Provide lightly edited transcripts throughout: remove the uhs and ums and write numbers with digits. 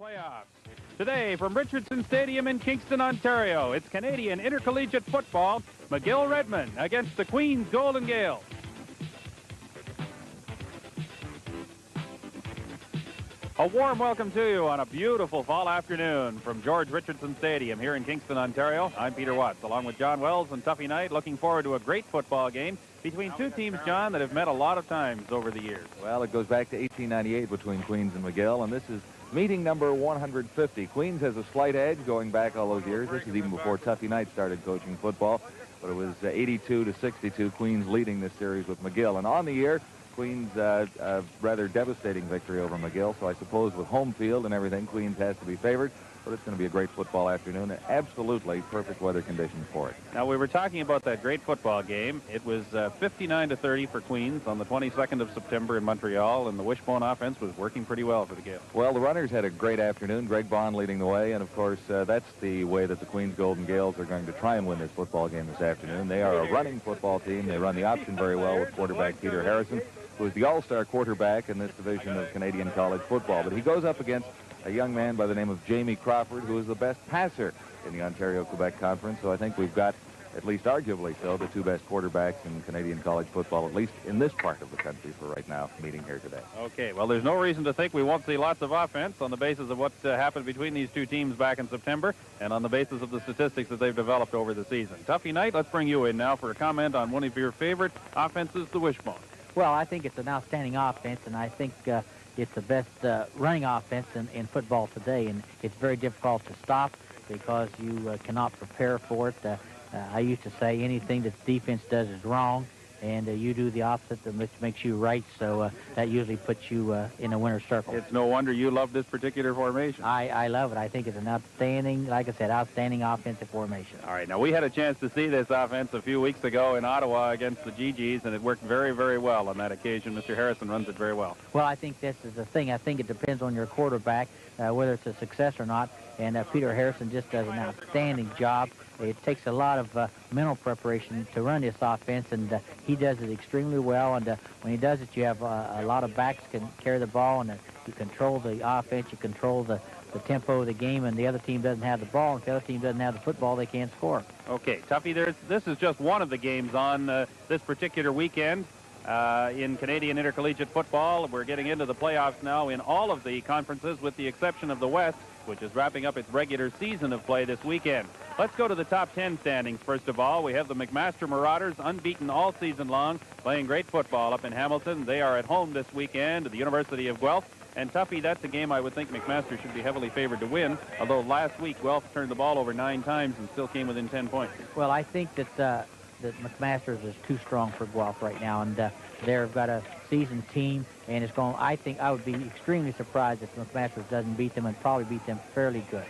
playoffs. Today from Richardson Stadium in Kingston, Ontario, it's Canadian Intercollegiate Football, McGill Redman against the Queen's Golden Gaels. A warm welcome to you on a beautiful fall afternoon from George Richardson Stadium here in Kingston, Ontario. I'm Peter Watts, along with John Wells and Tuffy Knight, looking forward to a great football game between two teams, John, that have met a lot of times over the years. Well, it goes back to 1898 between Queens and McGill, and this is meeting number 150. Queens has a slight edge going back all those years. This is even before Tuffy Knight started coaching football, but it was 82 to 62, Queens leading this series with McGill. And on the year, Queens a rather devastating victory over McGill, so I suppose with home field and everything, Queens has to be favored. But it's going to be a great football afternoon and absolutely perfect weather conditions for it. Now, we were talking about that great football game. It was 59 to 30 for Queens on the 22nd of September in Montreal, and the wishbone offense was working pretty well for the Gaels. Well, the runners had a great afternoon. Greg Bond leading the way, and of course, that's the way that the Queens Golden Gaels are going to try and win this football game this afternoon. They are a running football team. They run the option very well with quarterback Peter Harrison, who is the all-star quarterback in this division of Canadian college football. But he goes up against a young man by the name of Jamie Crawford, who is the best passer in the Ontario-Quebec Conference. So I think we've got, at least arguably so, the two best quarterbacks in Canadian college football, at least in this part of the country for right now, meeting here today. Okay, well, there's no reason to think we won't see lots of offense on the basis of what happened between these two teams back in September and on the basis of the statistics that they've developed over the season. Tuffy Knight, let's bring you in now for a comment on one of your favorite offenses, the wishbone. Well, I think it's an outstanding offense, and I think it's the best running offense in football today, and it's very difficult to stop because you cannot prepare for it. I used to say anything that the defense does is wrong, and you do the opposite, which makes you right, so that usually puts you in a winner's circle. It's no wonder you love this particular formation. I love it. I think it's an outstanding, like I said, outstanding offensive formation. All right, now we had a chance to see this offense a few weeks ago in Ottawa against the GGs, and it worked very, very well on that occasion. Mr. Harrison runs it very well. Well, I think this is the thing. I think it depends on your quarterback, whether it's a success or not, and Peter Harrison just does an outstanding job. It takes a lot of mental preparation to run this offense, and he does it extremely well. And when he does it, you have a lot of backs can carry the ball, and you control the offense, you control the tempo of the game, and the other team doesn't have the ball. If the other team doesn't have the football, they can't score. Okay, Tuffy, this is just one of the games on this particular weekend in Canadian Intercollegiate Football. We're getting into the playoffs now in all of the conferences with the exception of the West, which is wrapping up its regular season of play this weekend. Let's go to the top 10 standings first of all. We have the McMaster Marauders, unbeaten all season long, playing great football up in Hamilton. They are at home this weekend at the University of Guelph. And Tuffy, that's a game I would think McMaster should be heavily favored to win, although last week Guelph turned the ball over 9 times and still came within 10 points. Well, I think that McMaster's is too strong for Guelph right now, and they've got a seasoned team, and it's going. I think I would be extremely surprised if McMaster doesn't beat them, and probably beat them fairly good.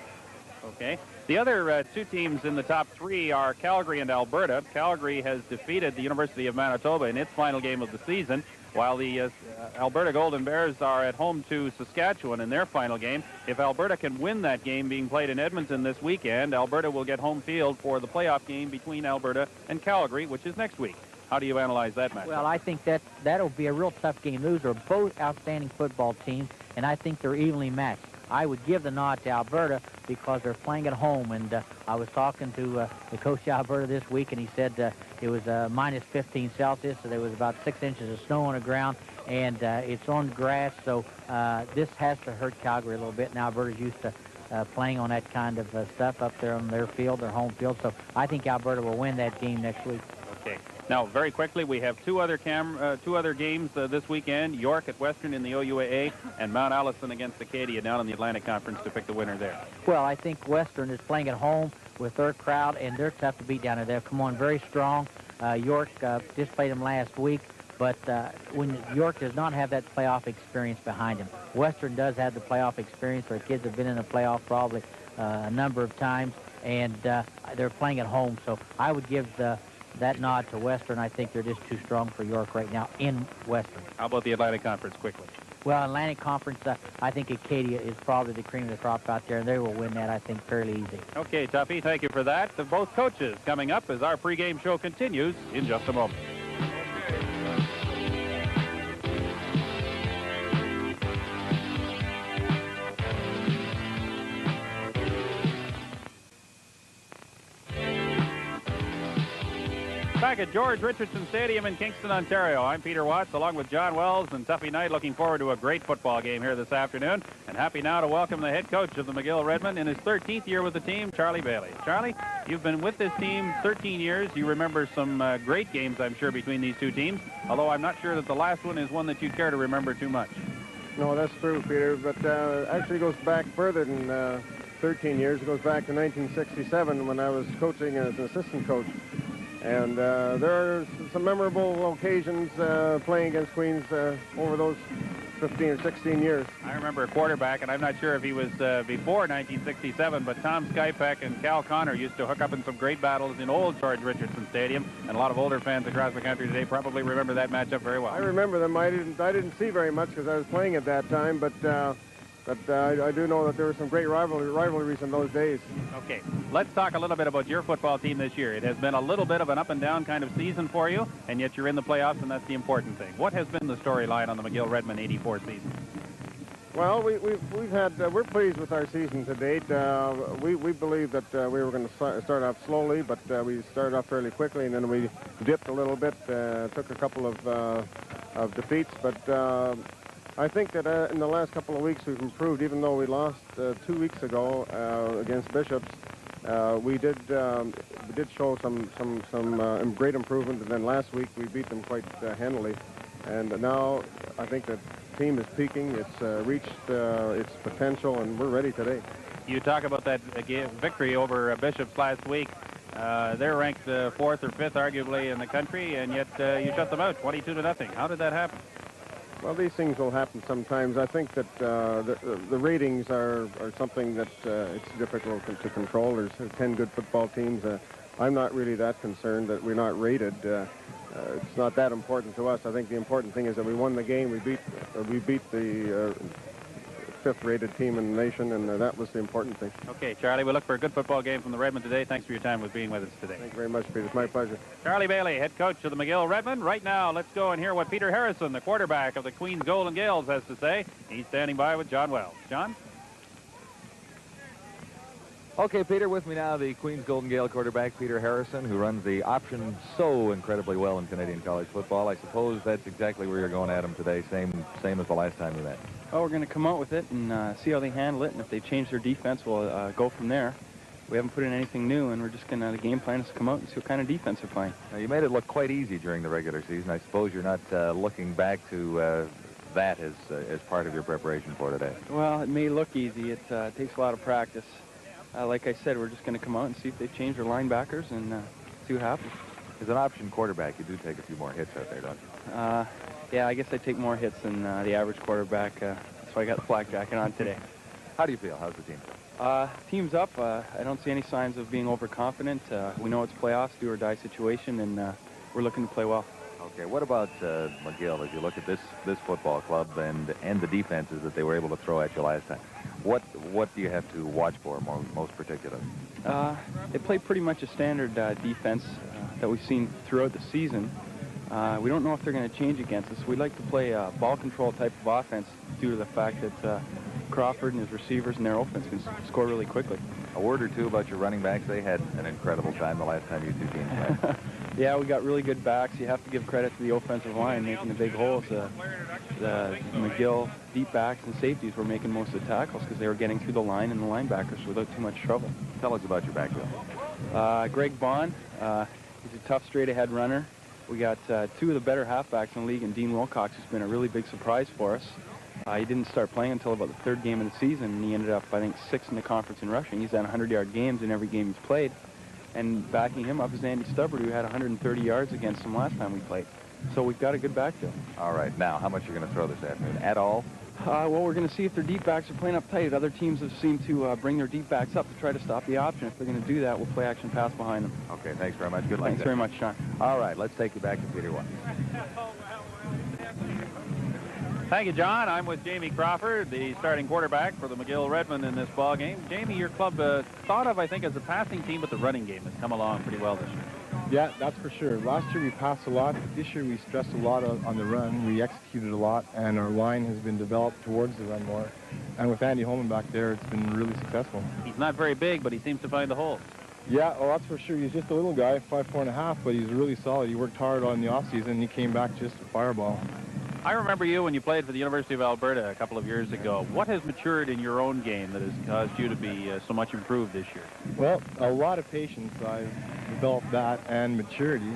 Okay. The other two teams in the top 3 are Calgary and Alberta. Calgary has defeated the University of Manitoba in its final game of the season, while the Alberta Golden Bears are at home to Saskatchewan in their final game. If Alberta can win that game being played in Edmonton this weekend, Alberta will get home field for the playoff game between Alberta and Calgary, which is next week. How do you analyze that match? Well, I think that'll be a real tough game. Those are both outstanding football teams, and I think they're evenly matched. I would give the nod to Alberta because they're playing at home, and I was talking to the coach of Alberta this week, and he said it was minus 15 Celsius, so there was about 6 inches of snow on the ground, and it's on grass, so this has to hurt Calgary a little bit. Now Alberta's used to playing on that kind of stuff up there on their field, their home field, so I think Alberta will win that game next week. Okay. Now, very quickly, we have two other games this weekend, York at Western in the OUAA and Mount Allison against Acadia down in the Atlantic Conference to pick the winner there. Well, I think Western is playing at home with their crowd, and they're tough to beat down there. They've come on very strong. York just played them last week, but when York does not have that playoff experience behind him. Western does have the playoff experience. Their kids have been in the playoff probably a number of times, and they're playing at home, so I would give that nod to Western. I think they're just too strong for York right now in Western. How about the Atlantic Conference quickly? Well, Atlantic Conference, I think Acadia is probably the cream of the crop out there, and they will win that, I think, fairly easy. Okay, Tuffy, thank you for that. To both coaches coming up as our pregame show continues in just a moment. Back at George Richardson Stadium in Kingston, Ontario. I'm Peter Watts, along with John Wells and Tuffy Knight, looking forward to a great football game here this afternoon. And happy now to welcome the head coach of the McGill Redmen in his 13th year with the team, Charlie Bailey. Charlie, you've been with this team 13 years. You remember some great games, I'm sure, between these two teams, although I'm not sure that the last one is one that you'd care to remember too much. No, that's true, Peter, but actually goes back further than 13 years. It goes back to 1967 when I was coaching as an assistant coach. And there are some memorable occasions playing against Queens over those 15 or 16 years. I remember a quarterback, and I'm not sure if he was before 1967, but Tom Skypeck and Cal Connor used to hook up in some great battles in old George Richardson Stadium, and a lot of older fans across the country today probably remember that matchup very well. I remember them. I didn't see very much because I was playing at that time, but I do know that there were some great rivalries in those days. Okay, let's talk a little bit about your football team this year. It has been a little bit of an up-and-down kind of season for you, and yet you're in the playoffs, and that's the important thing. What has been the storyline on the McGill Redmen '84 season? Well, we're pleased with our season to date. We believe that we were going to start off slowly, but we started off fairly quickly, and then we dipped a little bit, took a couple of defeats, but I think that in the last couple of weeks we've improved. Even though we lost 2 weeks ago against Bishops, we did show some great improvement. And then last week we beat them quite handily. And now I think that team is peaking. It's reached its potential, and we're ready today. You talk about that victory over Bishops last week. They're ranked 4th or 5th, arguably, in the country, and yet you shut them out 22-0. How did that happen? Well, these things will happen sometimes. I think that the ratings are something that it's difficult to control. There's 10 good football teams. I'm not really that concerned that we're not rated. It's not that important to us. I think the important thing is that we won the game. We beat the 5th-rated team in the nation, and that was the important thing. Okay, Charlie, we look for a good football game from the Redmen today. Thanks for your time with being with us today. Thank you very much, Peter. It's my pleasure. Charlie Bailey, head coach of the McGill Redmen. Right now, let's go and hear what Peter Harrison, the quarterback of the Queens Golden Gaels, has to say. He's standing by with John Wells. John? Okay, Peter, with me now, the Queens Golden Gale quarterback, Peter Harrison, who runs the option so incredibly well in Canadian college football. I suppose that's exactly where you're going at him today, same as the last time you met. Oh, we're going to come out with it and see how they handle it, and if they change their defense, we'll go from there. We haven't put in anything new, and we're just going to, the game plan is to come out and see what kind of defense they're playing. Now, you made it look quite easy during the regular season. I suppose you're not looking back to that as part of your preparation for today. Well, it may look easy. It takes a lot of practice. Like I said, we're just going to come out and see if they've changed their linebackers and see what happens. As an option quarterback, you do take a few more hits out there, don't you? Yeah, I guess I take more hits than the average quarterback. That's why I got the flak jacket on today. How do you feel? How's the team feel? Team's up. I don't see any signs of being overconfident. We know it's playoffs, do-or-die situation, and we're looking to play well. Okay, what about McGill, as you look at this football club and the defenses that they were able to throw at you last time? What do you have to watch for most particularly? They play pretty much a standard defense that we've seen throughout the season. We don't know if they're going to change against us. We'd like to play a ball control type of offense due to the fact that Crawford and his receivers and their offense can score really quickly. A word or two about your running backs. They had an incredible time the last time you two teams met. Yeah, we got really good backs. You have to give credit to the offensive line making the big holes. The McGill deep backs and safeties were making most of the tackles because they were getting through the line and the linebackers without too much trouble. Tell us about your backfield. Greg Bond, he's a tough straight-ahead runner. We got two of the better halfbacks in the league, and Dean Wilcox has been a really big surprise for us. He didn't start playing until about the 3rd game of the season, and he ended up, I think, 6th in the conference in rushing. He's had 100-yard games in every game he's played. And backing him up is Andy Stubbard, who had 130 yards against him last time we played. So we've got a good backfield. All right. Now, how much are you going to throw this afternoon? At all? Well, we're going to see if their deep backs are playing up tight. Other teams have seemed to bring their deep backs up to try to stop the option. If they're going to do that, we'll play action pass behind them. Okay, thanks very much. Good luck. Thanks very much, Sean. All right, let's take you back to Peter Watts. Thank you, John. I'm with Jamie Crawford, the starting quarterback for the McGill Redmen in this ball game. Jamie, your club thought of, I think, as a passing team, but the running game has come along pretty well this year. Yeah, that's for sure. Last year we passed a lot, but this year we stressed a lot on the run. We executed a lot, and our line has been developed towards the run more. And with Andy Holman back there, it's been really successful. He's not very big, but he seems to find the holes. Yeah, well, that's for sure. He's just a little guy, 5'4½", but he's really solid. He worked hard on the offseason, and he came back just a fireball. I remember you when you played for the University of Alberta a couple of years ago. What has matured in your own game that has caused you to be so much improved this year? Well, a lot of patience. I've developed that, and maturity,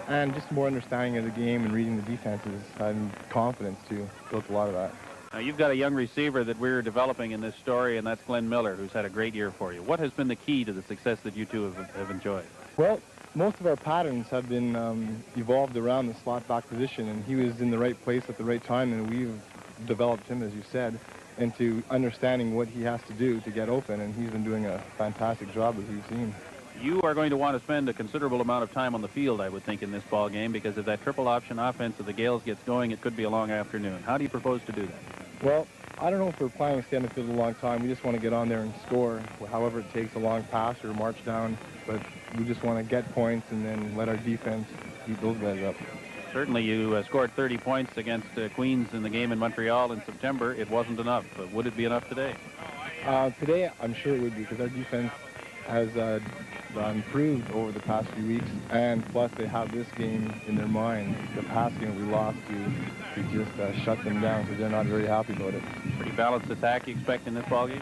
and just more understanding of the game and reading the defenses, and confidence, too. Built a lot of that. Now, you've got a young receiver that we're developing in this story, and that's Glenn Miller, who's had a great year for you. What has been the key to the success that you two have enjoyed? Well, most of our patterns have been evolved around the slot back position, and he was in the right place at the right time, and we've developed him, as you said, into understanding what he has to do to get open, and he's been doing a fantastic job, as you've seen. You are going to want to spend a considerable amount of time on the field, I would think, in this ball game, because if that triple option offense of the Gaels gets going, it could be a long afternoon. How do you propose to do that? Well, I don't know if we're planning to stay on the field a long time. We just want to get on there and score, however it takes, a long pass or march down. But we just want to get points and then let our defense beat those guys up. Certainly you scored 30 points against Queens in the game in Montreal in September. It wasn't enough. But would it be enough today? Today, I'm sure it would be, because our defense has improved over the past few weeks, and plus they have this game in their mind. The past game we lost to just shut them down, so they're not very happy about it. Pretty balanced attack you expect in this ball game?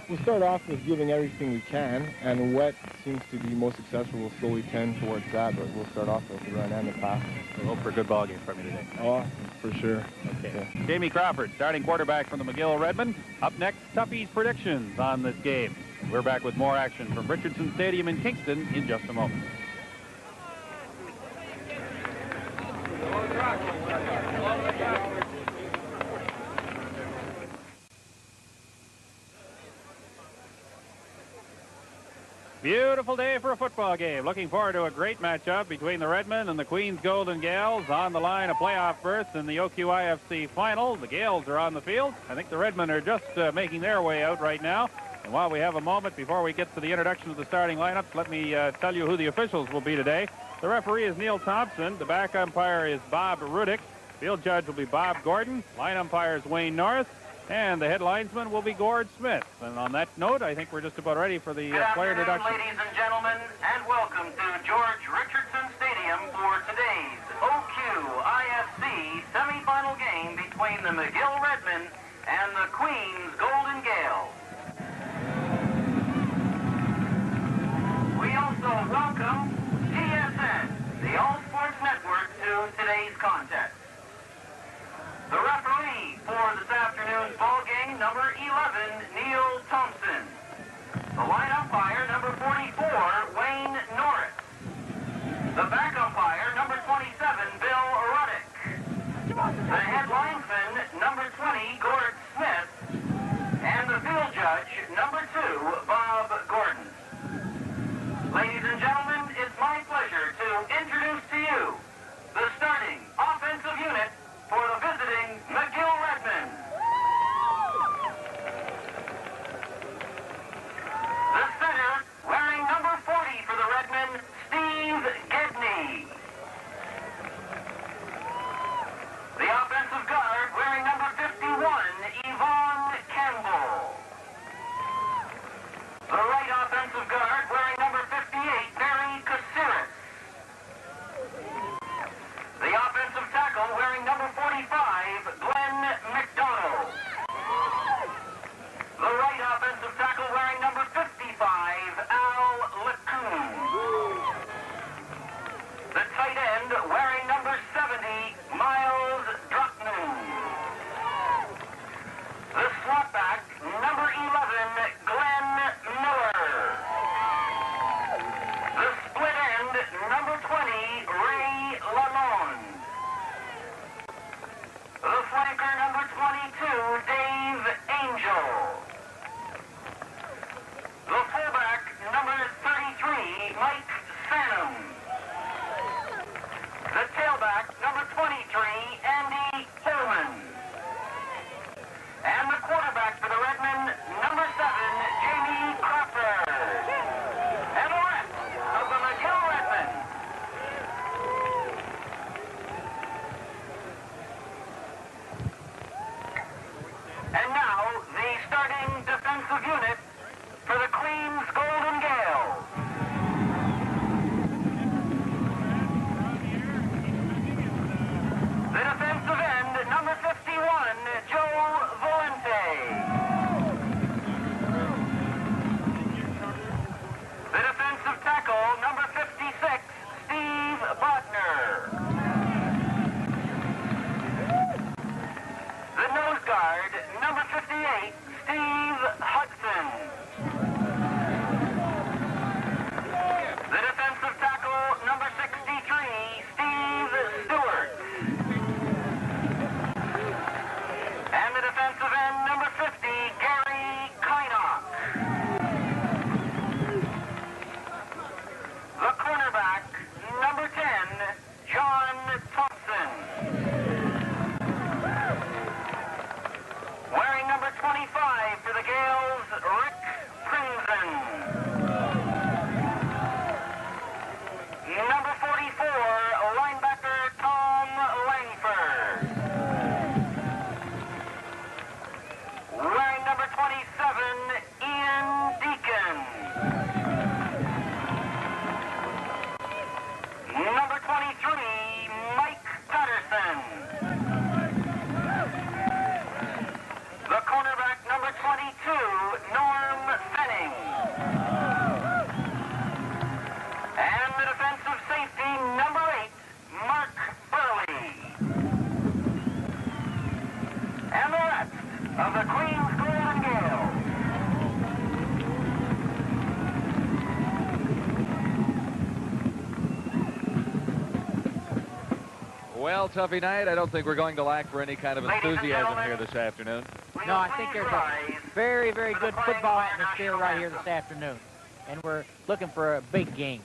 We'll start off with giving everything we can, and what seems to be most successful will slowly tend towards that, but we'll start off with the run and the pass. We'll hope for a good ball game from you today. Oh, for sure. Okay. Jamie Crawford, starting quarterback from the McGill Redman. Up next, Tuffy's predictions on this game. We're back with more action from Richardson Stadium in Kingston in just a moment. Beautiful day for a football game. Looking forward to a great matchup between the Redmen and the Queens Golden Gaels. On the line, a playoff berth in the O-QIFC final. The Gaels are on the field. I think the Redmen are just making their way out right now. And while we have a moment before we get to the introduction of the starting lineups, let me tell you who the officials will be today. The referee is Neil Thompson. The back umpire is Bob Rudick. Field judge will be Bob Gordon. Line umpire is Wayne Norris. And the head linesman will be Gord Smith. And on that note, I think we're just about ready for the player introduction. Ladies and gentlemen, and welcome to George Richardson Stadium for today's O-QIFC semifinal game between the McGill Redmen and the Queens Golden Gaels. We also welcome TSN, the All Sports Network, to today's contest. The referee for this afternoon's ball game, number 11, Neil Thompson. The line umpire, number 44, Wayne Norris. The back umpire, number 27, Bill Ruddick. The head linesman, number 20, Gord Smith. And the field judge, number 2, Bob Gordon. Ladies and gentlemen, it's my pleasure to introduce to you the starting offensive unit for the visiting McGill Redmen. This Well, Tuffy Knight, I don't think we're going to lack for any kind of enthusiasm here this afternoon. No, I think there's a very, very good football atmosphere right here this afternoon. And we're looking for a big game.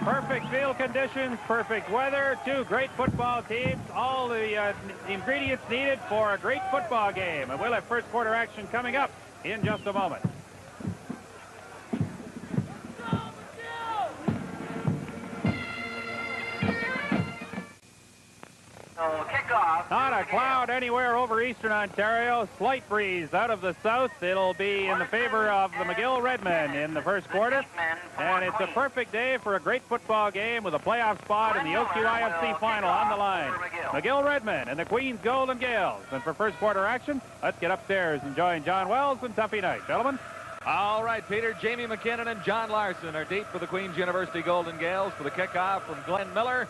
Perfect field conditions, perfect weather, two great football teams, all the ingredients needed for a great football game. And we'll have first quarter action coming up in just a moment. Kickoff. Not a cloud anywhere over eastern Ontario. Slight breeze out of the south. It'll be in the favor of the McGill Redman in the first quarter. And it's a perfect day for a great football game with a playoff spot in the O-QIFC final on the line. McGill Redman and the Queens Golden Gaels. And for first quarter action, let's get upstairs and join John Wells and Tuffy Knight. Gentlemen. All right, Peter, Jamie McKinnon and John Larson are deep for the Queens University Golden Gaels for the kickoff from Glenn Miller.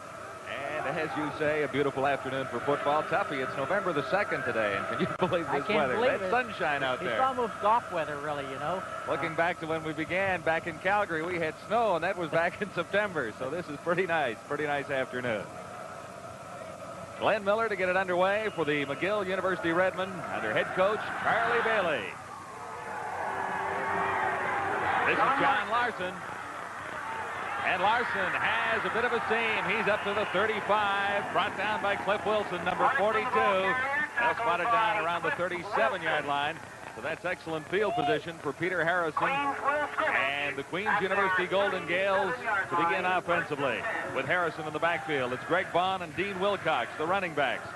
And as you say, a beautiful afternoon for football. Tuffy, it's November the 2nd today, and can you believe this weather? That sunshine out there. It's almost golf weather, really, you know. Looking back to when we began back in Calgary, we had snow, and that was back in September. So this is pretty nice afternoon. Glenn Miller to get it underway for the McGill University Redman under head coach Charlie Bailey. This is John Larson. And Larson has a bit of a seam. He's up to the 35, brought down by Cliff Wilson, number 42. They'll spot it down around the 37-yard line. So that's excellent field position for Peter Harrison and the Queens University Golden Gaels to begin offensively. With Harrison in the backfield, it's Greg Vaughn and Dean Wilcox, the running backs.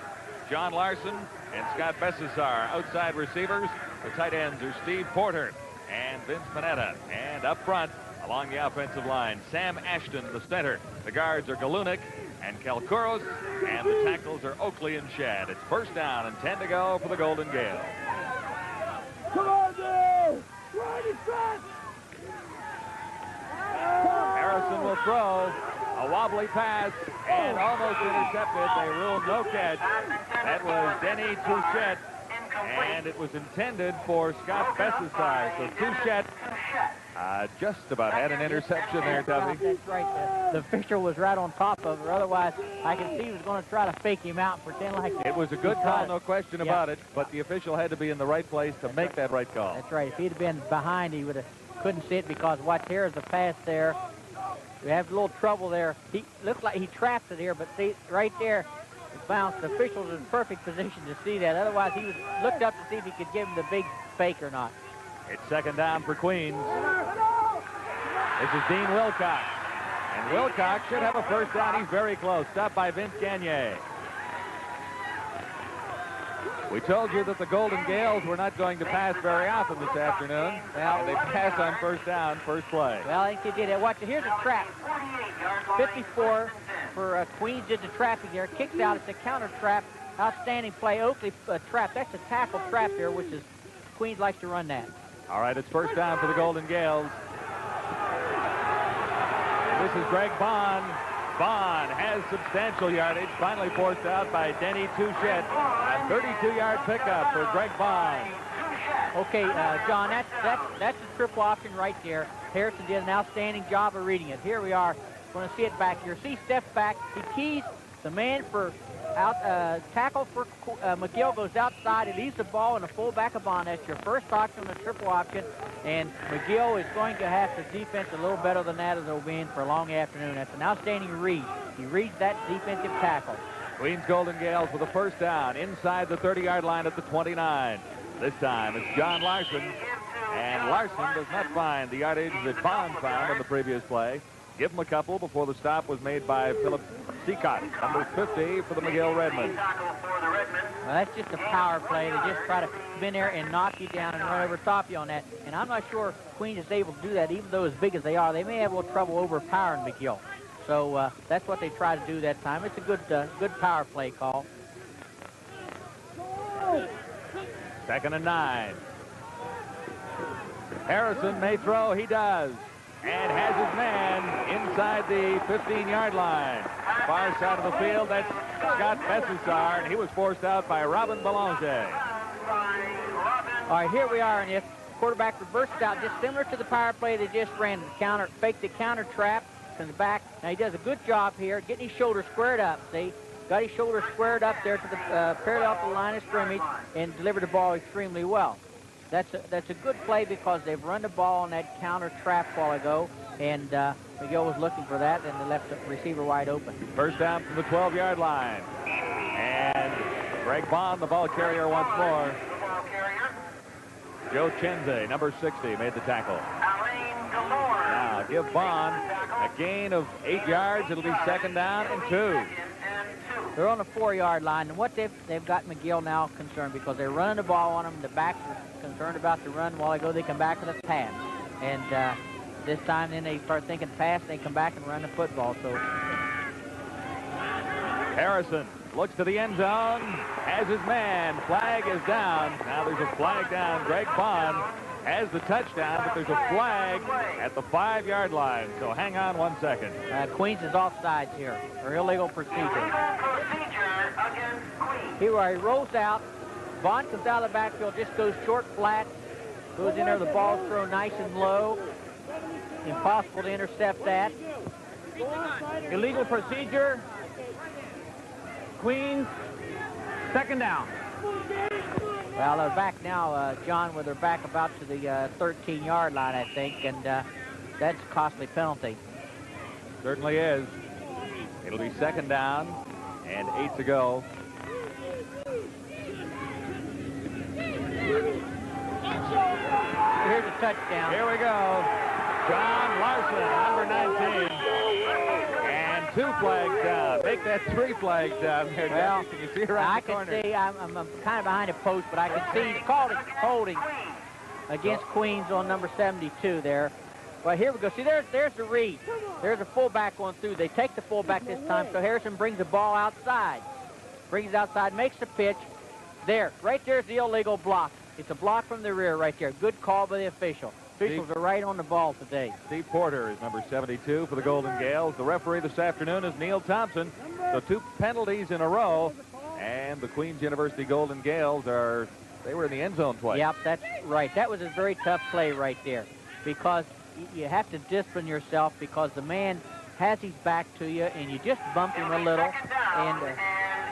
John Larson and Scott Bessessar, outside receivers. The tight ends are Steve Porter and Vince Panetta. And up front, along the offensive line, Sam Ashton, the center. The guards are Galunik and Kalkouros, and the tackles are Oakley and Shad. It's first down and 10 to go for the Golden Gaels. Come on, dude! Run in front! Harrison will throw a wobbly pass and almost intercepted. They ruled no catch. That was Denny Touchette, and it was intended for Scott Bessessar. So Touchette just about had an interception there, Tuffy. That's right. The official was right on top of her. Otherwise, I can see he was going to try to fake him out and pretend like it was a good call, no question about it. But the official had to be in the right place to make that right call. That's right. If he'd have been behind, he would have couldn't see it because watch, here's the pass there. We have a little trouble there. He looked like he trapped it here, but see right there, it bounced. The official's in perfect position to see that. Otherwise, he was looked up to see if he could give him the big fake or not. It's second down for Queens. This is Dean Wilcox. And Wilcox should have a first down. He's very close. Stopped by Vince Gagne. We told you that the Golden Gaels were not going to pass very often this afternoon. Well, and they passed on first down, first play. Well, I think they did it. Watch it. Here's a trap. 54 for Queens did the trapping there. Kicks out. It's a counter trap. Outstanding play. Oakley trap. That's a tackle trap here, which is Queens likes to run that. All right, it's first down for the Golden Gaels. This is Greg Vaughn. Vaughn has substantial yardage, finally forced out by Denny Touchette. A 32-yard pickup for Greg Vaughn. Okay, John, that's the triple option right there. Harrison did an outstanding job of reading it. Here we are. Going to see it back here. See, steps back. He keys the man for tackle for McGill goes outside. He leaves the ball in the fullback of on. That's your first option, the triple option. And McGill is going to have to defense a little better than that as they'll be in for a long afternoon. That's an outstanding read. He reads that defensive tackle. Queens Golden Gaels with a first down inside the 30-yard line at the 29. This time it's John Larson. And Larson does not find the yardage that Bond found on the previous play. Give him a couple before the stop was made by Philip Seacott, number 50 for the McGill Redman. Well, that's just a power play. They just try to come in there and knock you down and run over top you on that. And I'm not sure Queens is able to do that, even though as big as they are. They may have a little trouble overpowering McGill. So that's what they try to do that time. It's a good power play call. 2nd and 9. Harrison may throw. He does. And has his man inside the 15-yard line. Far side of the field, that's Scott Bessessar, and he was forced out by Robin Belanger. All right, here we are, and if quarterback reverses out, just similar to the power play they just ran, faked the counter trap from the back. Now he does a good job here, getting his shoulder squared up, see? Got his shoulder squared up there to the parallel to the line of scrimmage and delivered the ball extremely well. That's a good play because they've run the ball on that counter trap a while ago, and McGill was looking for that, and they left the receiver wide open. First down from the 12-yard line. And Greg Bond, the ball carrier once more. Joe Chenze, number 60, made the tackle. Now give Bond a gain of 8 yards. It'll be 2nd down and 2. They're on the 4-yard line, and what they've got McGill now concerned because they're running the ball on them. The backs are concerned about the run. While they go, they come back with a pass. And this time, then they start thinking pass, and they come back and run the football. So Harrison looks to the end zone, has his man. Flag is down. Now there's a flag down. Greg Bond has the touchdown, but there's a flag at the 5-yard line. So hang on 1 second. Queens is offsides here, or illegal procedure. Here he rolls out. Bond comes out of the backfield, just goes short flat, goes in there, the ball's thrown nice and low. Impossible to intercept that. Illegal procedure. Queens, 2nd down. Well, they're back now, John, where they're back about to the 13-yard line, I think, and that's a costly penalty. Certainly is. It'll be 2nd down and 8 to go. Here's a touchdown. Here we go. John Larson, number 19. And 2 flags down. Make that 3 flags down there. Well, can you see around the corner? I can see. I'm kind of behind a post, but I can see he's called it holding against Queens on number 72 there. Well, here we go. See, there's the read. There's a fullback going through. They take the fullback this time, so Harrison brings the ball outside. Brings it outside, makes the pitch. There, right there's the illegal block. It's a block from the rear right there. Good call by the official. Officials are right on the ball today. Steve Porter is number 72 for the Golden Gaels. The referee this afternoon is Neil Thompson. So 2 penalties in a row. And the Queens University Golden Gaels they were in the end zone twice. Yep, that's right. That was a very tough play right there because you have to discipline yourself because the man has his back to you and you just bump him a little. And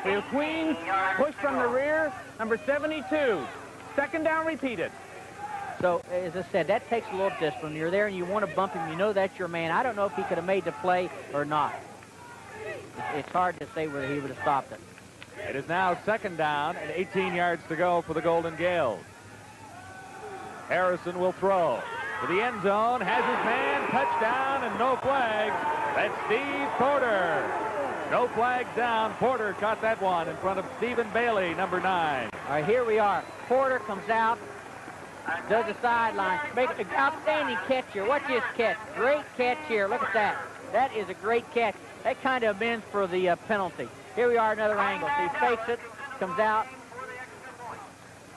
Here, Queens, push from the rear, number 72. 2nd down repeated. So, as I said, that takes a little discipline. You're there and you want to bump him. You know that's your man. I don't know if he could have made the play or not. It's hard to say whether he would have stopped it. It is now 2nd down and 18 yards to go for the Golden Gaels. Harrison will throw to the end zone, has his man, touchdown, and no flags. That's Steve Porter. No flags down. Porter caught that one in front of Stephen Bailey, number 9. All right, here we are. Porter comes out, does the sideline. Make an outstanding catch here. Watch this catch. Great catch here. Look at that. That is a great catch. That kind of amends for the penalty. Here we are, another angle. So he fakes it, comes out.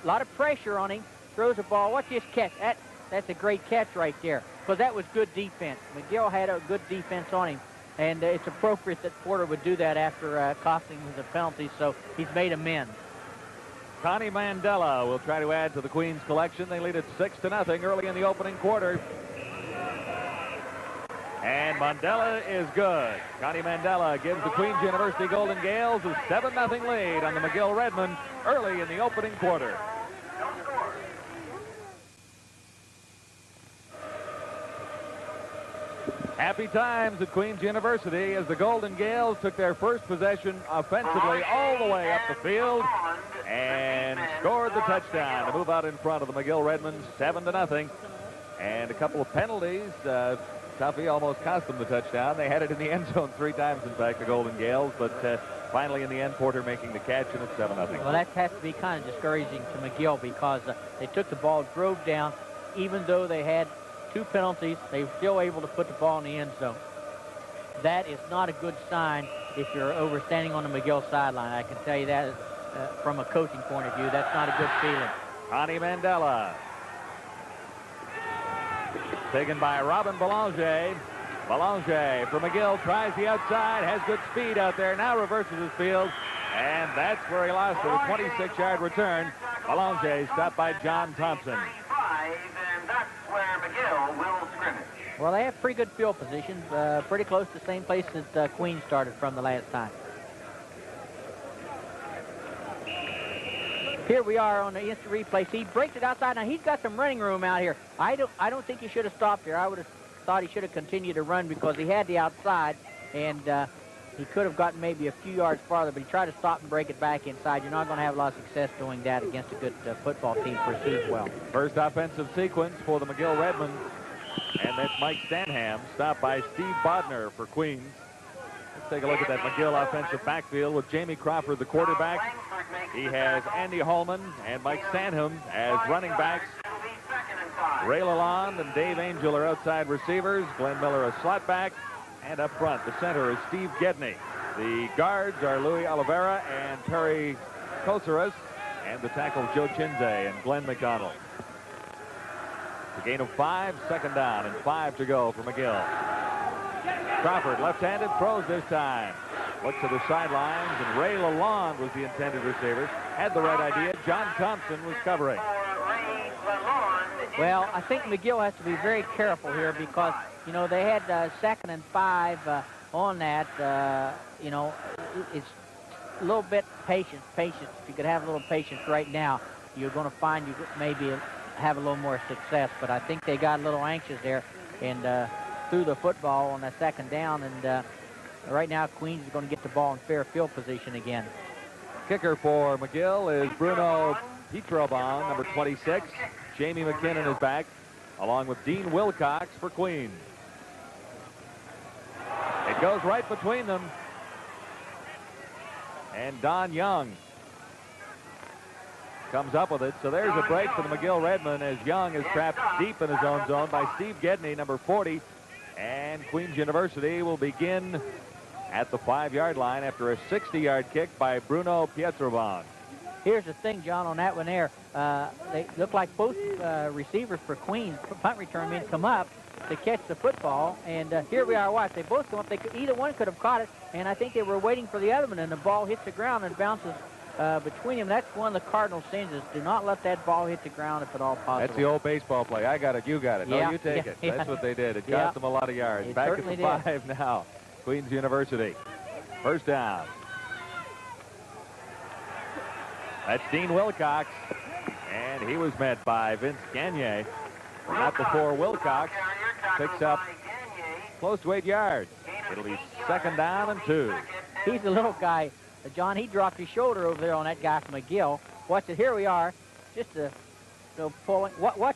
A lot of pressure on him. Throws the ball. Watch this catch. That's a great catch right there because that was good defense. McGill had a good defense on him. And it's appropriate that Porter would do that after costing him the penalty, so he's made amends. Connie Mandela will try to add to the Queens collection. They lead it 6-0 early in the opening quarter. And Mandela is good. Connie Mandela gives the Queens University Golden Gaels a 7-0 lead on the McGill Redman early in the opening quarter. Happy times at Queens University as the Golden Gaels took their first possession offensively all the way up the field and scored the touchdown to move out in front of the McGill Redmen 7-0. And a couple of penalties. Tuffy almost cost them the touchdown. They had it in the end zone 3 times, in fact, the Golden Gaels, but finally in the end, Porter making the catch, and it's 7-0. Well, that has to be kind of discouraging to McGill because they took the ball, drove down. Even though they had 2 penalties, they were still able to put the ball in the end zone. That is not a good sign if you're over standing on the McGill sideline. I can tell you that from a coaching point of view. That's not a good feeling. Connie Mandela. Taken by Robin Belanger. Belanger for McGill, tries the outside, has good speed out there, now reverses his field, and that's where he lost it, a 26-yard return. Belanger stopped by John Thompson. And that's where McGill will scrimmage. Well, they have pretty good field positions, pretty close to the same place that Queens started from the last time. Here we are on the instant replay. He breaks it outside. Now he's got some running room out here. I don't think he should have stopped here. I would have thought he should have continued to run because he had the outside, and he could have gotten maybe a few yards farther, but he tried to stop and break it back inside. You're not going to have a lot of success doing that against a good football team pursued well. First offensive sequence for the McGill Redmen, and that's Mike Stanham, stopped by Steve Bodner for Queens. Let's take a look at that McGill offensive backfield with Jamie Crawford, the quarterback. He has Andy Holman and Mike Stanham as running backs. Ray Lalonde and Dave Angel are outside receivers. Glenn Miller a slot back. And up front, the center is Steve Gedney. The guards are Louis Oliveira and Terry Kosaras. And the tackle, Joe Chinze and Glenn McDonald. The gain of 5, second down, and 5 to go for McGill. Crawford, left-handed, throws this time. Looks to the sidelines, and Ray Lalonde was the intended receiver. Had the right idea. John Thompson was covering. Well, I think McGill has to be very careful here because, you know, they had 2nd and 5 on that. You know, it's a little bit patience. If you could have a little patience right now, you're going to find you maybe have a little more success. But I think they got a little anxious there and threw the football on that 2nd down. And right now, Queens is going to get the ball in fair field position again. Kicker for McGill is Bruno Pietrobon, number 26. Jamie McKinnon is back, along with Dean Wilcox for Queens. It goes right between them. And Don Young comes up with it. So there's a break for the McGill Redmen as Young is trapped deep in his own zone by Steve Gedney, number 40. And Queens University will begin at the 5-yard line after a 60-yard kick by Bruno Pietrobon. Here's the thing, John, on that one there. They look like both receivers for Queens, punt return men, come up to catch the football. And here we are, watch. They both come up. Either one could have caught it, and I think they were waiting for the other one, and the ball hits the ground and bounces between them. That's one of the Cardinal sins, is do not let that ball hit the ground if at all possible. That's the old baseball play. I got it, you got it. No, yeah, you take yeah, it. yeah. That's what they did. It Yeah. cost them a lot of yards. It Back at certainly the did. 5 now. Queens University. First down. That's Dean Wilcox. And he was met by Vince Gagne. Not before Wilcox picks up close to 8 yards. It'll be 2nd down and 2. He's a little guy. John, he dropped his shoulder over there on that guy from McGill. Watch it. Here we are. Just pulling. Watch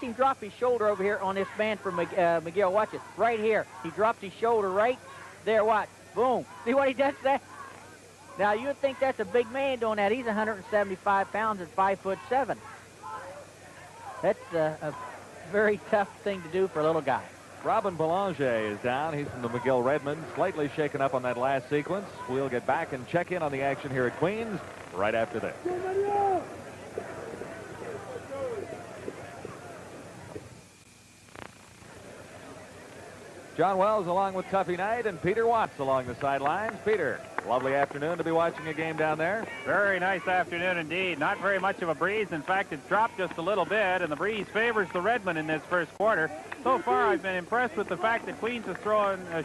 him drop his shoulder over here on this man from McGill. Watch it. Right here. He dropped his shoulder right there. Watch. Boom. See what he does there? Now, you'd think that's a big man doing that. He's 175 pounds and 5'7". That's a very tough thing to do for a little guy. Robin Belanger is down. He's from the McGill Redmen. Slightly shaken up on that last sequence. We'll get back and check in on the action here at Queens right after this. John Wells along with Tuffy Knight and Peter Watts along the sidelines. Peter, lovely afternoon to be watching a game down there. Very nice afternoon indeed. Not very much of a breeze. In fact, it's dropped just a little bit, and the breeze favors the Redmen in this first quarter. So far, I've been impressed with the fact that Queens has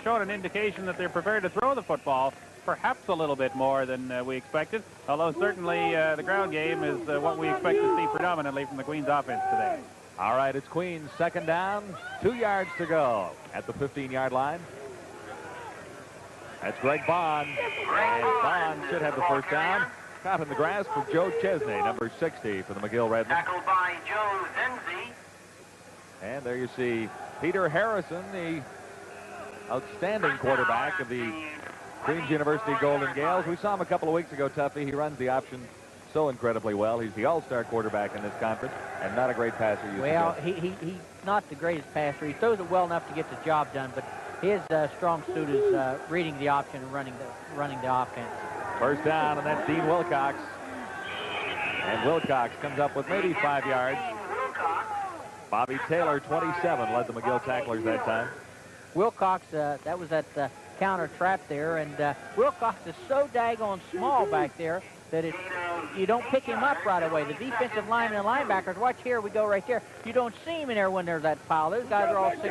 shown an indication that they're prepared to throw the football, perhaps a little bit more than we expected, although certainly the ground game is what we expect to see predominantly from the Queens offense today. All right, it's Queens second down, 2 yards to go at the 15-yard line. That's Greg Bond, and Bond should have the first down. Caught in the grass for Joe Chesney, number 60 for the McGill Redmen. Tackled by Joe Zenzi. And there you see Peter Harrison, the outstanding quarterback of the Queens University Golden Gaels. We saw him a couple of weeks ago, Tuffy. He runs the option so incredibly well. He's the all-star quarterback in this conference, and not a great passer. Well, he's not the greatest passer. He throws it well enough to get the job done, but his strong suit is reading the option and running the offense. First down, and that's Dean Wilcox. And Wilcox comes up with maybe 5 yards. Bobby Taylor, 27, led the McGill tacklers that time. Wilcox, that was that counter trap there, and Wilcox is so daggone small back there that you don't pick him up right away. The defensive linemen and linebackers, watch here, we go right there. You don't see him in there when there's that pile. Those guys are all 6'3",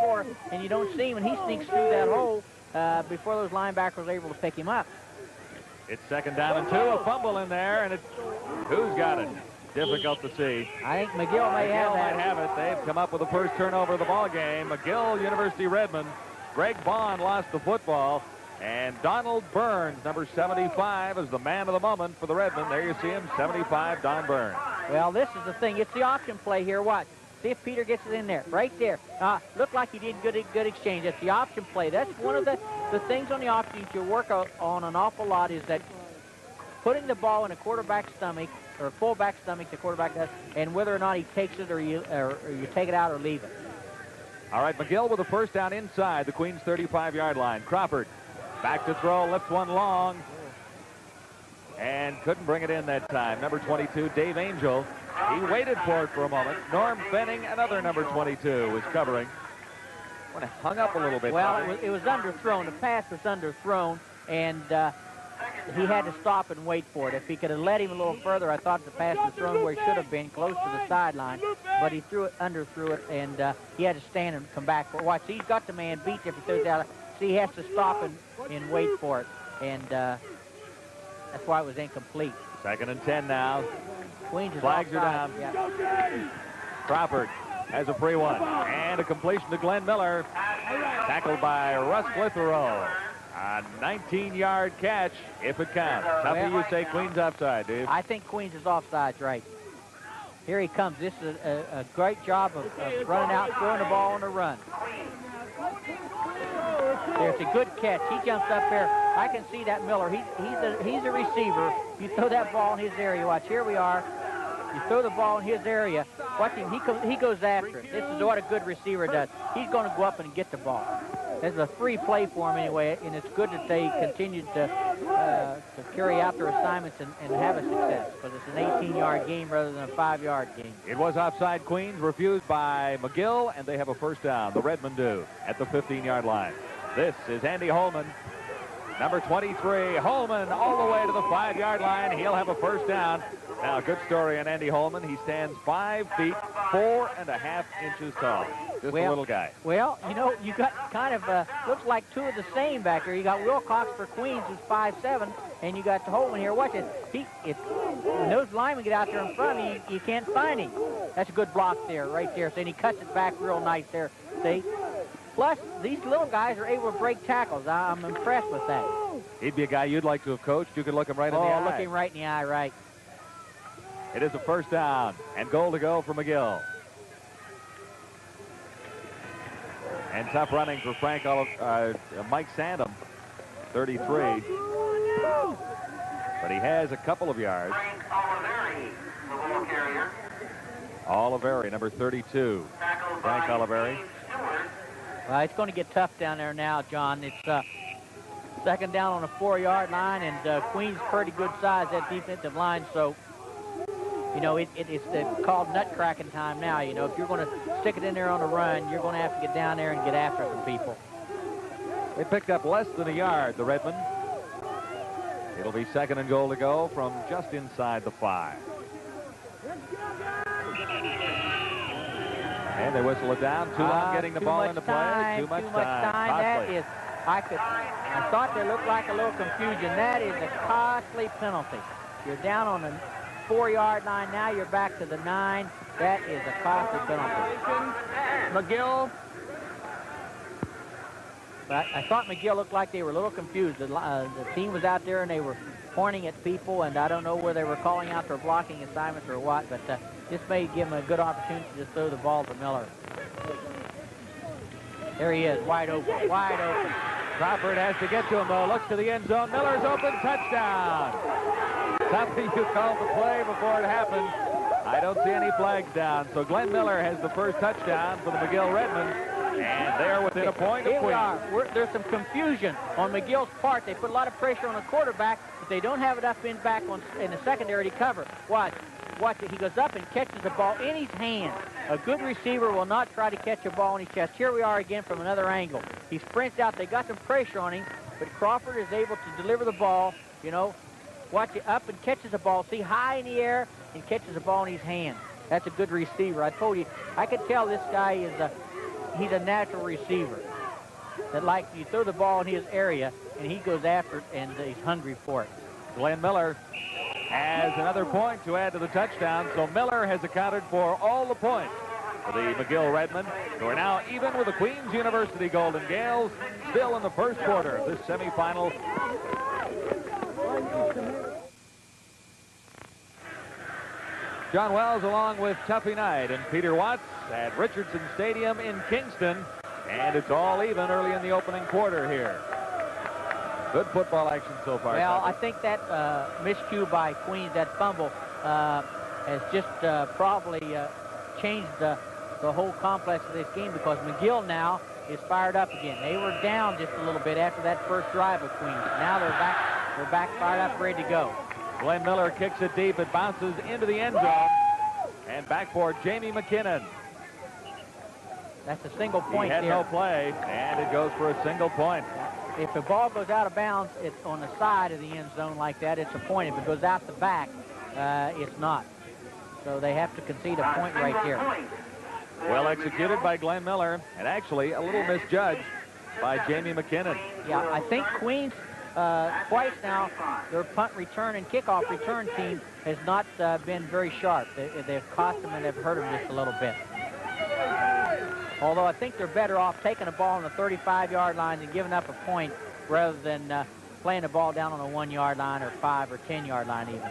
6'4", and you don't see him, and he sneaks through that hole before those linebackers are able to pick him up. It's second down and 2, a fumble in there, and who's got it? Difficult to see. I think McGill may have that. Might have it. They've come up with the first turnover of the ball game. McGill University Redmond. Greg Bond lost the football. And Donald Burns, number 75, is the man of the moment for the Redmen. There you see him, 75, Don Burns. Well, this is the thing. It's the option play here. Watch. See if Peter gets it in there. Right there. Looked like he did good exchange. That's the option play. That's one of the things on the option that you work on an awful lot is that putting the ball in a quarterback's stomach or a fullback's stomach, the quarterback does, and whether or not he takes it or you take it out or leave it. All right, McGill with a first down inside the Queens 35-yard line. Crawford back to throw, lifts one long, and couldn't bring it in that time. Number 22, Dave Angel. He waited for it for a moment. Norm Fenning, another number 22, was covering. When it hung up a little bit. Well, it was underthrown. The pass was underthrown, and he had to stop and wait for it. If he could have let him a little further, I thought the pass was thrown where he should have been, close to the sideline. But he underthrew it, and he had to stand and come back for it. Watch, he's got the man beat if he throws out. See, he has to stop and wait for it, and that's why it was incomplete. Second and 10 now. Queens is Flags offside. are down. Yeah. Crawford has a free one, and a completion to Glenn Miller. Tackled by Russ Clitheroe. A 19-yard catch, if it counts. Tuffy, you say Queens offside, Dave? I think Queens is offside, right. Here he comes. This is a great job of running out, throwing the ball on the run. There's a good catch. He jumps up there. I can see that Miller. He's a receiver. You throw that ball in his area. Watch, here we are. You throw the ball in his area. Watch him. He goes after it. This is what a good receiver does. He's going to go up and get the ball. This is a free play for him anyway, and it's good that they continue to carry out their assignments and have a success, because it's an 18-yard game rather than a 5-yard game. It was offside. Queens refused by McGill, and they have a first down. The Redmen do at the 15-yard line. This is Andy Holman, number 23. Holman all the way to the 5-yard line. He'll have a first down. Now, good story on Andy Holman. He stands 5 feet 4.5 inches tall. Just a little guy. Well, you know, you got kind of, looks like two of the same back there. You got Wilcox for Queens, who's 5'7", and you got Holman here. Watch it. When those linemen get out there in front of you, you can't find him. That's a good block there, right there. So, and he cuts it back real nice there. See? Plus, these little guys are able to break tackles. I'm impressed with that. He'd be a guy you'd like to have coached. You could look him right in the eye. Oh, look him right in the eye, right. It is a first down, and goal to go for McGill. And tough running for Mike Sandham, 33. But he has a couple of yards. Oliveri, number 32. Frank Oliveri. It's going to get tough down there now, John. It's second down on a 4-yard line, and Queens pretty good size, that defensive line, so You know, it's called nut-cracking time now. You know, if you're going to stick it in there on a run, you're going to have to get down there and get after some people. They picked up less than a yard, the Redmen. It'll be 2nd and goal to go from just inside the 5. And they whistle it down. Too long getting the ball into play. Too much time. That is, I thought there looked like a little confusion. That is a costly penalty. You're down on the 4-yard line. Now you're back to the 9. That is a costly penalty. McGill. But I thought McGill looked like they were a little confused. The team was out there and they were pointing at people, and I don't know where they were calling out their blocking assignments or what, but this may give them a good opportunity to throw the ball to Miller. There he is, wide open, wide open. Crawford has to get to him, though. Looks to the end zone. Miller's open. Touchdown. Something you called the play before it happened. I don't see any flags down. So Glenn Miller has the first touchdown for the McGill Redmen. And they're within a point of Queens. There's some confusion on McGill's part. They put a lot of pressure on the quarterback, but they don't have enough in back in the secondary to cover. Watch it. He goes up and catches the ball in his hand. A good receiver will not try to catch a ball in his chest. Here we are again from another angle. He sprints out. They got some pressure on him, but Crawford is able to deliver the ball. You know, watch it, up and catches the ball. See, high in the air and catches the ball in his hand. That's a good receiver. I told you, I could tell this guy is he's a natural receiver. That like you throw the ball in his area and he goes after it and he's hungry for it. Glenn Miller has another point to add to the touchdown, so Miller has accounted for all the points for the McGill Redmen, who are now even with the Queens University Golden Gaels, still in the first quarter of this semifinal. John Wells along with Tuffy Knight and Peter Watts at Richardson Stadium in Kingston, and it's all even early in the opening quarter here. Good football action so far. Well, I think that miscue by Queens, that fumble, has just probably changed the whole complex of this game, because McGill now is fired up again. They were down just a little bit after that first drive of Queens. Now they're back fired up, ready to go. Glenn Miller kicks it deep. It bounces into the end zone. And back for Jamie McKinnon. That's a single point. He had no play, and it goes for a single point. If the ball goes out of bounds, it's on the side of the end zone like that, it's a point. If it goes out the back, it's not. So they have to concede a point right here. Well executed by Glenn Miller, and actually a little misjudged by Jamie McKinnon. Yeah, I think Queens twice now, their punt return and kickoff return team has not been very sharp. They've cost them and they've hurt them just a little bit. Although I think they're better off taking a ball on the 35-yard line and giving up a point rather than playing the ball down on the 1-yard line or 5 or 10-yard line even.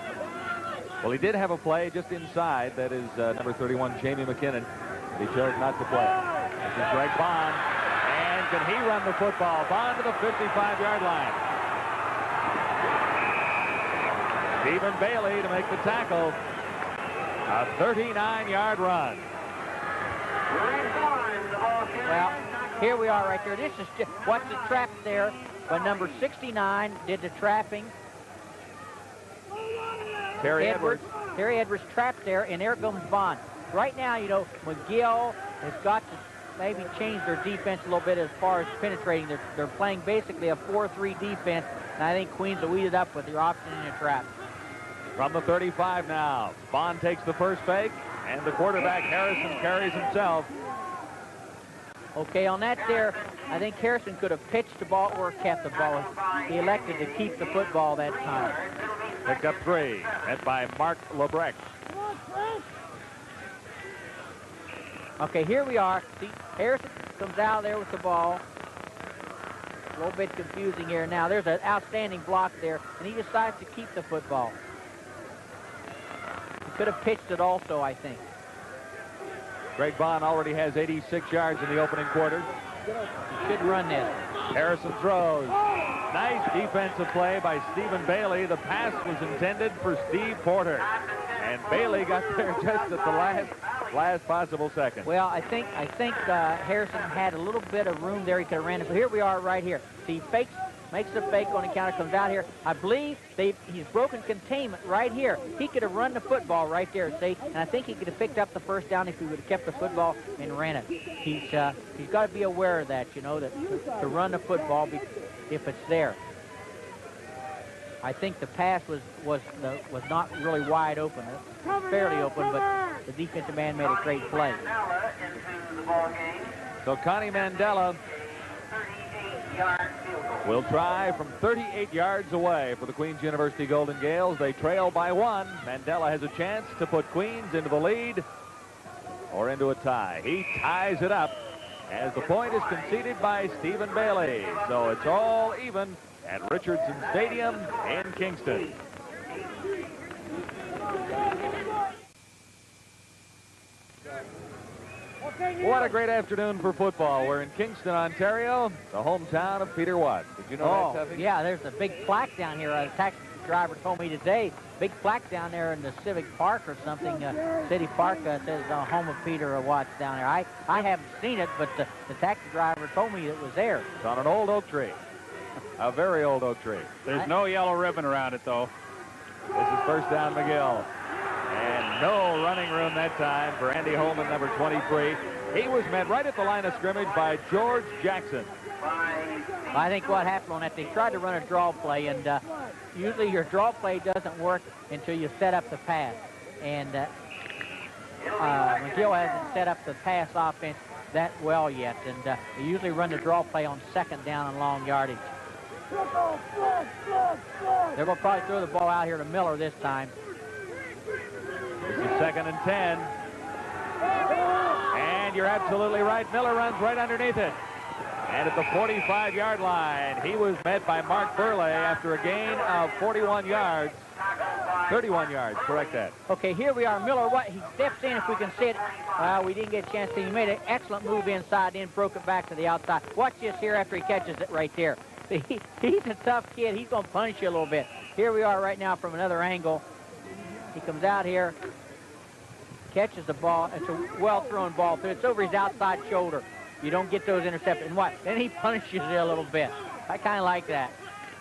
Well, he did have a play just inside. That is number 31, Jamie McKinnon. He chose not to play. This is Greg Bond. And can he run the football? Bond to the 55-yard line. Stephen Bailey to make the tackle. A 39-yard run. Well, here we are right there. This is just, watch the trap there. But number 69 did the trapping. Terry Edwards. Terry Edwards trapped there, and there comes Bond. Right now, you know, McGill has got to maybe change their defense a little bit as far as penetrating. They're playing basically a 4-3 defense, and I think Queens will eat it up with their option in the trap. From the 35 now, Bond takes the first fake, and the quarterback Harrison carries himself. Okay, on that there, I think Harrison could have pitched the ball or kept the ball. He elected to keep the football that time. Picked up 3, met by Mark Lebrecht. Okay, here we are. See, Harrison comes out there with the ball. A little bit confusing here now. There's an outstanding block there, and he decides to keep the football. He could have pitched it also, I think. Greg Bond already has 86 yards in the opening quarter. He should run this. Harrison throws. Nice defensive play by Stephen Bailey. The pass was intended for Steve Porter. And Bailey got there just at the last possible second. Well, I think Harrison had a little bit of room there. He could have ran it. But here we are right here. See, he fakes makes a fake on the counter, comes out here. I believe he's broken containment right here. He could have run the football right there, see, and I think he could have picked up the first down if he would have kept the football and ran it. He's got to be aware of that, you know, that to run the football if it's there. I think the pass was not really wide open. It was fairly open, but the defensive man made a great play. So Connie Mandela will try from 38 yards away for the Queens University Golden Gaels. They trail by 1. Mandela has a chance to put Queens into the lead or into a tie. He ties it up as the point is conceded by Stephen Bailey. So it's all even at Richardson Stadium in Kingston. What a great afternoon for football. We're in Kingston, Ontario, the hometown of Peter Watts. Did you know that, Tuffy? Yeah, there's a big plaque down here. A taxi driver told me today, big plaque down there in the Civic Park or something. City Park says home of Peter Watts down there. I haven't seen it, but the taxi driver told me it was there. It's on an old oak tree. A very old oak tree. There's no yellow ribbon around it, though. This is first down, McGill. And no running room that time for Andy Holman, number 23. He was met right at the line of scrimmage by George Jackson. I think what happened on that, they tried to run a draw play, and usually your draw play doesn't work until you set up the pass. And McGill hasn't set up the pass offense that well yet, and they usually run the draw play on second down and long yardage. They're going to probably throw the ball out here to Miller this time. This is 2nd and 10. And you're absolutely right. Miller runs right underneath it. And at the 45-yard line, he was met by Mark Burley after a gain of 41 yards. 31 yards, correct that. Okay, here we are. Miller, he steps in if we can see it. We didn't get a chance to. He made an excellent move inside, then broke it back to the outside. Watch this here after he catches it right there. He's a tough kid. He's going to punish you a little bit. Here we are right now from another angle. He comes out here, catches the ball. It's a well-thrown ball, too. It's over his outside shoulder. You don't get those intercepted. And what? Then he punishes you a little bit. I kind of like that.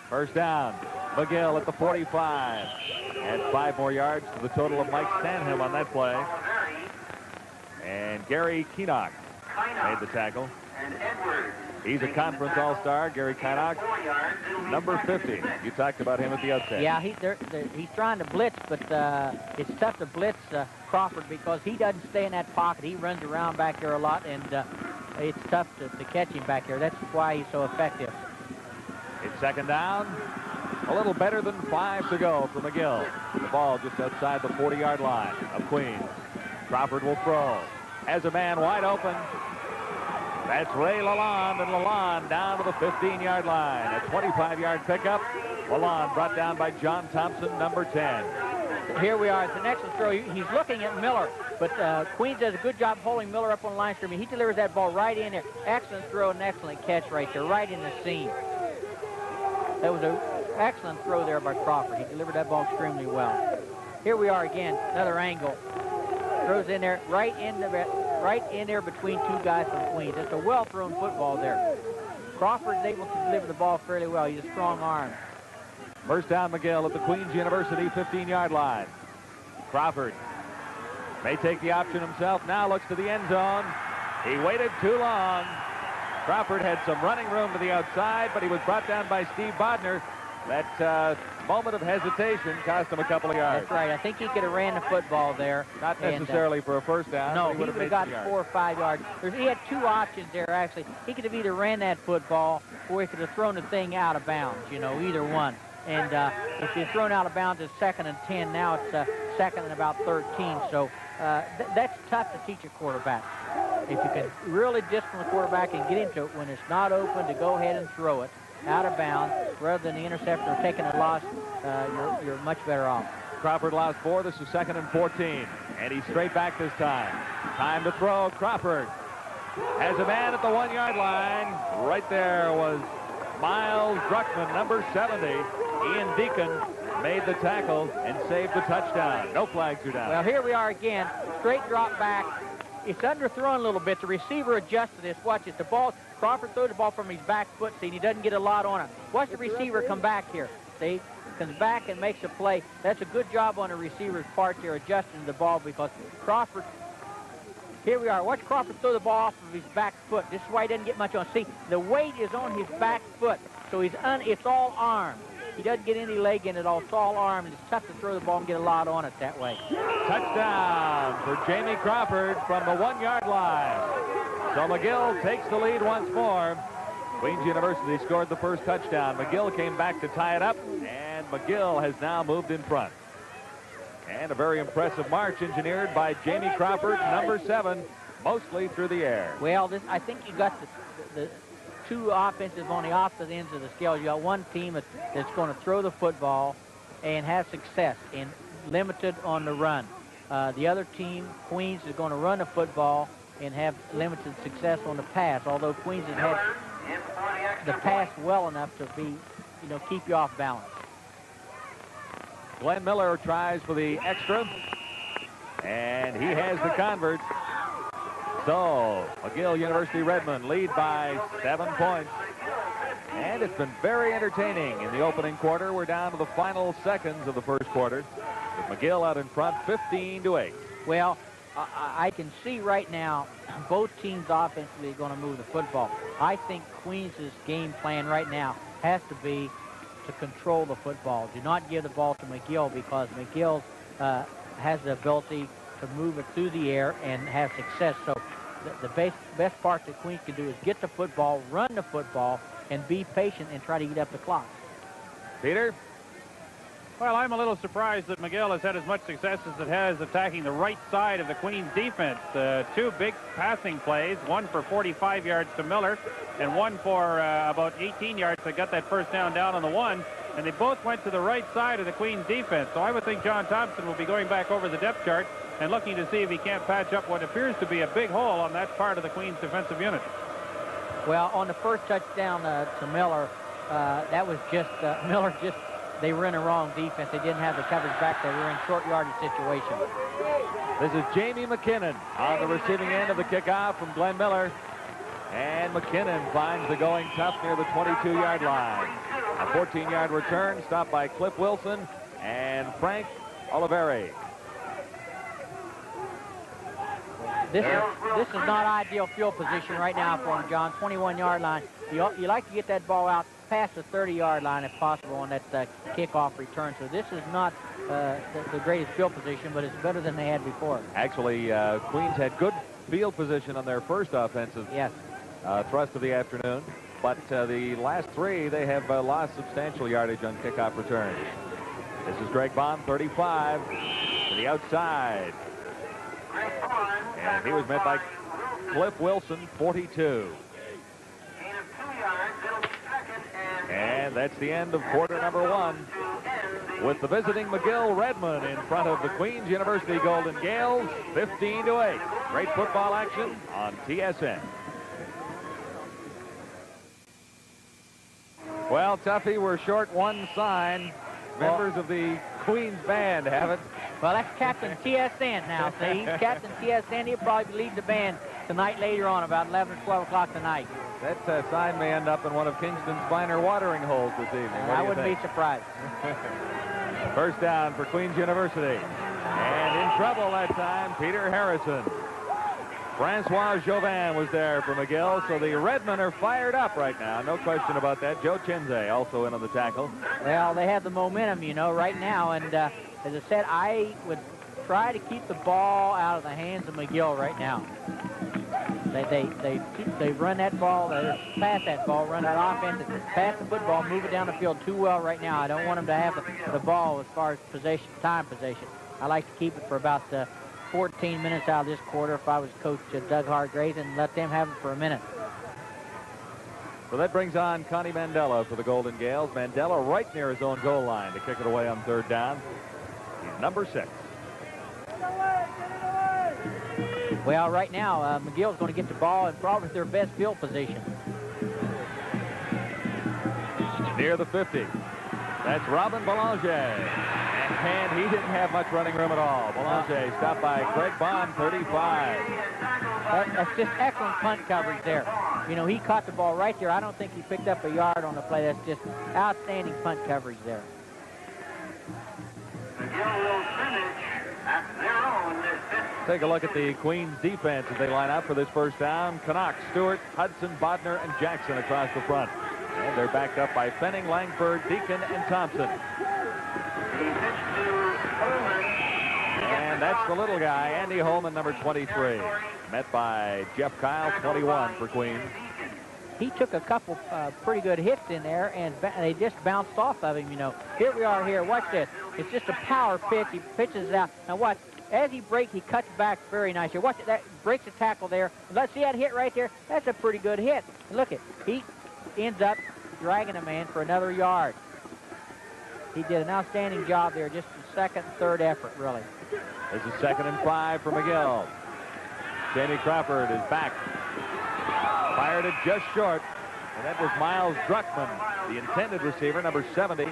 First down. McGill at the 45. And 5 more yards to the total of Mike Stanham on that play. And Gary Keenock made the tackle. He's a conference all-star, Gary Keenock, number 50. You talked about him at the outset. Yeah, he's trying to blitz, but it's tough to blitz Crawford because he doesn't stay in that pocket. He runs around back there a lot, and it's tough to catch him back there. That's why he's so effective. It's 2nd down. A little better than 5 to go for McGill. The ball just outside the 40-yard line of Queens. Crawford will throw. Has a man wide open. That's Ray Lalonde, and Lalonde down to the 15-yard line. A 25-yard pickup. Lalonde brought down by John Thompson, number 10. Here we are. It's an excellent throw. He's looking at Miller, but Queens does a good job holding Miller up on the line scrimmage. He delivers that ball right in there. Excellent throw and excellent catch right there, right in the seam. That was an excellent throw there by Crawford. He delivered that ball extremely well. Here we are again, another angle. Throws in there, right in there between 2 guys from Queens. It's a well-thrown football there. Crawford's able to deliver the ball fairly well. He's a strong arm. First down, McGill at the Queens University 15-yard line. Crawford may take the option himself. Now looks to the end zone. He waited too long. Crawford had some running room to the outside, but he was brought down by Steve Bodner. That moment of hesitation cost him a couple of yards. That's right. I think he could have ran the football there. Not necessarily for a first down. No, he would have got 4 or 5 yards. He had 2 options there, actually. He could have either ran that football or he could have thrown the thing out of bounds, you know, either one. And if he's thrown out of bounds, it's 2nd and 10. Now it's 2nd and about 13. So that's tough to teach a quarterback. If you can really discipline the quarterback and get into it when it's not open, to go ahead and throw it out of bounds rather than the interceptor taking a loss, you're much better off. Crawford lost 4. This is 2nd and 14. And he's straight back this time. Time to throw. Crawford has a man at the 1-yard line. Right there was Miles Druckman, number 70. Ian Deacon made the tackle and saved the touchdown. No flags are down. Well, here we are again. Straight drop back it's underthrown a little bit. The receiver adjusted this. Watch it. The ball, Crawford throws the ball from his back foot, see, and he doesn't get a lot on it. Watch the receiver come back here. See, comes back and makes a play. That's a good job on the receiver's part there, adjusting the ball, because Crawford, here we are. Watch Crawford throw the ball off of his back foot. This is why he doesn't get much on. See, the weight is on his back foot, so it's all arm. He doesn't get any leg in it all. It's all arm, and it's tough to throw the ball and get a lot on it that way. Touchdown for Jamie Crawford from the 1-yard line. So McGill takes the lead once more. Queens University scored the first touchdown. McGill came back to tie it up, and McGill has now moved in front. And a very impressive march engineered by Jamie Crawford, number 7, mostly through the air. Well, I think you got the two offenses on the opposite ends of the scale. You got one team that's going to throw the football and have success and limited on the run. The other team, Queens, is going to run the football and have limited success on the pass, although Queens has had the pass well enough to be, keep you off balance. Glenn Miller tries for the extra, and he has the convert. So McGill University Redman lead by 7 points. And it's been very entertaining in the opening quarter. We're down to the final seconds of the first quarter, with McGill out in front 15-8. Well, I can see right now both teams offensively are going to move the football. I think Queens' game plan right now has to be to control the football. Do not give the ball to McGill, because McGill has the ability to move it through the air and have success. So the best part that Queens can do is get the football, run the football, and be patient and try to eat up the clock. Peter? Well, I'm a little surprised that McGill has had as much success as it has attacking the right side of the Queens defense. 2 big passing plays, one for 45 yards to Miller and one for about 18 yards that got that first down on the 1. And they both went to the right side of the Queens defense. So I would think John Thompson will be going back over the depth chart and looking to see if he can't patch up what appears to be a big hole on that part of the Queens defensive unit. Well, on the first touchdown to Miller, that was just Miller they were in a wrong defense. They didn't have the coverage back there. We were in short yardage situation. This is Jamie McKinnon on the receiving end of the kickoff from Glenn Miller. And McKinnon finds the going tough near the 22-yard line. A 14-yard return stopped by Cliff Wilson and Frank Oliveri. This is not ideal field position right now for him, John. 21-yard line. You like to get that ball out past the 30-yard line if possible on that kickoff return. So this is not the greatest field position, but it's better than they had before. Actually, Queens had good field position on their first offensive thrust of the afternoon, but the last 3, they have lost substantial yardage on kickoff returns. This is Greg Bond, 35, to the outside. And he was met by Cliff Wilson, 42. And that's the end of quarter number 1, with the visiting McGill Redman in front of the Queens University Golden Gaels, 15-8. Great football action on TSN. Well, Tuffy, we're short one sign. Members of the Queens band have it. Well, that's Captain TSN now, see? Captain TSN, he'll probably lead the band tonight later on, about 11 or 12 o'clock tonight. That sign may end up in one of Kingston's finer watering holes this evening. I wouldn't be surprised. First down for Queens University. And in trouble that time, Peter Harrison. Francois Chauvin was there for McGill, so the Redmen are fired up right now. No question about that. Joe Chinze also in on the tackle. Well, they have the momentum, right now. And as I said, I would try to keep the ball out of the hands of McGill right now. They run that ball, they pass that ball, run that offense, pass the football, move it down the field too well right now. I don't want them to have the ball as far as time possession. I like to keep it for about 14 minutes out of this quarter if I was Coach Doug Hargraves, and let them have it for a minute. So that brings on Connie Mandela for the Golden Gaels. Mandela right near his own goal line to kick it away on 3rd down. He's number 6. Well, right now, McGill's going to get the ball in probably their best field position. Near the 50. That's Robin Belanger. And he didn't have much running room at all. Belanger stopped by Greg Bond, 35. That's just excellent punt coverage there. You know, he caught the ball right there. I don't think he picked up a yard on the play. That's just outstanding punt coverage there. Take a look at the Queens defense as they line up for this first down. Canuck, Stewart, Hudson, Bodner, and Jackson across the front. And they're backed up by Fenning, Langford, Deacon, and Thompson. And that's the little guy, Andy Holman, number 23. Met by Jeff Kyle, 21 for Queens. He took a couple pretty good hits in there, and they just bounced off of him, you know. Here we are here. Watch this. It's just a power pitch. He pitches it out. Now watch. As he breaks, he cuts back very nice here. Watch it. That breaks the tackle there. Let's see that hit right there. That's a pretty good hit. And look it. He ends up dragging a man for another yard. He did an outstanding job there. Just the second, third effort, really. This is 2nd and 5 for McGill. Jamie Crawford is back. Fired it just short. And that was Miles Druckman, the intended receiver, number 70.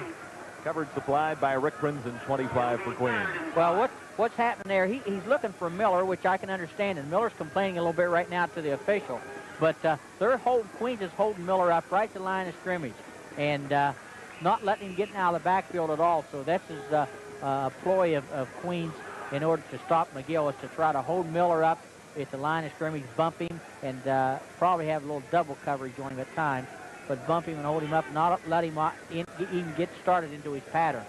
Coverage supplied by Rick Prinzen, 25 for Queens. Well, what's happening there, he's looking for Miller, which I can understand, and Miller's complaining a little bit right now to the official. But Queens is holding Miller up right to the line of scrimmage and not letting him get out of the backfield at all. So that's his ploy of Queens in order to stop McGill, is to try to hold Miller up at the line of scrimmage, bump him, and probably have a little double coverage on him at times, but bump him and hold him up, not let him even get started into his pattern.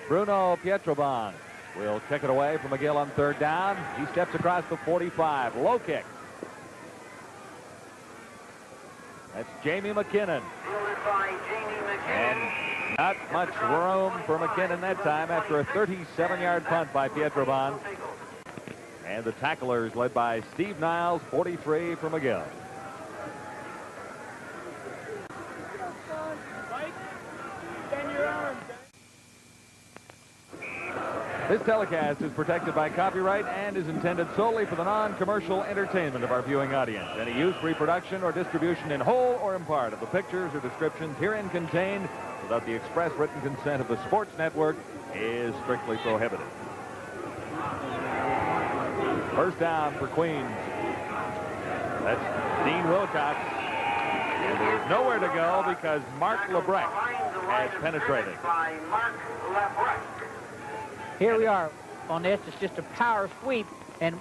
Bruno Pietrobon will kick it away from McGill on 3rd down. He steps across the 45. Low kick. That's Jamie McKinnon. And not much room for McKinnon that time after a 37-yard punt by Pietrobon. And the tacklers led by Steve Niles, 43 for McGill. This telecast is protected by copyright and is intended solely for the non-commercial entertainment of our viewing audience. Any use, reproduction, or distribution in whole or in part of the pictures or descriptions herein contained without the express written consent of the Sports Network is strictly prohibited. First down for Queens. That's Dean Wilcox. And there's nowhere to go because Mark Lebrecht has penetrated. Here we are on this. It's just a power sweep, and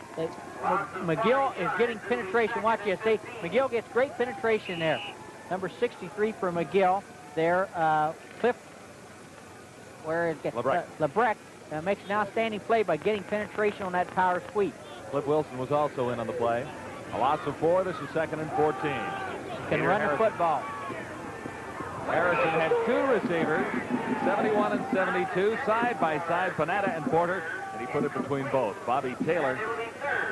McGill is getting penetration. Watch this. McGill gets great penetration there. Number 63 for McGill there. Cliff, where is it? Lebrecht makes an outstanding play by getting penetration on that power sweep. Cliff Wilson was also in on the play. A loss of 4. This is 2nd and 14. Can run the football. Harrison had 2 receivers, 71 and 72, side by side, Panetta and Porter, and he put it between both. Bobby Taylor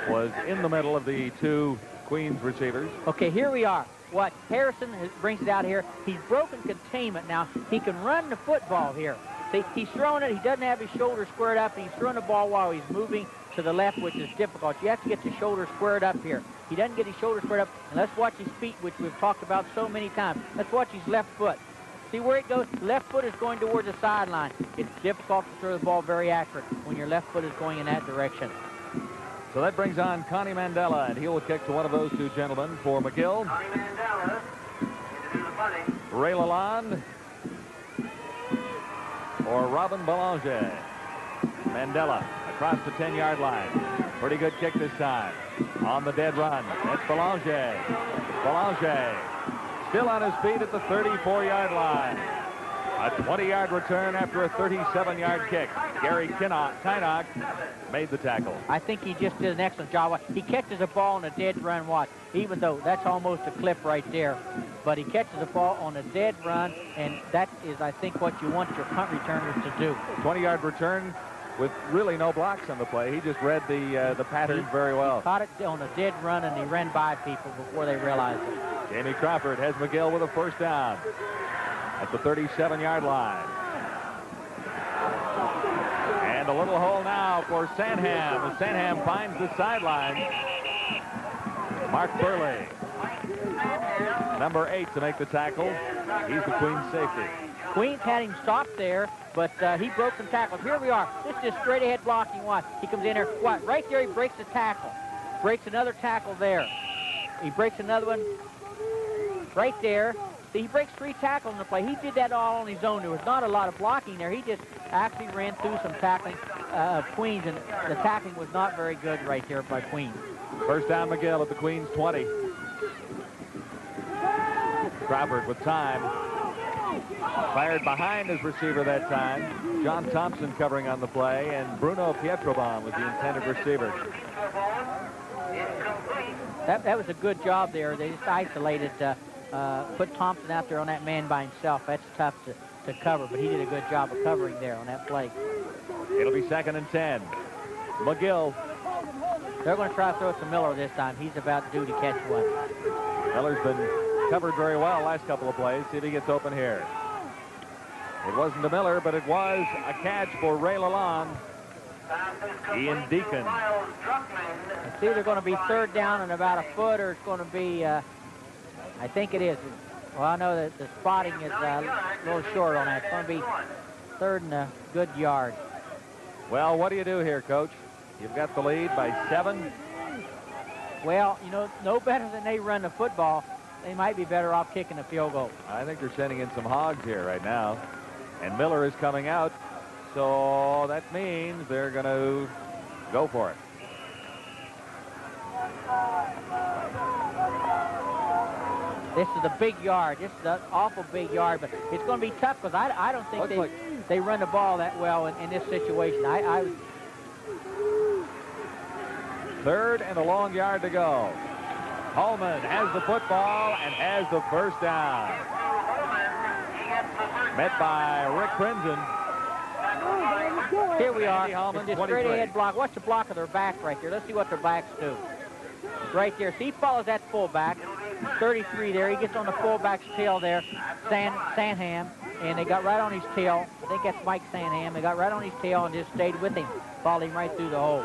was in the middle of the 2 Queens receivers. Okay, here we are. What Harrison brings it out here, he's broken containment now. He can run the football here. See, he's throwing it. He doesn't have his shoulders squared up. He's throwing the ball while he's moving to the left, which is difficult. You have to get your shoulders squared up here. He doesn't get his shoulders squared up. And let's watch his feet, which we've talked about so many times. Let's watch his left foot. See where it goes? Left foot is going towards the sideline. It's difficult to throw the ball very accurate when your left foot is going in that direction. So that brings on Connie Mandela, and he will kick to one of those 2 gentlemen for McGill. Connie Mandela to do the punting. Ray Lalonde or Robin Belanger. Mandela across the 10-yard line. Pretty good kick this time. On the dead run. That's Belanger. Belanger still on his feet at the 34-yard line. A 20-yard return after a 37-yard kick. Gary Kynock made the tackle. I think he just did an excellent job. He catches a ball on a dead run, watch. Even though that's almost a clip right there. But he catches a ball on a dead run, and that is, I think, what you want your punt returners to do. 20-yard return with really no blocks on the play. He just read the pattern very well. He caught it on a dead run, and he ran by people before they realized it. Jamie Crawford has McGill with a first down at the 37-yard line. And a little hole now for Sanham as Sanham finds the sideline. Mark Burley, number 8, to make the tackle. He's the Queen's safety. Queens had him stopped there, but he broke some tackles. Here we are. This is just straight ahead blocking. Watch. He comes in there. What? Right there, he breaks a tackle. Breaks another tackle there. He breaks another one right there. See, he breaks 3 tackles in the play. He did that all on his own. There was not a lot of blocking there. He just actually ran through some tackling of Queens, and the tackling was not very good right there by Queens. First down, McGill at the Queens 20. Crawford with time. Fired behind his receiver that time. John Thompson covering on the play, and Bruno Pietrobaum was the intended receiver. That was a good job there. They just isolated, put Thompson out there on that man by himself. That's tough to cover, but he did a good job of covering there on that play. It'll be 2nd and 10. McGill. They're going to try to throw it to Miller this time. He's about due to catch one. Miller's been covered very well last couple of plays. See if he gets open here. It wasn't to Miller, but it was a catch for Ray Lalonde. Ian Deacon. It's either going to be 3rd down and about a foot, or it's going to be, I think it is. Well, I know that the spotting is a little short on that. It's going to be 3rd and a good yard. Well, what do you do here, Coach? You've got the lead by 7. Well, you know, no better than they run the football. They might be better off kicking a field goal. I think they're sending in some hogs here right now. And Miller is coming out. So that means they're going to go for it. This is a big yard. This is an awful big yard, but it's going to be tough because I don't think they run the ball that well in this situation. 3rd and a long yard to go. Holman has the football and has the first down. Met by Rick Prinzen. Here we are. Holman, Just straight ahead block. Watch the block of their back right there. Let's see what their backs do. Right there. See, he follows that fullback. 33 there. He gets on the fullback's tail there. Sanham. And they got right on his tail. I think that's Mike Sanham. They got right on his tail and just stayed with him. Followed him right through the hole.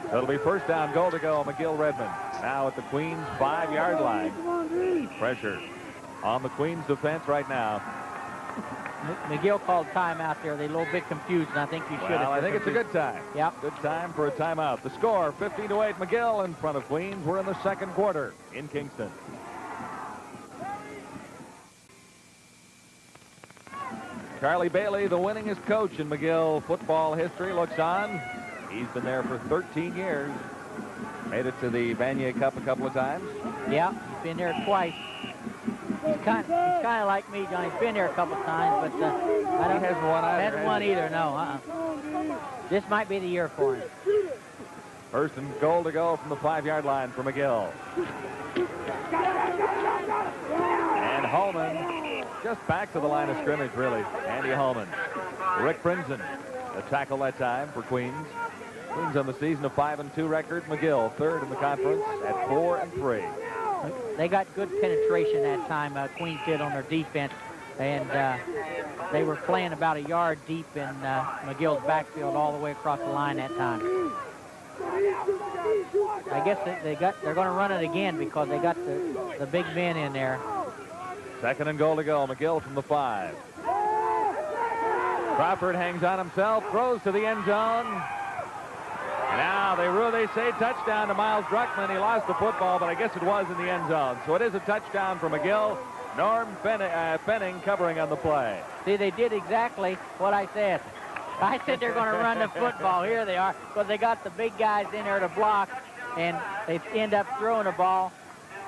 It'll be first down, goal to go. McGill Redman now at the Queens 5-yard line. Pressure on the Queens defense right now. McGill called timeout there. They're a little bit confused, and I think you should have. Well, I think it's a good time. Yep. Good time for a timeout. The score, 15-8, McGill in front of Queens. We're in the 2nd quarter in Kingston. Charlie Bailey, the winningest coach in McGill football history, looks on. He's been there for 13 years. Made it to the Vanier Cup a couple of times. Yeah, he's been there twice. He's kind of like me, John. He's been there a couple of times, but I don't. He hasn't won either. Hasn't won either. No. This might be the year for him. First and goal to go from the 5-yard line for McGill. And Holman just back to the line of scrimmage, really. Andy Holman. Rick Prinzen, a tackle that time for Queens. Queens on the season a 5-2 record. McGill 3rd in the conference at 4-3. They got good penetration that time, Queens did, on their defense. And they were playing about a yard deep in McGill's backfield all the way across the line that time. I guess they're going to run it again because they got the big men in there. 2nd and goal to go. McGill from the 5. Crawford hangs on himself, throws to the end zone. Now they say touchdown to Miles Druckman. He lost the football, but I guess it was in the end zone. So it is a touchdown for McGill. Norm Fenning covering on the play. See, they did exactly what I said. I said they're going to run the football. Here they are, because they got the big guys in there to block, and they end up throwing the ball.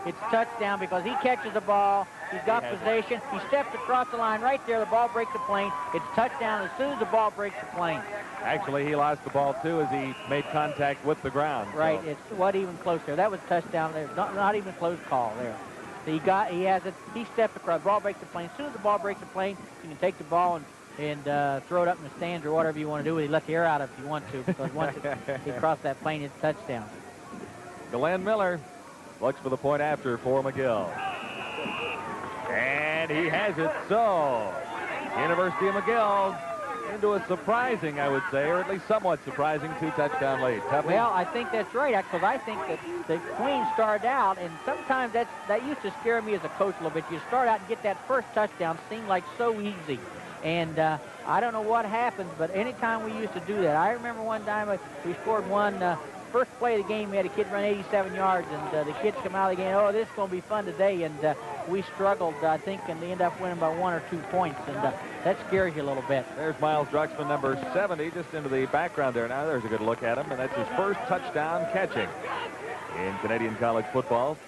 It's touchdown because he catches the ball. He's got possession. He steps across the line right there. The ball breaks the plane. It's touchdown as soon as the ball breaks the plane. Actually, he lost the ball, too, as he made contact with the ground. Right. So. It's what even closer. That was touchdown there. Not even a close call there. So he has it. He stepped across. The ball breaks the plane. As soon as the ball breaks the plane, you can take the ball and throw it up in the stands or whatever you want to do with it. Let the air out if you want to, because once he crossed that plane, it's touchdown. Glenn Miller looks for the point after for McGill. And he has it. So, University of McGill into a surprising, I would say, or at least somewhat surprising, 2-touchdown lead. Tuffy? Well, I think that's right, because I think that the Queens started out, and sometimes that used to scare me as a coach a little bit. You start out and get that first touchdown, seemed like so easy. And I don't know what happens, but anytime we used to do that, I remember one time we scored one, first play of the game, we had a kid run 87 yards, and the kids come out of the game, oh, this is going to be fun today, and we struggled, I think, and they ended up winning by 1 or 2 points, and that scares you a little bit. There's Miles Druxman, number 70, just into the background there now. There's a good look at him, and that's his first touchdown catching in Canadian college football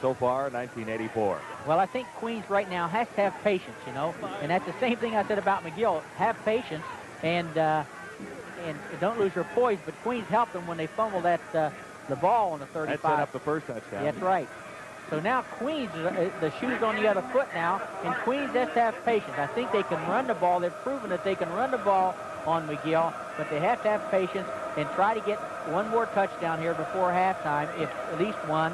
so far, 1984. Well, I think Queens right now has to have patience, you know, and that's the same thing I said about McGill. Have patience and don't lose your poise, but Queens helped them when they fumbled the ball on the 35. That set up the first touchdown. That's right. So now Queens, the shoe's on the other foot now, and Queens has to have patience. I think they can run the ball. They've proven that they can run the ball on McGill, but they have to have patience and try to get one more touchdown here before halftime, if at least one.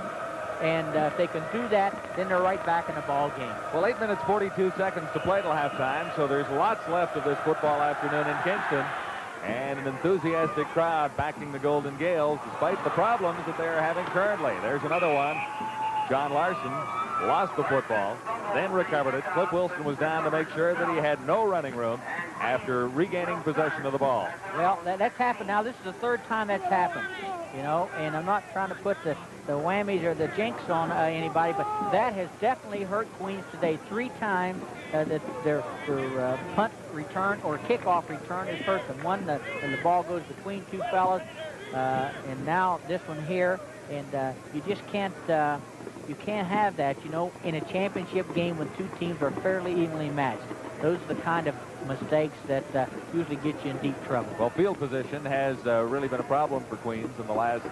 And if they can do that, then they're right back in the ball game. Well, 8 minutes, 42 seconds to play till halftime, so there's lots left of this football afternoon in Kingston. And an enthusiastic crowd backing the Golden Gaels, despite the problems that they're having currently. There's another one. John Larson lost the football, then recovered it. Cliff Wilson was down to make sure that he had no running room after regaining possession of the ball. Well, that's happened now. This is the third time that's happened, you know, and I'm not trying to put the whammies or the jinx on anybody, but that has definitely hurt Queens today. 3 times that their punt return or kickoff return has hurt them. One, and the ball goes between 2 fellas, and now this one here, and you just can't have that, you know, in a championship game when 2 teams are fairly evenly matched. Those are the kind of mistakes that usually get you in deep trouble. Well, field position has really been a problem for Queens in the last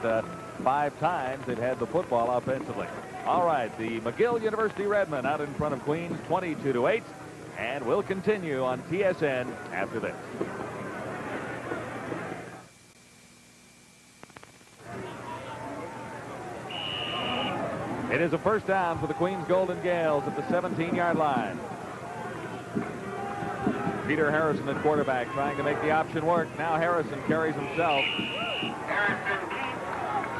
5 times they've had the football offensively. All right, the McGill University Redman out in front of Queens, 22-8, and we'll continue on TSN after this. It is a first down for the Queens Golden Gaels at the 17-yard line. Peter Harrison at quarterback trying to make the option work. Now Harrison carries himself.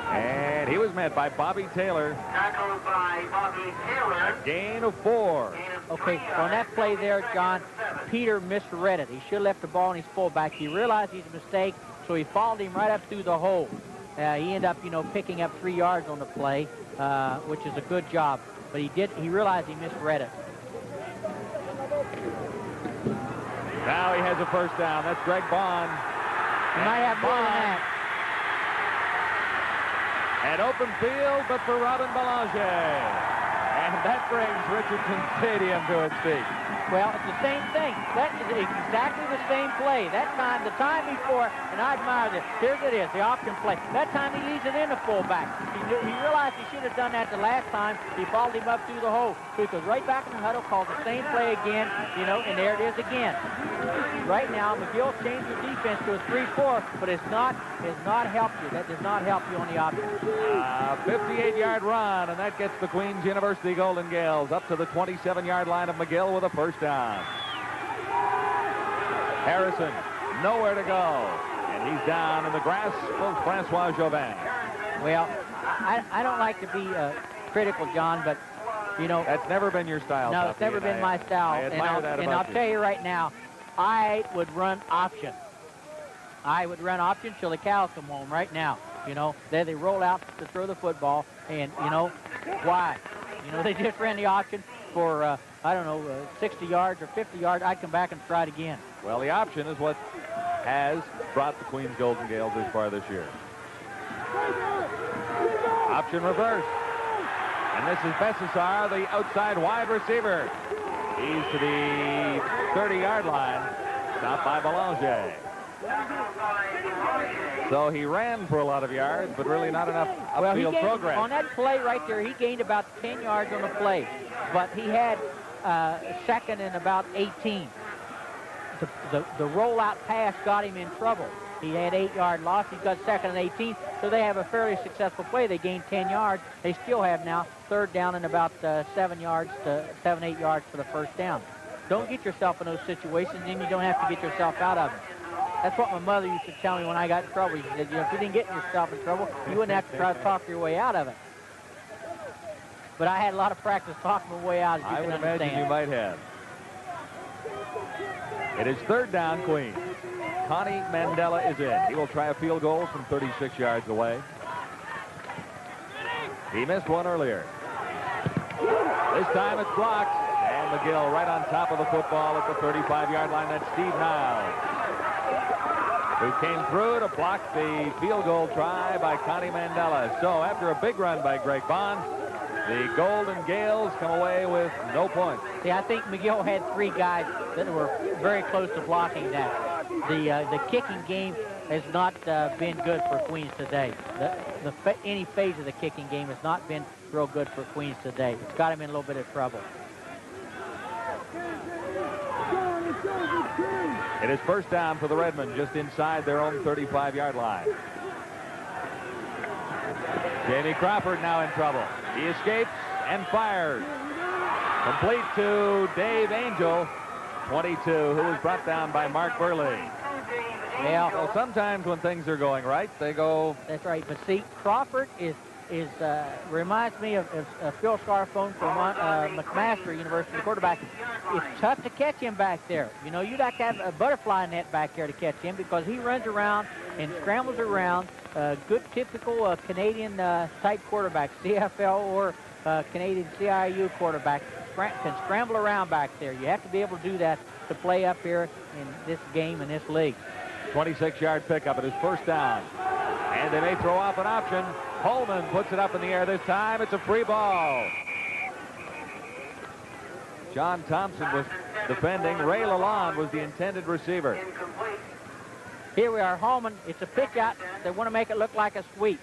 And he was met by Bobby Taylor. Tackled by Bobby Taylor. A gain of 4. Okay, on that play there, John, Peter misread it. He should have left the ball on his fullback. He realized his mistake, so he followed him right up through the hole. He ended up, you know, picking up 3 yards on the play, which is a good job. But he realized he misread it. Now he has a first down. That's Greg Bond. He might have more than that. An open field, but for Robin Belanger. And that brings Richardson Stadium to its feet. Well, it's the same thing. That is exactly the same play. That time, the time before, and I admire this. Here's it is, the option play. That time he leaves it in the fullback. He realized he should have done that the last time. He followed him up through the hole. So he goes right back in the huddle, calls the same play again, you know, and there it is again. Right now, McGill changed the defense to a 3-4, but it's not helped you. That does not help you on the option. 58-yard run, and that gets the Queens University Golden Gaels up to the 27-yard line of McGill with a first down. Harrison, nowhere to go, and he's down in the grasp of Francois Jobin. Well, I don't like to be critical, John, but, you know. That's never been your style. No, it's never been my style. I admire that about you. And I'll tell you right now, I would run option. I would run option till the cows come home right now. You know, then they roll out to throw the football, and, you know, why? You know, they just ran the option for, I don't know, 60 yards or 50 yards. I'd come back and try it again. Well, the option is what has brought the Queens Golden Gaels this far this year. Option reverse. And this is Bessessar, the outside wide receiver. He's to the 30-yard line, stopped by Belanger. So he ran for a lot of yards, but really not enough upfield progress. On that play right there, he gained about 10 yards on the play, but he had second and about 18. The rollout pass got him in trouble. He had 8-yard loss. He got second and 18, so they have a fairly successful play. They gained 10 yards. They still have now third down and about 7 yards to 7-8 yards for the first down. Don't get yourself in those situations, and you don't have to get yourself out of them. That's what my mother used to tell me when I got in trouble. She said, you know, if you didn't get yourself in trouble, you wouldn't have to try to talk your way out of it. But I had a lot of practice talking my way out, as you I can would understand. imagine you might have. It is third down, Queens. Connie Mandela is in. He will try a field goal from 36 yards away. He missed one earlier. This time it's blocked. And McGill right on top of the football at the 35-yard line. That's Steve Niles, who came through to block the field goal try by Connie Mandela. So after a big run by Greg Bond, the Golden Gaels come away with no points. See, I think McGill had 3 guys that were very close to blocking that. The kicking game has not been good for Queens today. Any phase of the kicking game has not been real good for Queens today. It's got him in a little bit of trouble. It is first down for the Redmen, just inside their own 35-yard line. Jamie Crawford now in trouble. He escapes and fires. Complete to Dave Angel, 22, who was brought down by Mark Burley. Yeah. Well, sometimes when things are going right, they go... That's right. But see, Crawford reminds me of Phil Scarfone from McMaster University, the quarterback. It's tough to catch him back there. You know, you'd have to have a butterfly net back there to catch him because he runs around and scrambles around. Good typical Canadian type quarterback, CFL or Canadian CIAU quarterback, can scramble around back there. You have to be able to do that to play up here in this game, in this league. 26-yard pickup. It is first down. And they may throw off an option. Holman puts it up in the air this time. It's a free ball. John Thompson was defending. Ray Lalonde was the intended receiver. Here we are, Holman. It's a pitch out. They want to make it look like a sweep.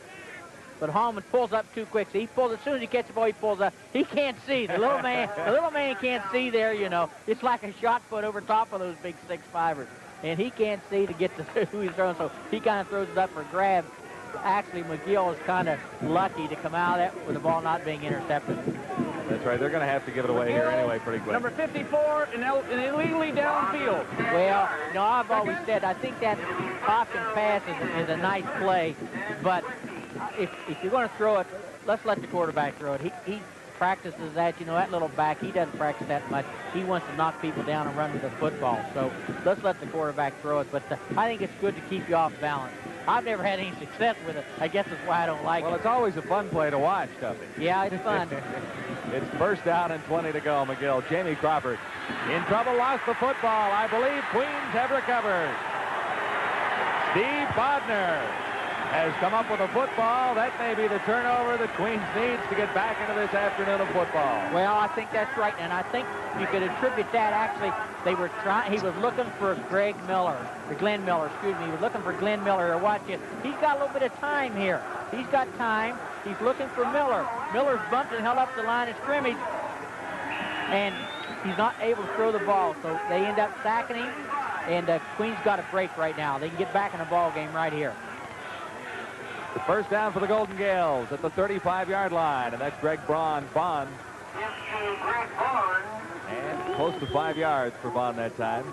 But Holman pulls up too quick. So he pulls, as soon as he catches the ball, he pulls up. He can't see. The little man can't see there, you know. It's like a shot put over top of those big 6'5"ers. And he can't see to get to who he's throwing, so he kind of throws it up for grab. Actually, McGill is kind of lucky to come out of that with the ball not being intercepted. That's right. They're going to have to give it away here anyway pretty quick. Number 54, and illegally downfield. Well, you know, I've always said I think that option pass is a nice play, but if you're going to throw it, let's let the quarterback throw it. He practices that, you know, that little back, he doesn't practice that much. He wants to knock people down and run with the football. So let's let the quarterback throw it. But I think it's good to keep you off balance. I've never had any success with it. I guess that's why I don't like it. Well, it's always a fun play to watch, Tuffy. Yeah, it's fun. It's first down and 20 to go, McGill. Jamie Crawford in trouble, lost the football. I believe Queens have recovered. Steve Bodner has come up with a football. That may be the turnover that Queens needs to get back into this afternoon of football. Well, I think that's right, and I think you could attribute that. Actually, they were trying. He was looking for Glenn Miller. He was looking for Glenn Miller. Or watch it. He's got a little bit of time here. He's got time. He's looking for Miller. Miller's bumped and held up the line of scrimmage, and he's not able to throw the ball. So they end up sacking him, and Queens got a break right now. They can get back in the ball game right here. The first down for the Golden Gaels at the 35-yard line, and that's Greg Bond. And close to 5 yards for Bond that time.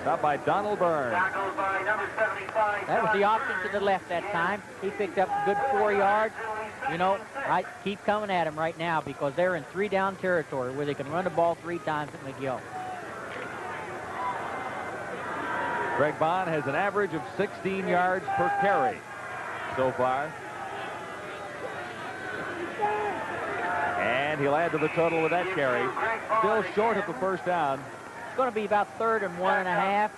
Stopped by Donald Byrne. That was the option to the left that time. He picked up a good 4 yards. You know, I keep coming at him right now because they're in 3-down territory where they can run the ball 3 times at McGill. Greg Bond has an average of 16 yards per carry so far. And he'll add to the total with that carry. Still short of the first down. It's going to be about 3rd and 1.5.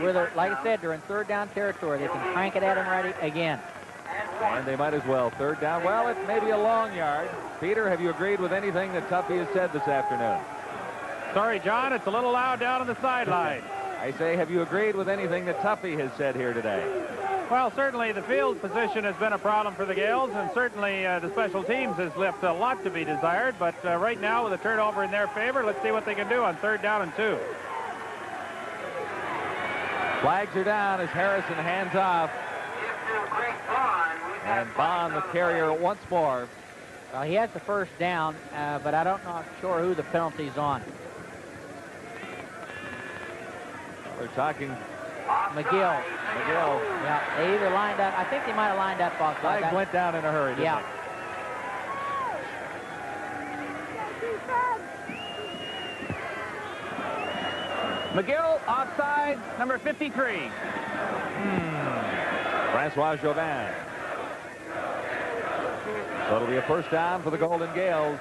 Where they're, like I said, they're in 3rd-down territory. They can crank it at him right again. And they might as well. 3rd down. Well, it's maybe a long yard. Peter, have you agreed with anything that Tuffy has said this afternoon? Sorry, John, it's a little loud down on the sideline. I say, have you agreed with anything that Tuffy has said here today? Well, certainly the field position has been a problem for the Gaels, and certainly the special teams has left a lot to be desired. But right now, with a turnover in their favor, let's see what they can do on 3rd down and 2. Flags are down as Harrison hands off. And Bond, the carrier, once more. Well, he has the first down, but I don't know sure who the penalty's on. Well, they're talking McGill. McGill. Yeah, they either lined up. I think they might have lined up offside. Flag went down in a hurry, didn't Yeah. it? McGill offside, number 53. Francois Jobin. So it'll be a first down for the Golden Gaels.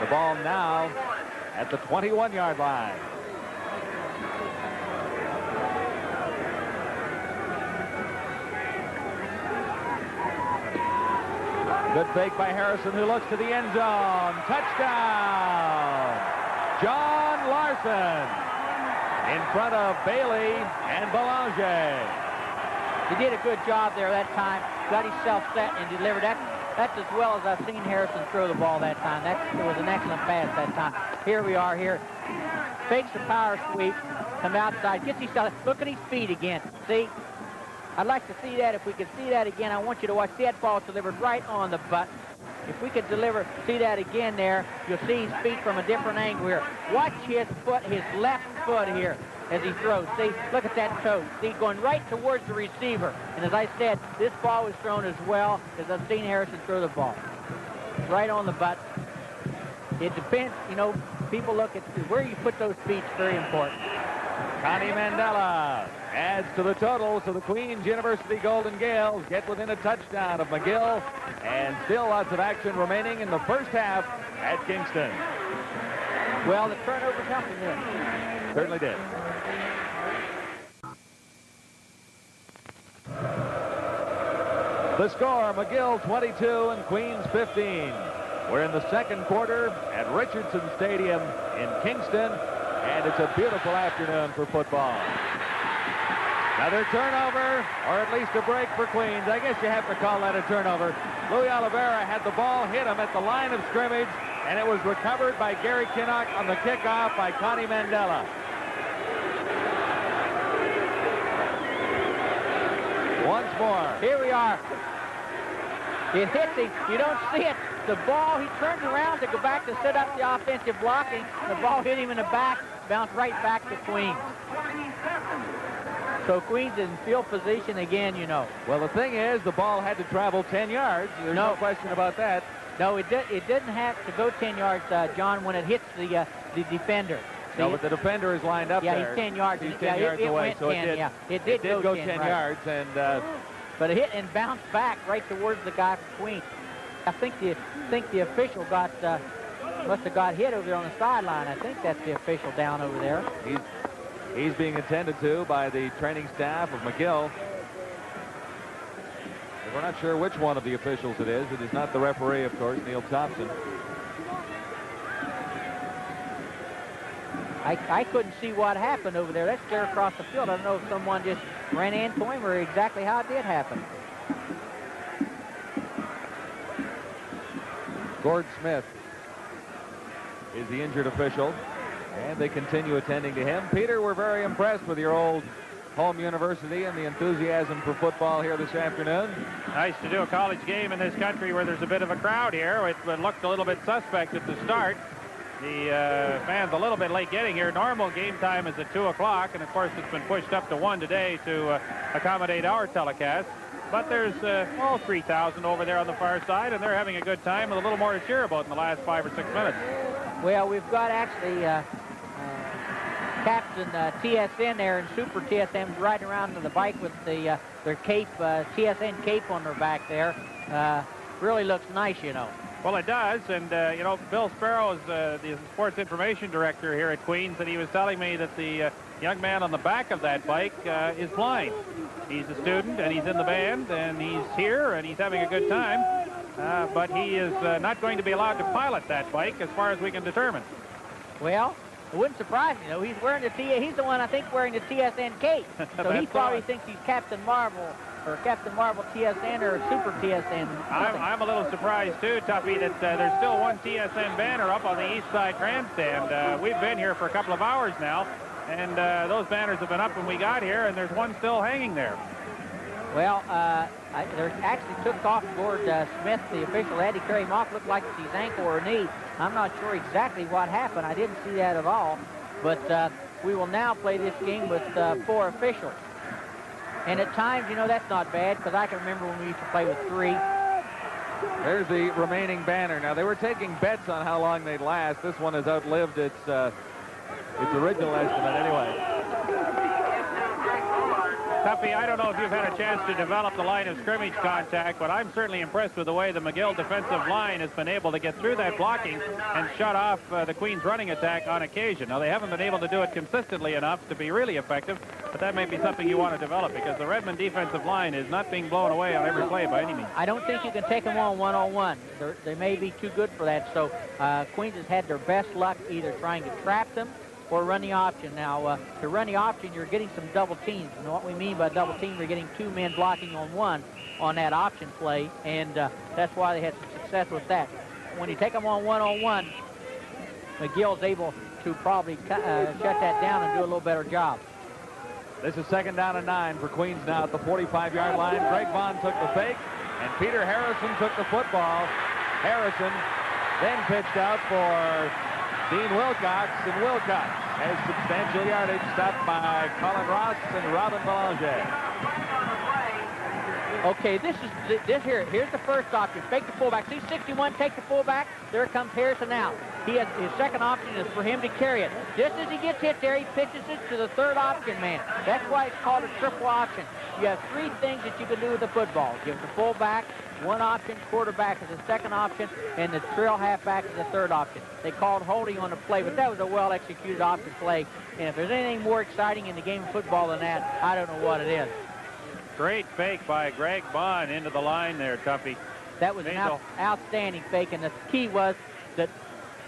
The ball now at the 21-yard line. Good fake by Harrison, who looks to the end zone. Touchdown! John Larson in front of Bailey and Belanger. He did a good job there that time. Got himself set and delivered that. That's as well as I've seen Harrison throw the ball that time. It was an excellent pass that time. Here we are here. Fakes a power sweep. Come outside. Gets himself. Look at his feet again. See? I'd like to see that. If we could see that again, I want you to watch that ball delivered right on the butt. If we could see that again there, you'll see his feet from a different angle here. Watch his foot, his left foot here as he throws. See, look at that toe. See, going right towards the receiver. And as I said, this ball was thrown as well as I've seen Harrison throw the ball. Right on the butt. It depends, you know, people look at where you put those feet is very important. Connie Mandela adds to the total, so the Queens University Golden Gaels get within a touchdown of McGill, and still lots of action remaining in the first half at Kingston. Well, the turnover helped him there. Certainly did. The score, McGill 22 and Queens 15. We're in the second quarter at Richardson Stadium in Kingston, and it's a beautiful afternoon for football. Another turnover, or at least a break for Queens. I guess you have to call that a turnover. Louis Oliveira had the ball hit him at the line of scrimmage, and it was recovered by Gary Kinnock on the kickoff by Connie Mandela. Once more. Here we are. It hits him. You don't see it. The ball, he turns around to go back to set up the offensive blocking. The ball hit him in the back, bounced right back to Queens. So Queens in field position again, you know. Well, the thing is, the ball had to travel 10 yards. There's no question about that. No, it didn't have to go 10 yards, John, when it hits the defender. No, but the defender is lined up there. Yeah, he's 10 yards. He's 10 yards away. Went so 10, it did go go 10 right. yards, and but it hit and bounced back right towards the guy from Queens. I think the official must have got hit over there on the sideline. I think that's the official down over there. He's being attended to by the training staff of McGill. We're not sure which one of the officials it is. It is not the referee, of course, Neil Thompson. I couldn't see what happened over there. That's clear across the field. I don't know if someone just ran into him or exactly how it did happen. Gord Smith is the injured official, and they continue attending to him. Peter, we're very impressed with your old home university and the enthusiasm for football here this afternoon. Nice to do a college game in this country where there's a bit of a crowd here. It looked a little bit suspect at the start. The fans a little bit late getting here. Normal game time is at 2 o'clock, and of course it's been pushed up to 1 today to accommodate our telecast. But there's all 3,000 over there on the far side, and they're having a good time with a little more to cheer about in the last 5 or 6 minutes. Well, we've got actually Captain TSN there and Super TSN riding around on the bike with their cape, TSN cape on their back there. Really looks nice, you know. Well, it does, and you know, Bill Sparrow is the sports information director here at Queens, and he was telling me that the young man on the back of that bike is blind. He's a student, and he's in the band, and he's here, and he's having a good time, but he is not going to be allowed to pilot that bike as far as we can determine. Well, it wouldn't surprise me, though. He's wearing he's the one, I think, wearing the TSN cape, so he probably thinks he's Captain Marvel, or Captain Marvel TSN, or Super TSN. I'm a little surprised, too, Tuffy, that there's still one TSN banner up on the east side grandstand. We've been here for a couple of hours now, and those banners have been up when we got here, and there's one still hanging there. Well, they actually took off Gord Smith, the official. They had to carry him off. Looked like it's his ankle or knee. I'm not sure exactly what happened. I didn't see that at all. But we will now play this game with 4 officials. And at times, you know, that's not bad, because I can remember when we used to play with 3. There's the remaining banner. Now, they were taking bets on how long they'd last. This one has outlived its original estimate anyway. Tuffy, I don't know if you've had a chance to develop the line of scrimmage contact, but I'm certainly impressed with the way the McGill defensive line has been able to get through that blocking and shut off the Queens running attack on occasion. Now, they haven't been able to do it consistently enough to be really effective, but that may be something you want to develop, because the Redman defensive line is not being blown away on every play by any means. I don't think you can take them on one-on-one. They may be too good for that. So Queens has had their best luck either trying to trap them or run the option. Now, to run the option, you're getting some double teams. And what we mean by double team, you're getting 2 men blocking on 1 on that option play, and that's why they had some success with that. When you take them on one-on-one, McGill's able to probably shut that down and do a little better job. This is 2nd down and 9 for Queens now at the 45-yard line. Greg Bond took the fake, and Peter Harrison took the football. Harrison then pitched out for Dean Wilcox, and Wilcox has substantial yardage, stopped by Colin Ross and Robin Belanger. Okay, here's the first option. Fake the fullback. See 61, take the fullback. There comes Harrison out. His second option is for him to carry it. Just as he gets hit there, he pitches it to the 3rd option man. That's why it's called a triple option. You have 3 things that you can do with the football. Give the fullback 1 option, quarterback is the 2nd option, and the trail halfback is the 3rd option. They called holding on the play, but that was a well-executed option play. And if there's anything more exciting in the game of football than that, I don't know what it is. Great fake by Greg Bond into the line there, Tuffy. That was an outstanding fake, and the key was that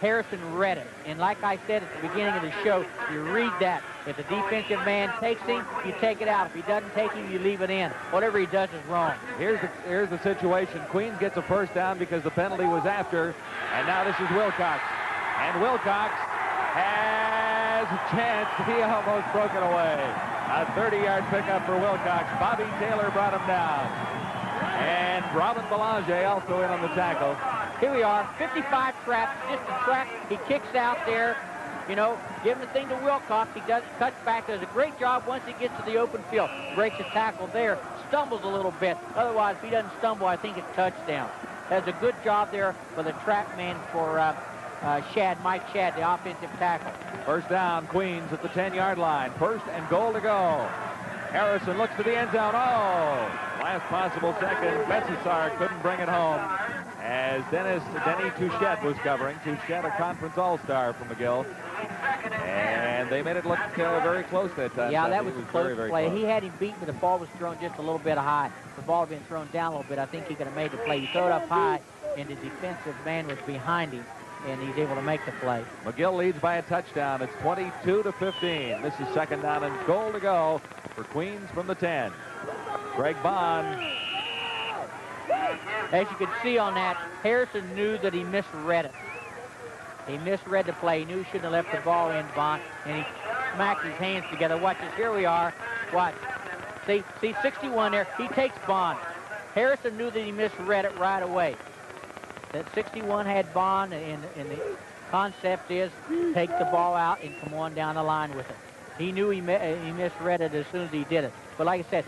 Harrison read it. And like I said at the beginning of the show, you read that. If the defensive man takes him, you take it out. If he doesn't take him, you leave it in. Whatever he does is wrong. Here's the situation. Queens gets a 1st down because the penalty was after, and now this is Wilcox. And Wilcox has a chance. He almost broke it away. A 30-yard pickup for Wilcox. Bobby Taylor brought him down. And Robin Belanger also in on the tackle. Here we are, 55 traps, just a trap. He kicks out there, you know, give the thing to Wilcox. He cuts back, does a great job once he gets to the open field. Breaks a tackle there, stumbles a little bit. Otherwise, if he doesn't stumble, I think it's touchdown. That's a good job there for the trap man for Mike Shadd, the offensive tackle. 1st down, Queens at the 10-yard line. 1st and goal to go. Harrison looks to the end zone. Oh, last possible second. Bessessar couldn't bring it home as Denny Touchette was covering. Touchette, a conference all-star from McGill. And they made it look very close that time. Yeah, that was a close very play. close. He had him beat, but the ball was thrown just a little bit high. If the ball had been thrown down a little bit, I think he could have made the play. He threw it up high, and the defensive man was behind him, and he's able to make the play. McGill leads by a touchdown. It's 22-15. This is 2nd down and goal to go for Queens from the 10. Greg Bond. As you can see on that, Harrison knew that he misread it. He misread the play. He knew he shouldn't have left the ball in, Bond, and he smacked his hands together. Watch this. Here we are. Watch. See 61 there. He takes Bond. Harrison knew that he misread it right away. That 61 had Bond, and the concept is take the ball out and come on down the line with it. He knew he misread it as soon as he did it. But like I said,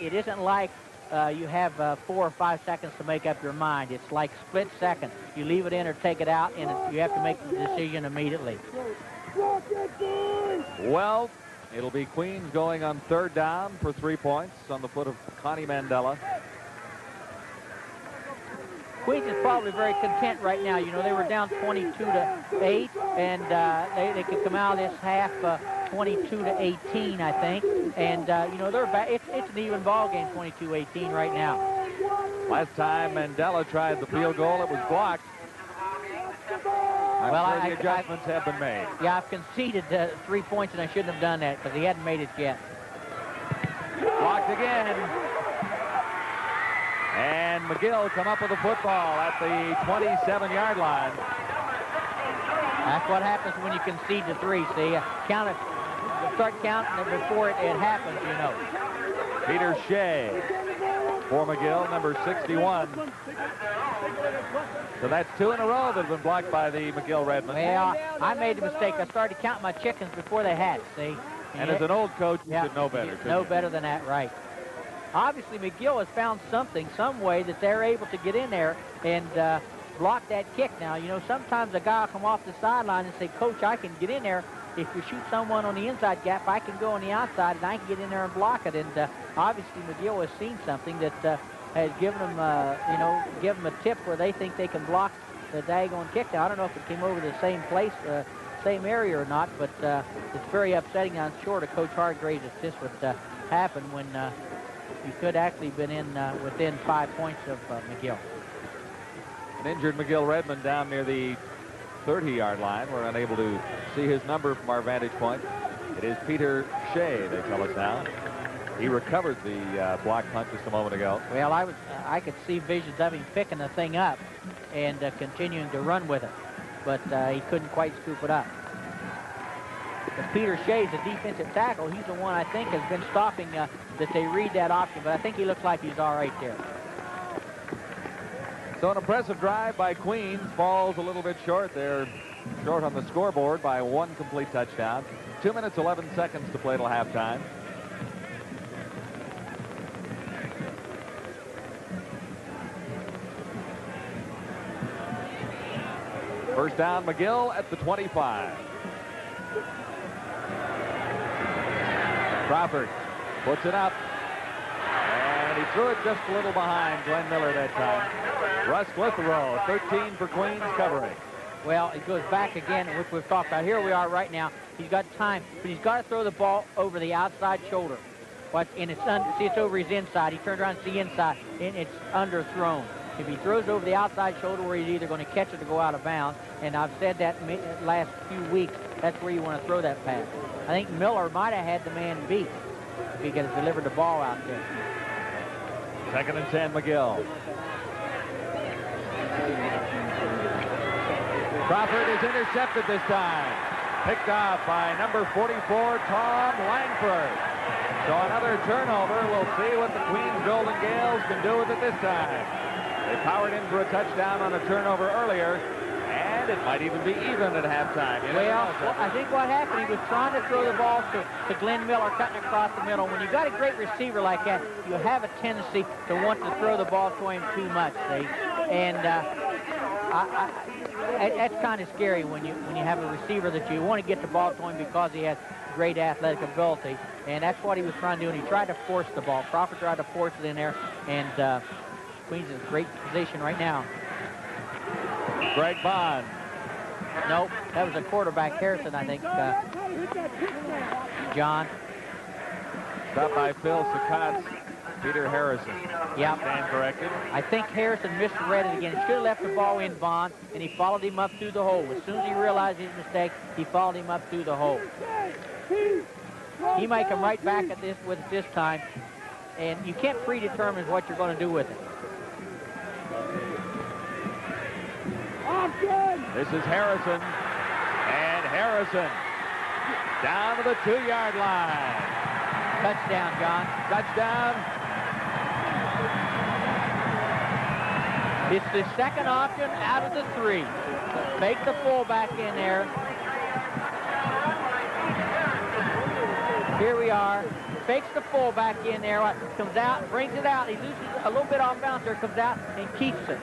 it isn't like you have 4 or 5 seconds to make up your mind. It's like split second. You leave it in or take it out, and you have to make the decision immediately. Well, it'll be Queens going on 3rd down for 3 points on the foot of Connie Mandela. Queens is probably very content right now. You know, they were down 22-8, and they could come out of this half 22-18, I think. And, you know, they're back. It's an even ball game, 22-18 right now. Last time Mandela tried the field goal, it was blocked. I'm sure the adjustments have been made. Yeah, I've conceded 3 points, and I shouldn't have done that because he hadn't made it yet. Blocked again. And McGill come up with the football at the 27-yard line. That's what happens when you concede to 3. See, start counting it before it happens, you know. Peter Shea for McGill, number 61. So that's 2 in a row that have been blocked by the McGill Redmen. Well, I made the mistake. I started counting my chickens before they hatched, see? And as an old coach, you should know better. Know better than that, right. Obviously, McGill has found something, some way that they're able to get in there and block that kick. Now, you know, sometimes a guy will come off the sideline and say, Coach, I can get in there. If you shoot someone on the inside gap, I can go on the outside and I can get in there and block it. And obviously, McGill has seen something that has given them, you know, give them a tip where they think they can block the daggone kick. Now, I don't know if it came over the same place, same area or not, but it's very upsetting. I'm sure to Coach Hargraves that this would happen when you could actually been in within 5 points of McGill. An injured McGill Redman down near the 30-yard line. We're unable to see his number from our vantage point. It is Peter Shea, they tell us now. He recovered the block punt just a moment ago. Well, I could see visions of him picking the thing up and continuing to run with it, but he couldn't quite scoop it up. But Peter Shea's a defensive tackle. He's the one I think has been stopping that they read that option, but I think he looks like he's all right there. So an impressive drive by Queens falls a little bit short. They're short on the scoreboard by 1 complete touchdown. 2 minutes, 11 seconds to play till halftime. First down, McGill at the 25. Crawford puts it up. And he threw it just a little behind Glenn Miller that time. Russ Clitheroe, 13 for Queens, covering. Well, it goes back again, which we've talked about. Here we are right now. He's got time, but he's got to throw the ball over the outside shoulder. And it's see, it's over his inside. He turns around and see inside, and it's underthrown. If he throws over the outside shoulder where he's either going to catch it or go out of bounds, and I've said that last few weeks, that's where you want to throw that pass. I think Miller might have had the man beat if he could have delivered the ball out there. 2nd and 10, McGill. Crawford is intercepted this time. Picked off by number 44, Tom Langford. So another turnover. We'll see what the Queens Golden Gaels can do with it this time. They powered in for a touchdown on a turnover earlier, and it might even be even at halftime. Well, I think what happened, he was trying to throw the ball to Glenn Miller, cutting across the middle. When you got a great receiver like that, you have a tendency to want to throw the ball to him too much, see? And that's kind of scary when you have a receiver that you want to get the ball to him because he has great athletic ability, and that's what he was trying to do, and he tried to force the ball. Crawford tried to force it in there, and Queens is in great position right now. Greg Bond. Nope, that was a quarterback, Harrison, I think. John. Stopped by Phil Sakat's Peter Harrison. Yep. Stand corrected. I think Harrison misread it again. He should have left the ball in Bond, and he followed him up through the hole. As soon as he realized his mistake, he followed him up through the hole. He might come right back at this with it this time, and you can't predetermine what you're going to do with it. This is Harrison, and Harrison down to the 2-yard line. Touchdown, John. Touchdown. It's the second option out of the 3. Fake the fullback in there. Here we are. Fakes the fullback in there. Comes out, brings it out. He loses a little bit off bounds there. Comes out and keeps it.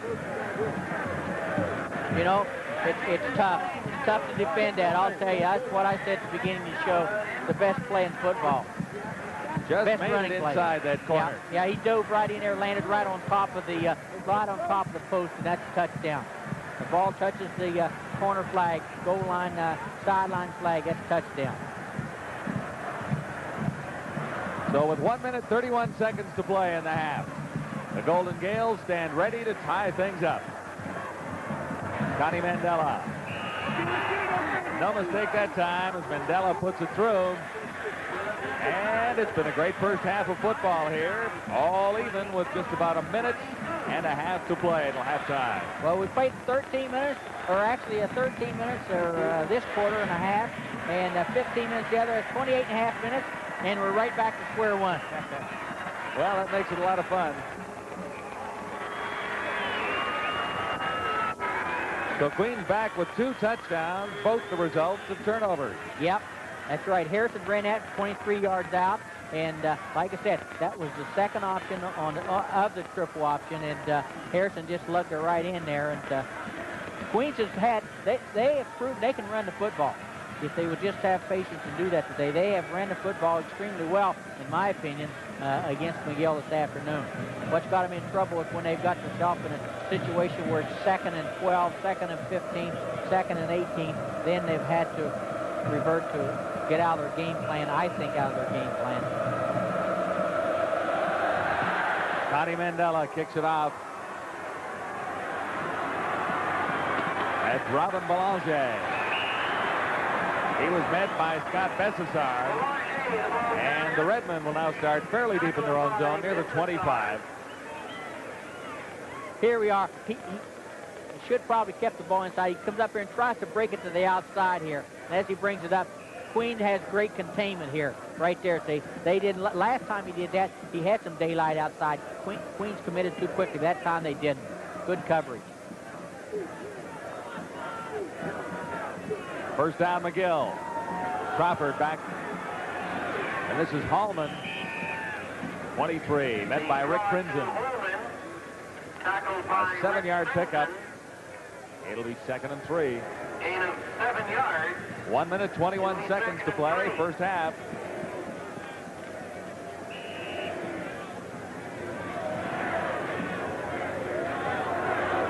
You know, it's tough. It's tough to defend that. I'll tell you. That's what I said at the beginning of the show. The best play in football. Just best made running it play. inside that corner. Yeah, he dove right in there, landed right on top of the post, and that's a touchdown. The ball touches the corner flag, goal line, sideline flag. That's a touchdown. So with 1 minute, 31 seconds to play in the half, the Golden Gaels stand ready to tie things up. Connie Mandela. No mistake that time as Mandela puts it through. And it's been a great first half of football here. All even with just about a minute and a half to play until halftime. Well, we played 13 minutes, or actually 13 minutes, or this quarter and a half, and 15 minutes the other. It's 28 and a half minutes, and we're right back to square one. Well, that makes it a lot of fun. So Queens back with 2 touchdowns, both the results of turnovers. Yep, that's right. Harrison ran that 23 yards out. And like I said, that was the second option of the triple option. And Harrison just lugged her right in there. And Queens has had, they have proved they can run the football. If they would just have patience and do that today. They have ran the football extremely well, in my opinion, against McGill this afternoon. What's got them in trouble is when they've got themselves in a situation where it's 2nd and 12, 2nd and 15, 2nd and 18, then they've had to revert to get out of their game plan, I think, out of their game plan. Connie Mandela kicks it off. That's Robin Belanger. He was met by Scott Bessessard. And the Redmen will now start fairly deep in their own zone near the 25. Here we are. He should probably kept the ball inside. He comes up here and tries to break it to the outside here. And as he brings it up, Queens has great containment here, right there. They didn't. Last time he did that, he had some daylight outside. Queens committed too quickly. That time they didn't. Good coverage. First down, McGill. Crawford back. And this is Hallman. 23, met by Rick Crimson. A 7-yard pickup. It'll be 2nd and 3. Gain of 7 yards. 1 minute, 21 seconds to play, first half.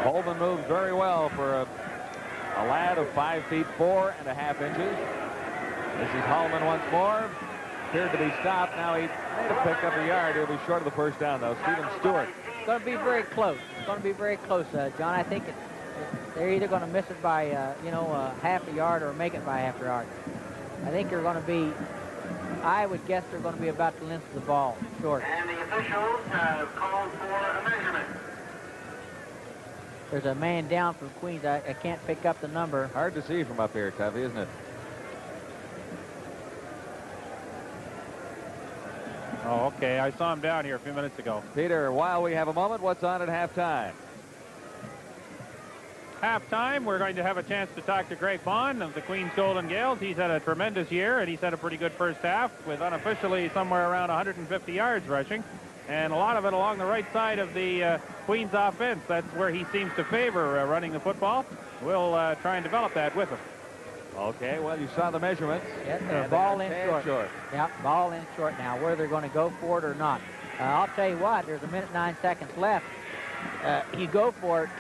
Holman moves very well for a lad of 5 feet 4.5 inches. This is Hallman once more. Appeared to be stopped. Now he made a pickup a yard. He'll be short of the first down, though. Stephen Stewart. It's going to be very close. It's going to be very close, John. I think they're either going to miss it by, half a yard or make it by half a yard. I think they're going to be, I would guess they're going to be about the length of the ball, short. And the officials have called for a measurement. There's a man down from Queens. I can't pick up the number. Hard to see from up here, Tuffy, isn't it? Oh, okay. I saw him down here a few minutes ago. Peter, while we have a moment, what's on at halftime? Halftime, we're going to have a chance to talk to Greg Bond of the Queens Golden Gaels. He's had a tremendous year, and he's had a pretty good first half with unofficially somewhere around 150 yards rushing, and a lot of it along the right side of the Queens offense. That's where he seems to favor running the football. We'll try and develop that with him. Okay, well, you saw the measurements. Yes, the ball in short. Yep, ball in short now. Whether they're going to go for it or not. I'll tell you what, there's 1 minute 9 seconds left. You go for it,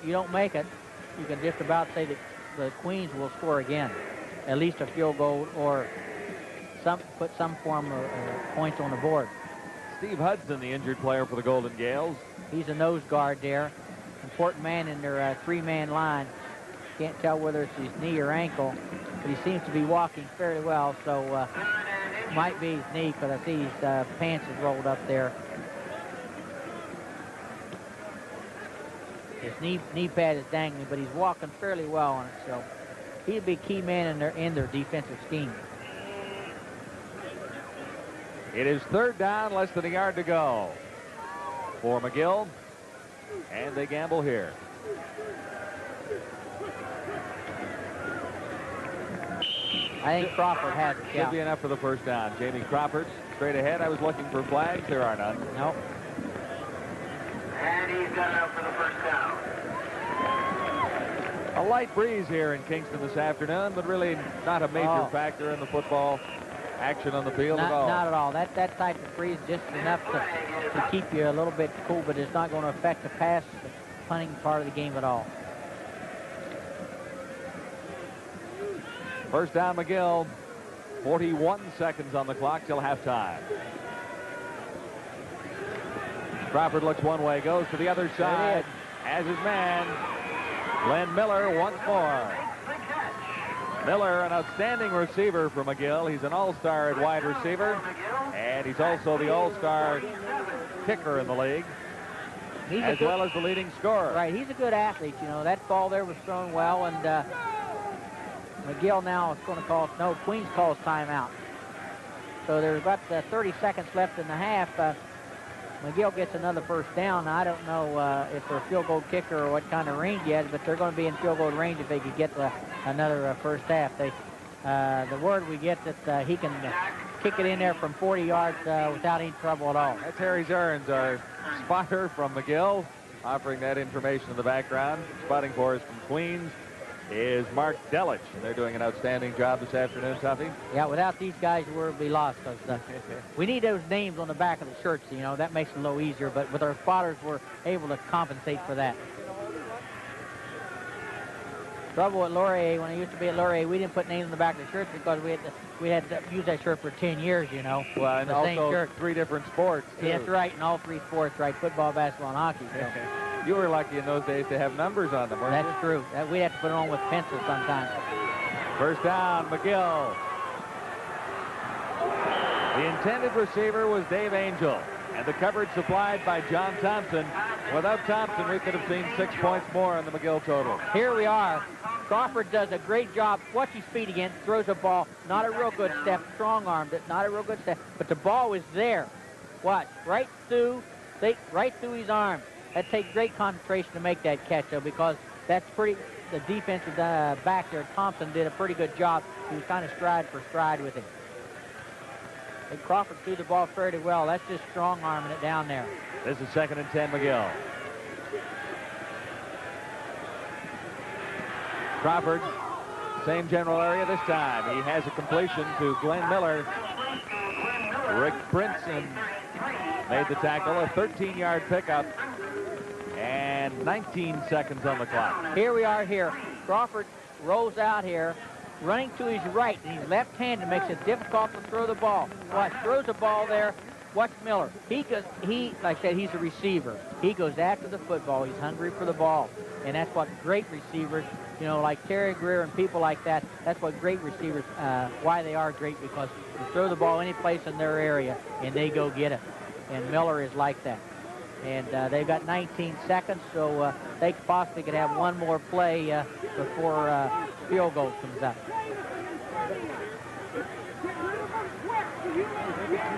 you don't make it, you can just about say that the Queens will score again. At least a field goal or put some form of points on the board. Steve Hudson, the injured player for the Golden Gaels. He's a nose guard there. Important man in their 3-man line. Can't tell whether it's his knee or ankle, but he seems to be walking fairly well, so might be his knee because I see his pants is rolled up there. His knee pad is dangling, but he's walking fairly well on it, so he'd be a key man in their defensive scheme. It is 3rd down, less than a yard to go for McGill, and they gamble here. I think Crawford has it. Should be enough for the first down. Jamie Crawford straight ahead. I was looking for flags. There are none. Nope. And he's got it up for the first down. A light breeze here in Kingston this afternoon, but really not a major factor in the football action on the field at all. Not at all. That type of breeze is just enough to keep you a little bit cool, but it's not going to affect the pass, the punting part of the game at all. First down, McGill. 41 seconds on the clock till halftime. Crawford looks one way, goes to the other side. Has his man. Glenn Miller once more. Miller, an outstanding receiver for McGill. He's an all-star at wide receiver, and he's also the all-star kicker in the league, as well as the leading scorer. Right, he's a good athlete. You know, that ball there was thrown well, and McGill now is going to call, no, Queens calls timeout. So there's about 30 seconds left in the half. McGill gets another first down. I don't know if they're a field goal kicker or what kind of range he has, but they're going to be in field goal range if they could get another first half. The word we get that he can kick it in there from 40 yards without any trouble at all. That's Harry Zarens, our spotter from McGill, offering that information in the background. Spotting for us from Queens is Mark Delich, and they're doing an outstanding job this afternoon, Tuffy. Yeah, without these guys, we'll be lost. Because we need those names on the back of the shirts, you know. That makes it a little easier, but with our spotters, we're able to compensate for that. Trouble at Laurier, when I used to be at Laurier, we didn't put names on the back of the shirts because we had to use that shirt for 10 years, you know. Well, and the also same shirt. 3 different sports, too. Yeah, that's right, in all 3 sports, right? Football, basketball, and hockey. So. You were lucky in those days to have numbers on them, weren't you? That's true. We'd have to put it on with pencils sometimes. First down, McGill. The intended receiver was Dave Angel, and the coverage supplied by John Thompson. Without Thompson, we could have seen 6 points more on the McGill total. Here we are. Crawford does a great job. Watch his feet again. Throws a ball. Not a real good step. Strong-armed it. Not a real good step. But the ball was there. Watch. Right through his arm. That takes great concentration to make that catch, though, because that's pretty. The defensive back there, Thompson, did a pretty good job. He was kind of stride for stride with him. And Crawford threw the ball fairly well. That's just strong-arming it down there. This is 2nd and 10, McGill. Crawford, same general area this time. He has a completion to Glenn Miller. Rick Brinson made the tackle, a 13-yard pickup, and 19 seconds on the clock. Here we are here. Crawford rolls out here, running to his right, and he's left-handed. Makes it difficult to throw the ball. Watch, throws the ball there. Watch Miller. Like I said, he's a receiver. He goes after the football. He's hungry for the ball. And that's what great receivers, you know, like Terry Greer and people like that, that's what great receivers, why they are great, because you throw the ball any place in their area, and they go get it. And Miller is like that. And they've got 19 seconds, so they possibly could have one more play before field goal comes up.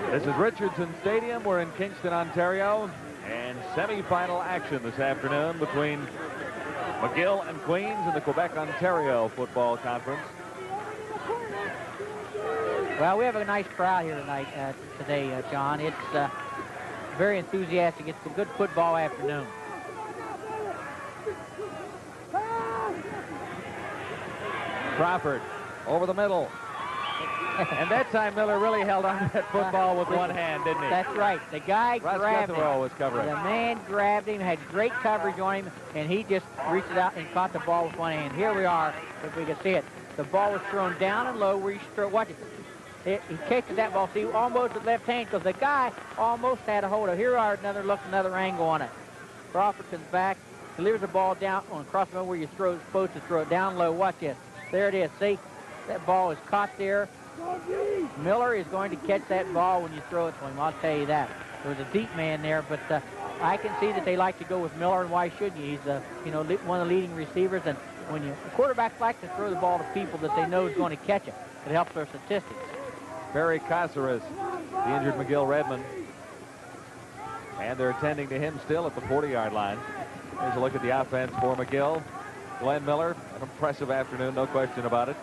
This is Richardson Stadium. We're in Kingston, Ontario, and semifinal action this afternoon between McGill and Queens in the Quebec-Ontario Football Conference. Well, we have a nice crowd here tonight, today, John. It's very enthusiastic. It's a good football afternoon. Crawford over the middle. And that time Miller really held on to that football with one hand, didn't he? That's right. The guy grabbed him. Was covering. The man grabbed him, had great coverage on him, and he just reached it out and caught the ball with one hand. Here we are, if we can see it. The ball was thrown down and low where he threw. Watch it. He catches that ball. See, almost with left hand, because the guy almost had a hold of it. Here we are, another angle on it. Crawford comes back, delivers the ball down on across the middle where you're supposed to throw it down low. Watch this. There it is. See, that ball is caught there. Miller is going to catch that ball when you throw it to him. I'll tell you that. There was a deep man there, but I can see that they like to go with Miller, and why shouldn't you? He's one of the leading receivers, and when quarterbacks like to throw the ball to people that they know is going to catch it. It helps their statistics. Barry Caceres, the injured McGill Redman, and they're attending to him still at the 40-yard line. Here's a look at the offense for McGill. Glenn Miller, an impressive afternoon, no question about it.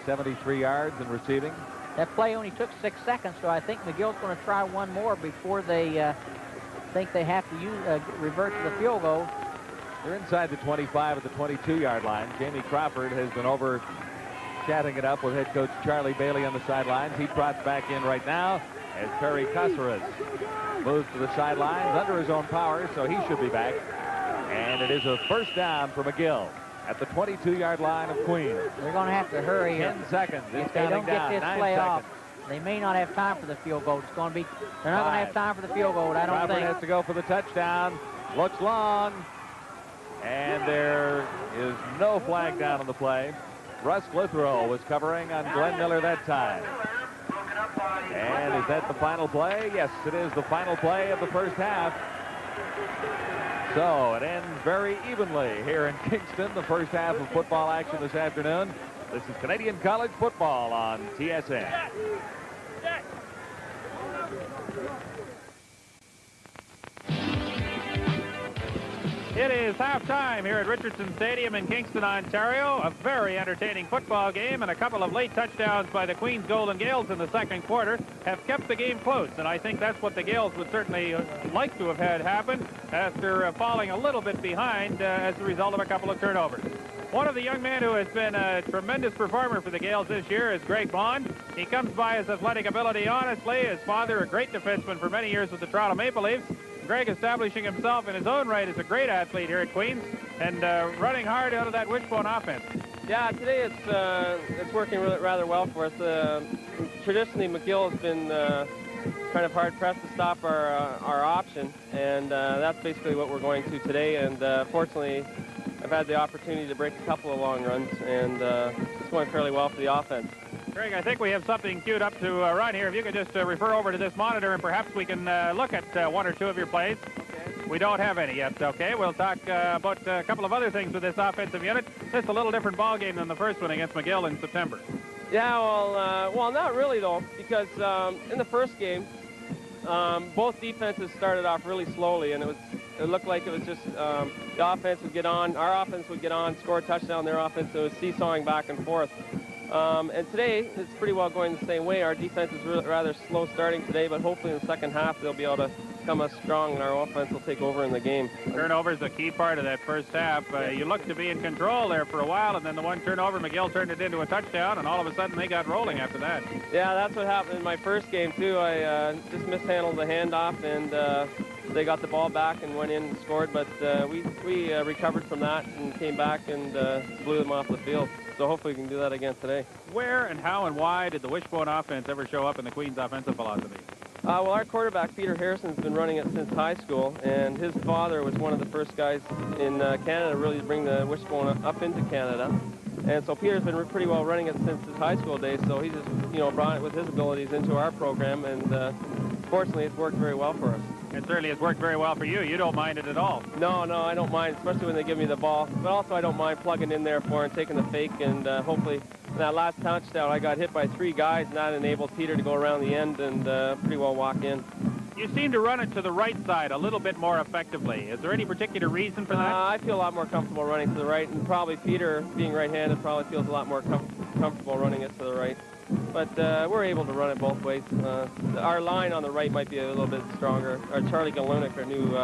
73 yards in receiving. That play only took 6 seconds, so I think McGill's going to try one more before they think they have to revert to the field goal. They're inside the 25 at the 22-yard line. Jamie Crawford has been over chatting it up with head coach Charlie Bailey on the sidelines. He trots back in right now as Perry Caceres moves to the sidelines under his own power, so he should be back. And it is a first down for McGill at the 22-yard line of Queens. They're going to have to hurry. 10 seconds. If they don't get this play off, they may not have time for the field goal. It's going to be, they're not going to have time for the field goal, I don't think. Crawford has to go for the touchdown. Looks long. And there is no flag down on the play. Russ Lithrow was covering on Glenn Miller that time. And is that the final play? Yes, it is the final play of the first half. So it ends very evenly here in Kingston, the first half of football action this afternoon. This is Canadian College football on TSN. It is halftime here at Richardson Stadium in Kingston, Ontario. A very entertaining football game, and a couple of late touchdowns by the Queens Golden Gaels in the second quarter have kept the game close, and I think that's what the Gaels would certainly like to have had happen after falling a little bit behind as a result of a couple of turnovers. One of the young men who has been a tremendous performer for the Gaels this year is Greg Bond. He comes by his athletic ability honestly. His father, a great defenseman for many years with the Toronto Maple Leafs. Greg establishing himself in his own right as a great athlete here at Queens and running hard out of that wishbone offense. Yeah, today it's working rather well for us. Traditionally, McGill has been kind of hard-pressed to stop our option, and that's basically what we're going to today. And fortunately, I've had the opportunity to break a couple of long runs, and it's going fairly well for the offense. Greg, I think we have something queued up to run here. If you could just refer over to this monitor, and perhaps we can look at one or two of your plays. Okay. We don't have any yet, okay? We'll talk about a couple of other things with this offensive unit. This is a little different ball game than the first one against McGill in September. Yeah, well, not really, though, because in the first game, both defenses started off really slowly, and it looked like it was just the offense would get on, our offense would get on, score a touchdown, their offense, so it was seesawing back and forth. And today, it's pretty well going the same way. Our defense is rather slow starting today, but hopefully in the second half, they'll be able to come us strong, and our offense will take over in the game. Turnover is a key part of that first half. You looked to be in control there for a while, and then the one turnover, McGill turned it into a touchdown, and all of a sudden they got rolling after that. Yeah, that's what happened in my first game, too. I just mishandled the handoff, and they got the ball back and went in and scored, but we recovered from that and came back and blew them off the field. So hopefully we can do that again today. Where and how and why did the wishbone offense ever show up in the Queens offensive philosophy? Well, our quarterback, Peter Harrison's been running it since high school, and his father was one of the first guys in Canada really to bring the wishbone up into Canada. And so Peter's been pretty well running it since his high school days, so he just, brought it with his abilities into our program, and fortunately it's worked very well for us. It certainly has worked very well for you. You don't mind it at all. No, I don't mind, especially when they give me the ball. But also I don't mind plugging in there for and taking the fake, and hopefully in that last touchdown I got hit by 3 guys, and that enabled Peter to go around the end and pretty well walk in. You seem to run it to the right side a little bit more effectively. Is there any particular reason for that? I feel a lot more comfortable running to the right, and probably Peter, being right-handed, probably feels a lot more comfortable running it to the right. But we're able to run it both ways. Our line on the right might be a little bit stronger. Charlie Galunik, our new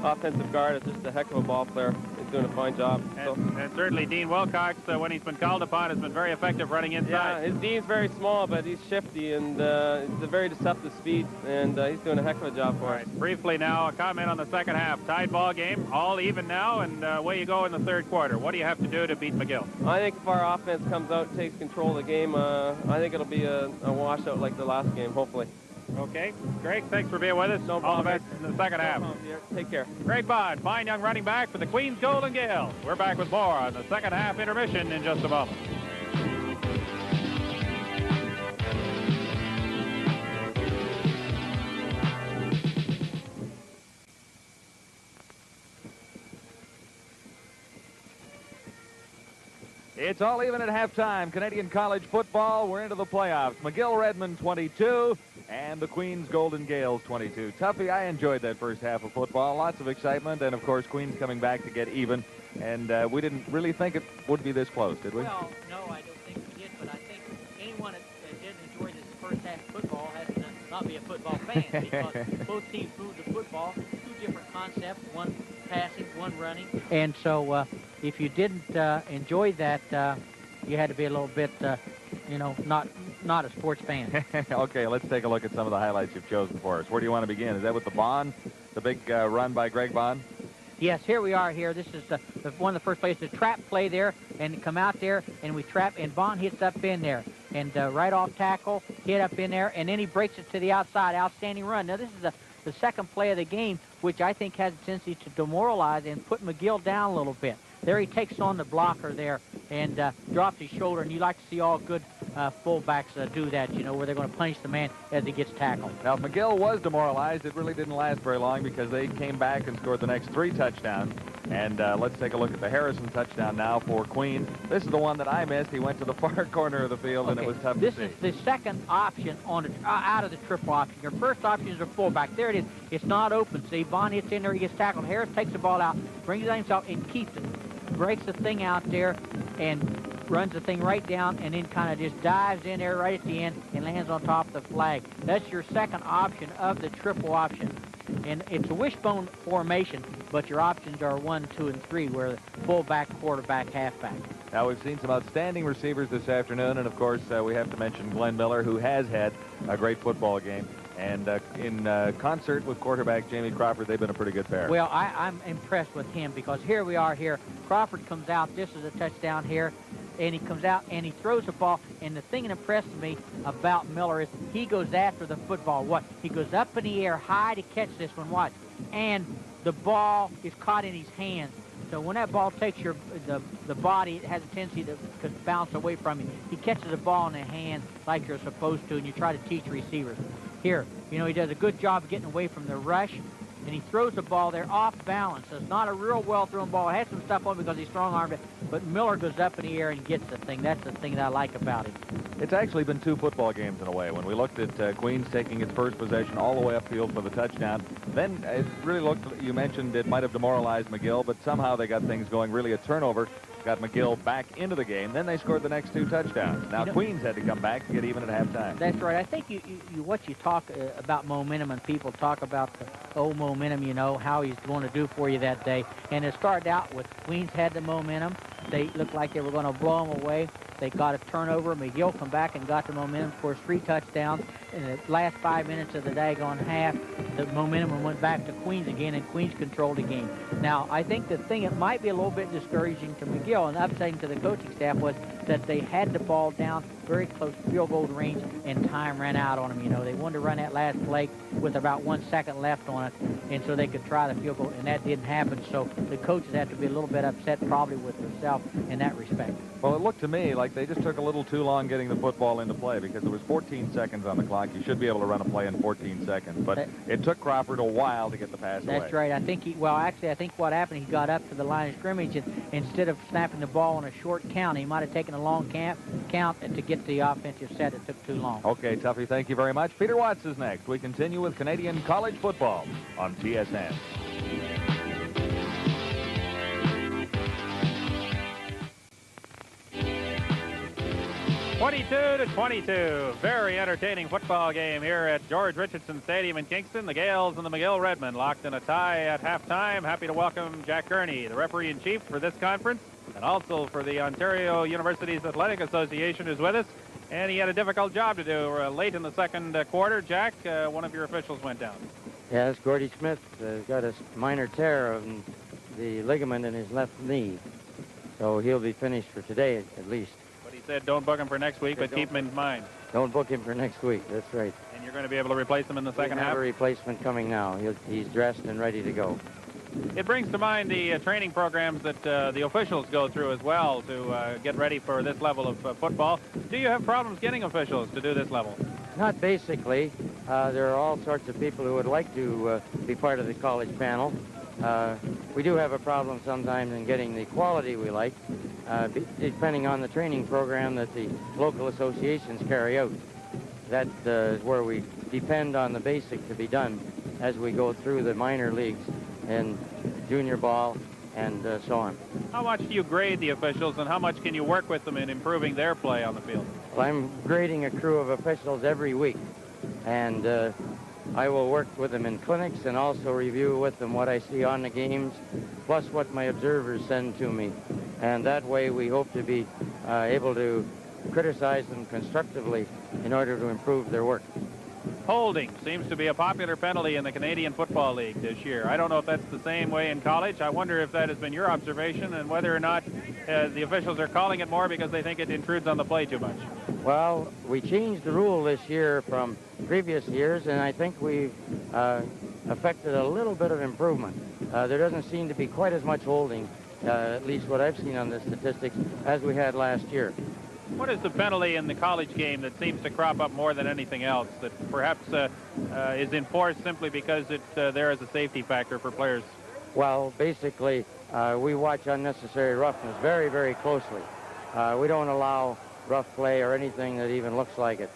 offensive guard, is just a heck of a ball player. He's doing a fine job. And certainly Dean Wilcox, when he's been called upon, has been very effective running inside. Yeah, his Dean's very small, but he's shifty, and it's a very deceptive speed, and he's doing a heck of a job for us. Briefly now, a comment on the second half. Tied ball game, all even now, and away you go in the third quarter. What do you have to do to beat McGill? I think if our offense comes out and takes control of the game, I think it'll be a washout like the last game, hopefully. Okay. Greg, thanks for being with us. No All the problem. best in the second half. Take care. Greg Bond, fine young running back for the Queens Golden Gaels. We're back with more on the second half intermission in just a moment. It's all even at halftime. Canadian college football, we're into the playoffs. McGill Redman 22 and the Queens Golden Gaels 22. Tuffy, I enjoyed that first half of football. Lots of excitement, and of course Queens coming back to get even. And we didn't really think it would be this close, did we? Well, no, I don't think we did, but I think anyone that did enjoy this first half of football has to not be a football fan, because both teams moved the football, 2 different concepts, one passing, one running. And so if you didn't enjoy that, you had to be a little bit, not a sports fan. Okay, let's take a look at some of the highlights you've chosen for us. Where do you want to begin? Is that with the Bond, the big run by Greg Bond? Yes, here we are here. This is one of the first plays, the trap play there, and come out there, and we trap, and Bond hits up in there. And right off tackle, hit up in there, and then he breaks it to the outside. Outstanding run. Now, this is the second play of the game, which I think has a tendency to demoralize and put McGill down a little bit. There he takes on the blocker there and drops his shoulder, and you like to see all good fullbacks do that, where they're going to punish the man as he gets tackled. Now, if McGill was demoralized, it really didn't last very long because they came back and scored the next 3 touchdowns. And let's take a look at the Harrison touchdown now for Queens. This is the one that I missed. He went to the far corner of the field, and it was tough to see. This is the second option on out of the triple option. Your first option is a fullback. There it is. It's not open. See, Vaughn hits in there. He gets tackled. Harris takes the ball out, brings it on himself, and keeps it. Breaks the thing out there and runs the thing right down, and then kind of just dives in there right at the end and lands on top of the flag. That's your second option of the triple option. And it's a wishbone formation, but your options are 1, 2, and 3, where the fullback, quarterback, halfback. Now, we've seen some outstanding receivers this afternoon, and, of course, we have to mention Glenn Miller, who has had a great football game. And in concert with quarterback Jamie Crawford, they've been a pretty good pair. Well, I'm impressed with him because here we are here. Crawford comes out. This is a touchdown here. And he comes out and he throws the ball. And the thing that impressed me about Miller is he goes after the football. What? He goes up in the air high to catch this one. Watch. And the ball is caught in his hands. So when that ball takes the body, it has a tendency to bounce away from you. He catches the ball in the hand like you're supposed to, and you try to teach receivers. Here, you know, he does a good job of getting away from the rush, and he throws the ball there off balance. So it's not a real well-thrown ball. It has some stuff on it because he's strong-armed, but Miller goes up in the air and gets the thing. That's the thing that I like about it. It's actually been 2 football games in a way. When we looked at Queens taking its first possession all the way upfield for the touchdown, then it really looked, you mentioned it might have demoralized McGill, but somehow they got things going. Really a turnover got McGill back into the game. Then they scored the next 2 touchdowns. Now, Queens had to come back to get even at halftime. That's right. I think what you talk about momentum, and people talk about the old momentum, you know, how he's going to do for you that day. And it started out with Queens had the momentum. They looked like they were going to blow them away. They got a turnover. McGill come back and got the momentum, scores 3 touchdowns. In the last 5 minutes of the daggone half, the momentum went back to Queens again, and Queens controlled the game. Now, I think the thing that might be a little bit discouraging to McGill and upsetting to the coaching staff was that they had the ball down very close field goal range, and time ran out on them. You know, they wanted to run that last play with about 1 second left on it, and so they could try the field goal, and that didn't happen. So the coaches had to be a little bit upset probably with themselves in that respect. Well, it looked to me like they just took a little too long getting the football into play because there was 14 seconds on the clock. You should be able to run a play in 14 seconds, but it took Crawford a while to get the pass away. That's right. I think I think what happened, he got up to the line of scrimmage, and instead of snapping the ball on a short count, he might have taken a long count to get the offensive set. It took too long. Okay, Tuffy, thank you very much. Peter Watts is next. We continue with Canadian college football on TSN. 22-22. Very entertaining football game here at George Richardson Stadium in Kingston. The Gaels and the McGill Redman locked in a tie at halftime. Happy to welcome Jack Gurney, the referee-in-chief for this conference, and also for the Ontario Universities Athletic Association, is with us. And he had a difficult job to do late in the second quarter. Jack, one of your officials went down. Yes, Gordy Smith got a minor tear of the ligament in his left knee. So he'll be finished for today at least. But he said don't book him for next week, but keep him in mind. Don't book him for next week, that's right. And you're going to be able to replace him in the second half? We have a replacement coming now. He's dressed and ready to go. It brings to mind the training programs that the officials go through as well to get ready for this level of football. Do you have problems getting officials to do this level? Not basically. There are all sorts of people who would like to be part of the college panel. We do have a problem sometimes in getting the quality we like, depending on the training program that the local associations carry out. That is where we depend on the basic to be done as we go through the minor leagues and junior ball and so on. How much do you grade the officials, and how much can you work with them in improving their play on the field? Well, I'm grading a crew of officials every week, and I will work with them in clinics and also review with them what I see on the games, plus what my observers send to me. And that way we hope to be able to criticize them constructively in order to improve their work. Holding seems to be a popular penalty in the Canadian Football League this year. I don't know if that's the same way in college. I wonder if that has been your observation and whether or not the officials are calling it more because they think it intrudes on the play too much. Well, we changed the rule this year from previous years, and I think we've affected a little bit of improvement. There doesn't seem to be quite as much holding, at least what I've seen on the statistics, as we had last year. What is the penalty in the college game that seems to crop up more than anything else, that perhaps is enforced simply because it's there as a safety factor for players? Well, basically, we watch unnecessary roughness very, very closely. We don't allow rough play or anything that even looks like it.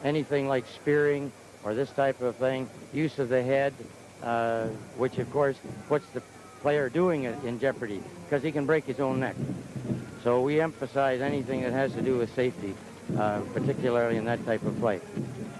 Anything like spearing or this type of thing, use of the head, which of course puts the player doing it in jeopardy because he can break his own neck. So we emphasize anything that has to do with safety, particularly in that type of play.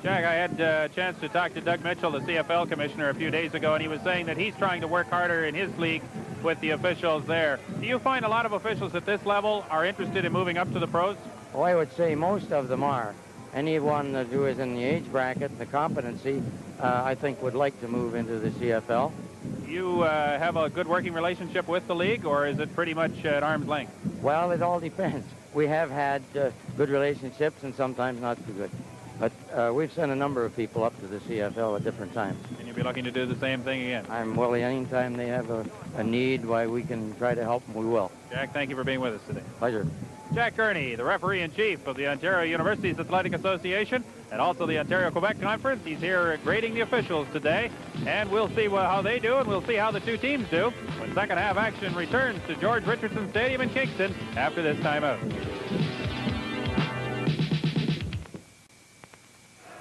Jack, I had a chance to talk to Doug Mitchell, the CFL commissioner, a few days ago, and he was saying that he's trying to work harder in his league with the officials there. Do you find a lot of officials at this level are interested in moving up to the pros? Oh, I would say most of them are. Anyone who is in the age bracket, the competency, I think would like to move into the CFL. You have a good working relationship with the league, or is it pretty much at arm's length? Well, it all depends. We have had good relationships and sometimes not so good. But we've sent a number of people up to the CFL at different times. And you'll be looking to do the same thing again? I'm willing. Anytime they have a need, why we can try to help them, we will. Jack, thank you for being with us today. Pleasure. Jack Gurney, the referee-in-chief of the Ontario Universities Athletic Association and also the Ontario-Quebec Conference. He's here grading the officials today, and we'll see how they do, and we'll see how the two teams do when second half action returns to George Richardson Stadium in Kingston after this timeout.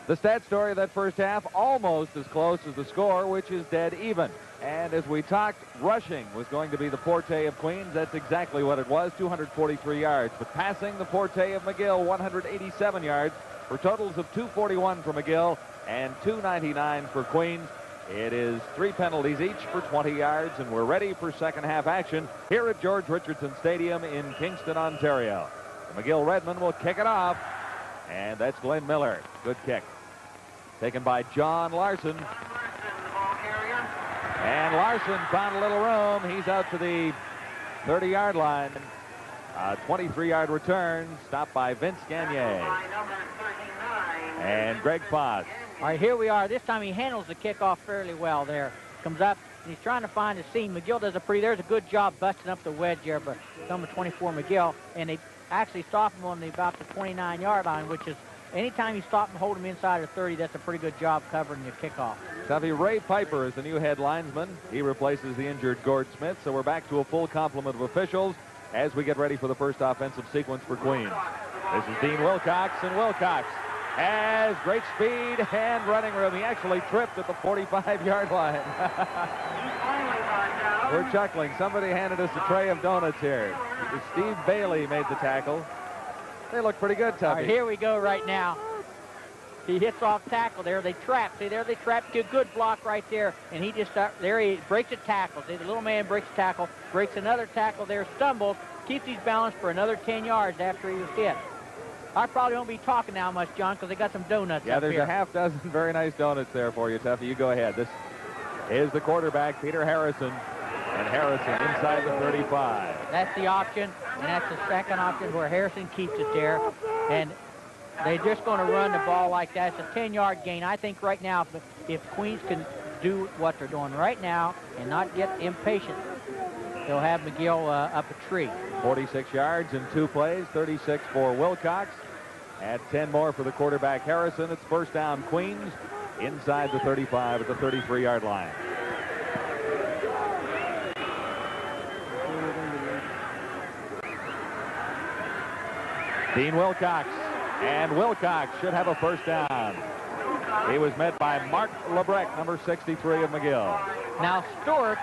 The stat story of that first half, almost as close as the score, which is dead even. And as we talked, rushing was going to be the forte of Queens. That's exactly what it was, 243 yards. But passing, the forte of McGill, 187 yards, for totals of 241 for McGill and 299 for Queens. It is 3 penalties each for 20 yards, and we're ready for second half action here at George Richardson Stadium in Kingston, Ontario. The McGill Redman will kick it off, and that's Glenn Miller. Good kick. Taken by John Larson. And Larson found a little room. He's out to the 30-yard line. A 23-yard return, stopped by Vince Gagne. And Greg Foss. All right, here we are. This time he handles the kickoff fairly well there. Comes up, and he's trying to find the seam. McGill does there's a good job busting up the wedge there, but number 24 McGill, and they actually stop him on about the 29-yard line, which is anytime you stop and hold him inside of 30, that's a pretty good job covering your kickoff. Tuffy, Ray Piper is the new head linesman. He replaces the injured Gord Smith, so we're back to a full complement of officials as we get ready for the first offensive sequence for Queens. This is Dean Wilcox, and Wilcox has great speed and running room. He actually tripped at the 45-yard line. We're chuckling. Somebody handed us a tray of donuts here. Steve Bailey made the tackle. They look pretty good, Tuffy. All right, here we go right now. He hits off tackle there. They trap. See there, they trap. Good block right there. And he just, there he breaks a tackle. See, the little man breaks a tackle, breaks another tackle there, stumbles, keeps his balance for another 10 yards after he was hit. I probably won't be talking now much, John, because they got some donuts Yeah, up there's here. a half dozen very nice donuts there for you, Tuffy. You go ahead. This is the quarterback, Peter Harrison. And Harrison inside the 35. That's the option, and that's the second option where Harrison keeps it there. And they're just going to run the ball like that. It's a 10-yard gain. I think right now, if Queens can do what they're doing right now and not get impatient, they'll have McGill up a tree. 46 yards in 2 plays, 36 for Wilcox. At 10 more for the quarterback Harrison. It's first down Queens inside the 35 at the 33-yard line. Dean Wilcox, and Wilcox should have a first down. He was met by Mark Lebrecht, number 63 of McGill. Now Stewart,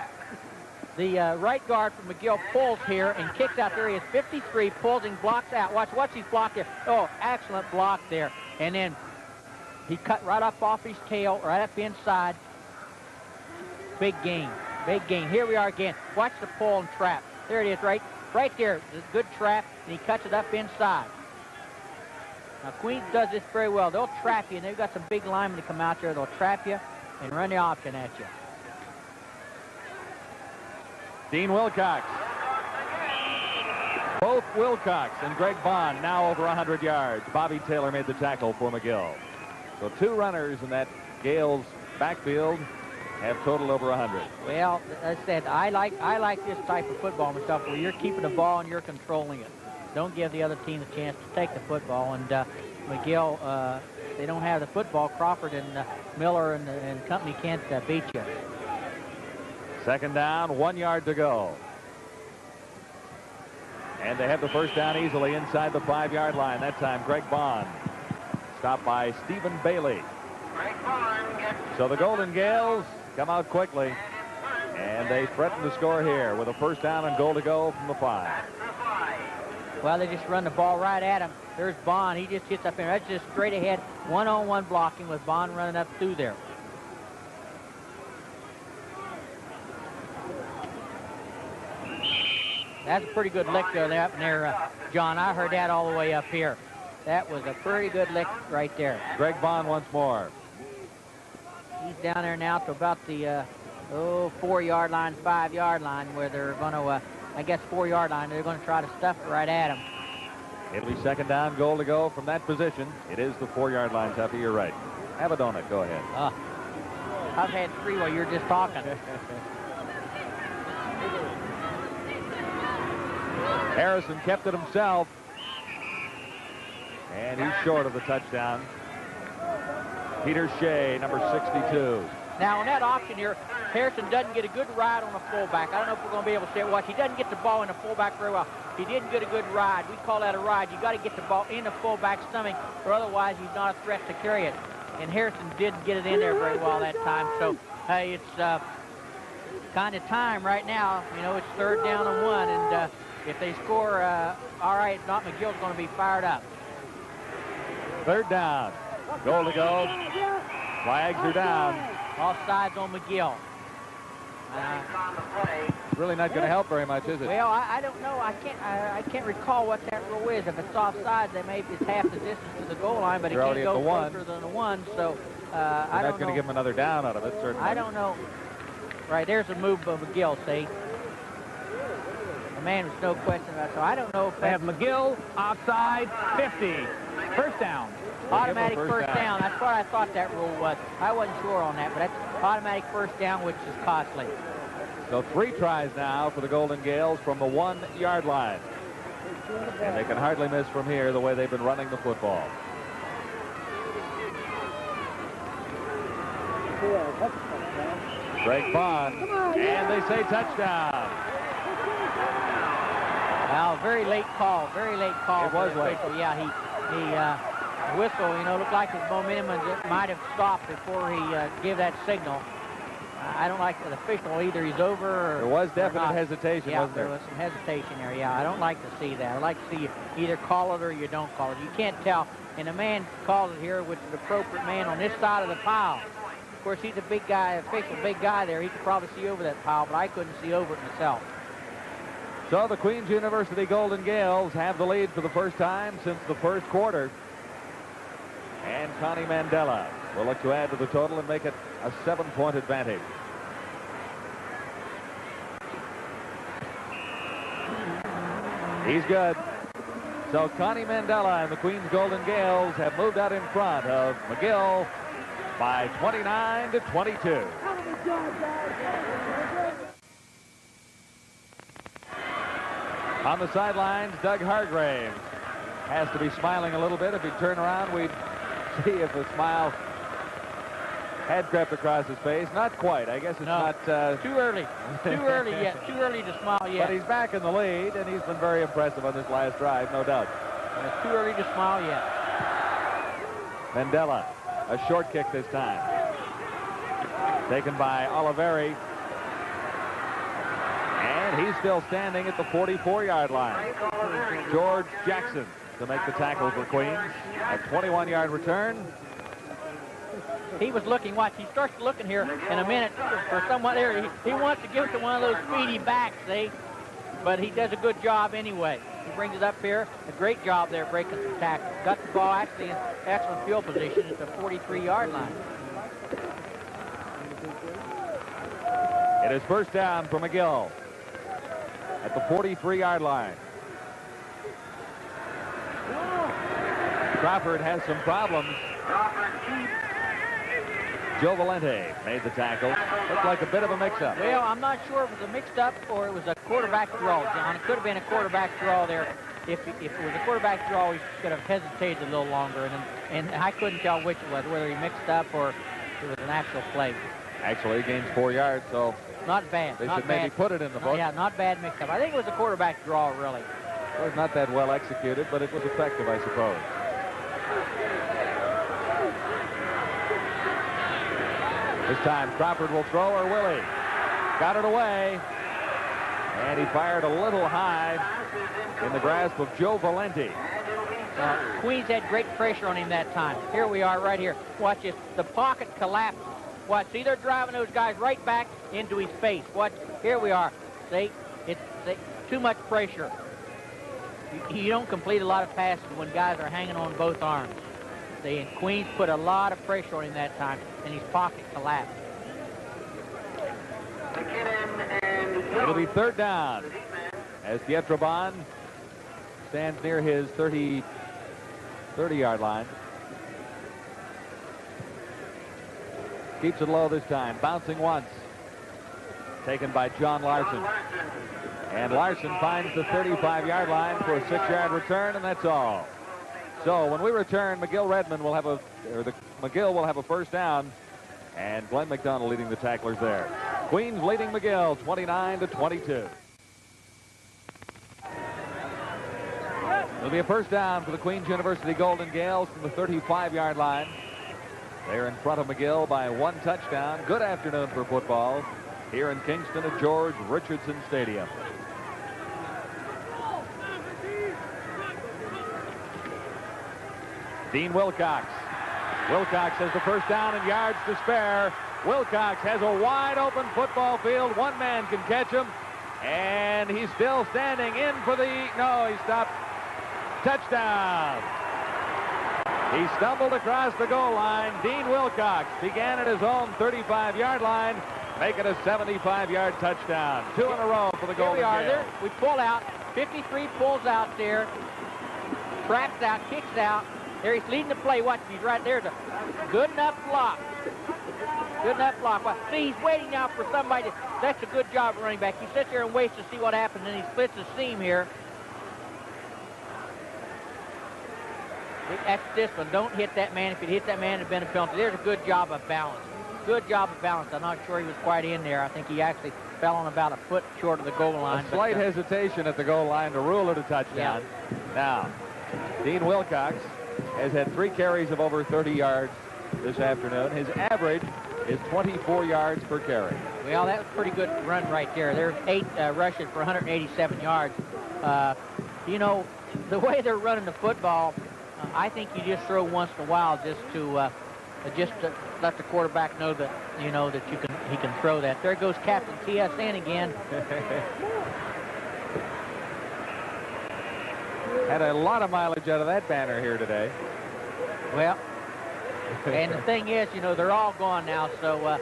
the right guard from McGill, pulls here and kicks out there. He is 53, pulls and blocks out. Watch his block there. Oh, excellent block there. And then he cut right up off his tail, right up inside. Big gain, big gain. Here we are again. Watch the pull and trap. There it is, right there. Good trap, and he cuts it up inside. Now, Queens does this very well. They'll trap you, and they've got some big linemen to come out there. They'll trap you and run the option at you. Dean Wilcox. Both Wilcox and Greg Bond now over 100 yards. Bobby Taylor made the tackle for McGill. So 2 runners in that Gaels backfield have totaled over 100. Well, as I said, I like this type of football myself, where you're keeping the ball and you're controlling it. Don't give the other team a chance to take the football. And McGill, they don't have the football. Crawford and Miller and company can't beat you. Second down, 1 yard to go. And they have the first down easily inside the 5-yard line. That time, Greg Bond. Stopped by Stephen Bailey. So the Golden Gaels come out quickly. And they threaten to score here with a first down and goal to go from the 5. Well, they just run the ball right at him. There's Bond. He just gets up in. That's just straight ahead, one-on-one blocking with Bond running up through there. That's a pretty good lick there, up in there, John. I heard that all the way up here. That was a pretty good lick right there. Greg Bond once more. He's down there now to about the 4-yard line, 5-yard line, where they're going to, I guess 4-yard line. They're going to try to stuff it right at him. It'll be second down, goal to go from that position. It is the 4-yard line, Tuffy. You're right. Have a donut. Go ahead. I've had 3 while you're just talking. Harrison kept it himself. And he's short of the touchdown. Peter Shea, number 62. Now, on that option here, Harrison doesn't get a good ride on the fullback. I don't know if we're going to be able to see it. Watch, he doesn't get the ball in the fullback very well. He didn't get a good ride. We call that a ride. You got to get the ball in the fullback's stomach, or otherwise he's not a threat to carry it. And Harrison didn't get it in there very well that time. So, hey, it's kind of time right now. You know, it's 3rd down and 1, and if they score, all right, if not, McGill's going to be fired up. 3rd down. Goal to go. Flags are down. Offsides on McGill. It's really not going to help very much, is it? Well, I don't know. I can't recall what that rule is. If it's offside, they may it's half the distance to the goal line, but it can't go closer than the 1. So I don't know. They're not going to give him another down out of it, certainly. I don't know. Right, there's a move of McGill, see? The man, there's no question about it. So I don't know if they have McGill offside, 50. First down. Automatic first down. That's what I thought that rule was. I wasn't sure on that, but that's automatic first down, which is costly. So 3 tries now for the Golden Gaels from the 1-yard line. And they can hardly miss from here the way they've been running the football. Greg Bond, and they say touchdown. Well, very late call. Very late call. It was late. Yeah, he whistle, you know, looked like his momentum might have stopped before he gave that signal. I don't like the official. Either he's over or there was definite hesitation, wasn't there? There was some hesitation there, yeah. I don't like to see that. I like to see you either call it or you don't call it. You can't tell. And the man called it here with the appropriate man on this side of the pile. Of course, he's a big guy, official big guy there. He could probably see over that pile, but I couldn't see over it myself. So the Queens University Golden Gaels have the lead for the first time since the 1st quarter. And Connie Mandela will look to add to the total and make it a 7-point advantage. He's good. So Connie Mandela and the Queens Golden Gaels have moved out in front of McGill by 29-22. On the sidelines, Doug Hargraves has to be smiling a little bit. If he'd turn around, we'd see if a smile had crept across his face. Not quite. I guess it's not... Too early. Too early yet. Too early to smile yet. But he's back in the lead, and he's been very impressive on this last drive, no doubt. It's too early to smile yet. Mandela, a short kick this time. Taken by Oliveri. And he's still standing at the 44-yard line. George Jackson to make the tackle for Queens. A 21-yard return. He was looking, watch, he starts looking here in a minute for someone there. He wants to give it to one of those speedy backs, see? But he does a good job anyway. He brings it up here. A great job there breaking some tackle. Got the ball actually in excellent field position at the 43-yard line. It is first down for McGill at the 43-yard line. Crawford has some problems. Joe Valente made the tackle. Looked like a bit of a mix-up. Well, I'm not sure if it was a mix-up or it was a quarterback draw, John. It could have been a quarterback draw there. If it was a quarterback draw, he should have hesitated a little longer. And I couldn't tell which it was, whether he mixed up or it was an actual play. Actually, he gains 4 yards, so Not bad. they Not should bad. maybe put it in the book. Yeah, not bad mixed up. I think it was a quarterback draw, really. It was not that well executed, but it was effective, I suppose. This time, Crawford will throw, or will he? Got it away. And he fired a little high in the grasp of Joe Valenti. Queens had great pressure on him that time. Here we are right here. Watch this. The pocket collapses. Watch. See, they're driving those guys right back into his face. Watch. Here we are. See? It's too much pressure. You don't complete a lot of passes when guys are hanging on both arms. See, and Queens put a lot of pressure on him that time, and his pocket collapsed. It'll be 3rd down as Pietrobon stands near his 30-yard line. Keeps it low this time, bouncing once. Taken by John Larson. And Larson finds the 35-yard line for a 6-yard return, and that's all. So when we return, McGill will have a 1st down, and Glenn McDonald leading the tacklers there. Queens leading McGill 29-22. It'll be a 1st down for the Queens University Golden Gaels from the 35-yard line. They're in front of McGill by 1 touchdown. Good afternoon for football here in Kingston at George Richardson Stadium. Dean Wilcox. Wilcox has the 1st down and yards to spare. Wilcox has a wide open football field. One man can catch him. And he's still standing in for the... No, he stopped. Touchdown. He stumbled across the goal line. Dean Wilcox began at his own 35-yard line, making a 75-yard touchdown. 2 in a row for the Golden Gaels. Here we are. There. We pull out. 53 pulls out there. Traps out, kicks out. There he's leading the play. Watch, he's right there. Good enough block. Good enough block. Well, see, he's waiting now for somebody. That's a good job, running back. He sits there and waits to see what happens, and he splits the seam here. That's this one. Don't hit that man. If you hit that man, it'd have been a penalty. There's a good job of balance. Good job of balance. I'm not sure he was quite in there. I think he actually fell on about a foot short of the goal line. A slight hesitation at the goal line to rule it a touchdown. Yeah. Now, Dean Wilcox has had 3 carries of over 30 yards this afternoon. His average is 24 yards per carry. Well, that was a pretty good run right there. There's 8 rushes for 187 yards. You know, the way they're running the football, I think you just throw once in a while just to let the quarterback know that, you know, that he can throw that. There goes Captain TSN again. Had a lot of mileage out of that banner here today. Well, and the thing is, you know, they're all gone now, so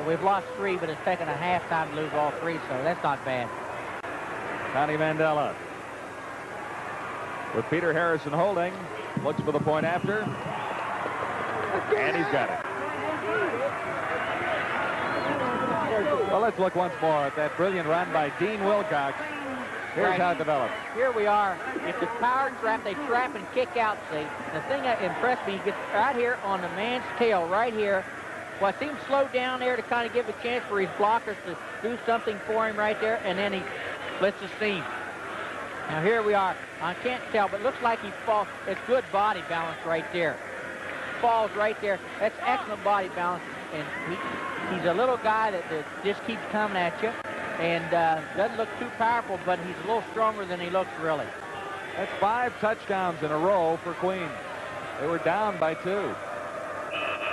we've lost 3, but it's taken a halftime to lose all 3, so that's not bad. Connie Mandela with Peter Harrison holding. Looks for the point after. And he's got it. Well, let's look once more at that brilliant run by Dean Wilcox. Here's how it develops. Here we are. It's a power trap. They trap and kick out, see. The thing that impressed me, he gets right here on the man's tail, right here. Well, it seems slowed down there to kind of give a chance for his blockers to do something for him right there, and then he splits the seam. Now, here we are. I can't tell, but it looks like he falls. It's good body balance right there. Falls right there. That's excellent body balance, and he's a little guy that just keeps coming at you. And doesn't look too powerful, but he's a little stronger than he looks, really. That's 5 touchdowns in a row for Queens. They were down by 2.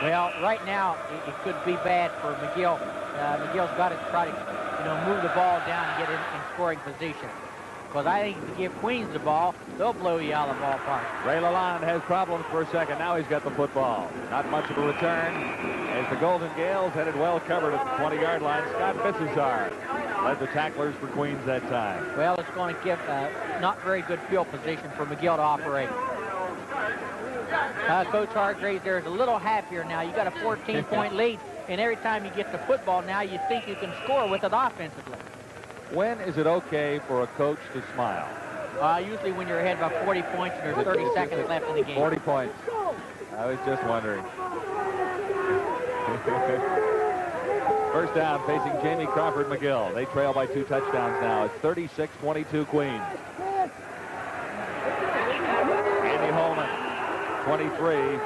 Well, right now, it could be bad for McGill. McGill's got to try to, you know, move the ball down and get in scoring position. Because I think if you give Queens the ball, they'll blow you out of the ballpark. Ray Lalonde has problems for a second. Now he's got the football. Not much of a return as the Golden Gaels headed well covered at the 20-yard line. Scott Bissessar led the tacklers for Queens that time. Well, it's going to give not very good field position for McGill to operate. Coach Hargraves, there's a little happier now. You got a 14-point lead, and every time you get the football now, you think you can score with it offensively. When is it okay for a coach to smile? Usually when you're ahead by 40 points and there's 30 seconds left in the game. 40 points. I was just wondering. First down facing Jamie Crawford McGill. They trail by 2 touchdowns now. It's 36-22 Queens. Andy Holman, 23.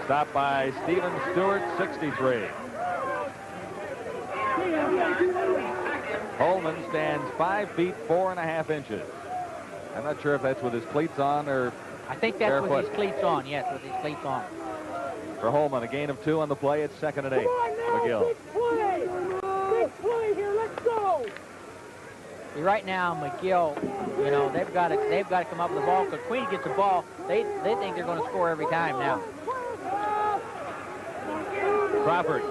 Stopped by Stephen Stewart, 63. Holman stands 5 feet 4.5 inches. I'm not sure if that's with his cleats on or I think that's barefoot. with his cleats on. Yes, with his cleats on. For Holman, a gain of 2 on the play. It's 2nd and 8. McGill. Big play here. Let's go. See, right now, McGill, you know, they've got to come up with the ball because Queens gets the ball. They think they're going to score every time now. Crawford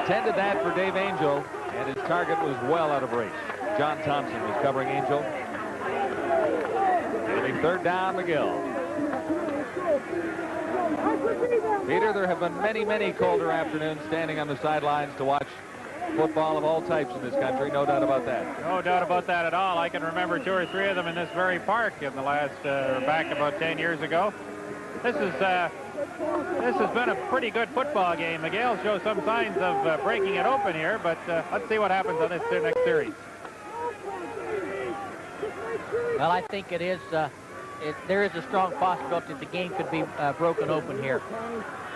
intended that for Dave Angel, and his target was well out of reach. John Thompson was covering Angel. It'll be 3rd down, McGill. Peter, there have been many, many colder afternoons standing on the sidelines to watch football of all types in this country. No doubt about that. No doubt about that at all. I can remember 2 or 3 of them in this very park in the last, back about 10 years ago. This has been a pretty good football game. The Gaels show some signs of breaking it open here, but let's see what happens on this next series. Well, I think it is. There is a strong possibility that the game could be broken open here.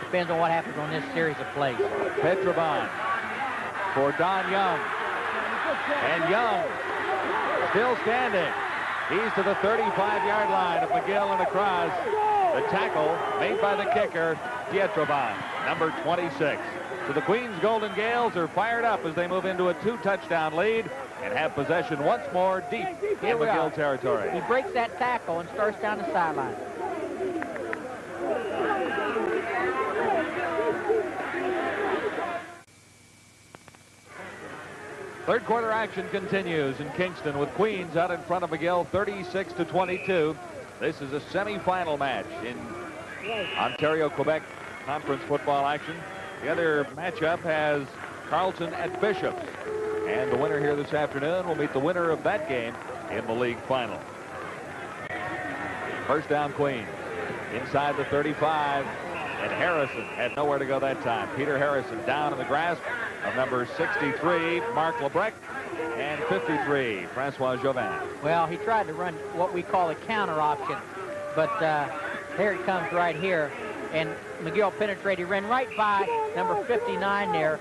Depends on what happens on this series of plays. Petrobon for Don Young. And Young still standing. He's to the 35-yard line of McGill and across. The tackle made by the kicker, Pietrobon, number 26. So the Queens Golden Gaels are fired up as they move into a 2-touchdown lead and have possession once more deep in McGill territory. He breaks that tackle and starts down the sideline. Third quarter action continues in Kingston with Queens out in front of McGill 36-22. This is a semifinal match in Ontario-Quebec Conference football action. The other matchup has Carleton at Bishops. And the winner here this afternoon will meet the winner of that game in the league final. First down Queens. Inside the 35. And Harrison had nowhere to go that time. Peter Harrison down in the grasp of number 63, Mark Lebrecht, and 53, Francois Jovin. Well, he tried to run what we call a counter option, but here it comes right here. And McGill penetrated, ran right by number 59 there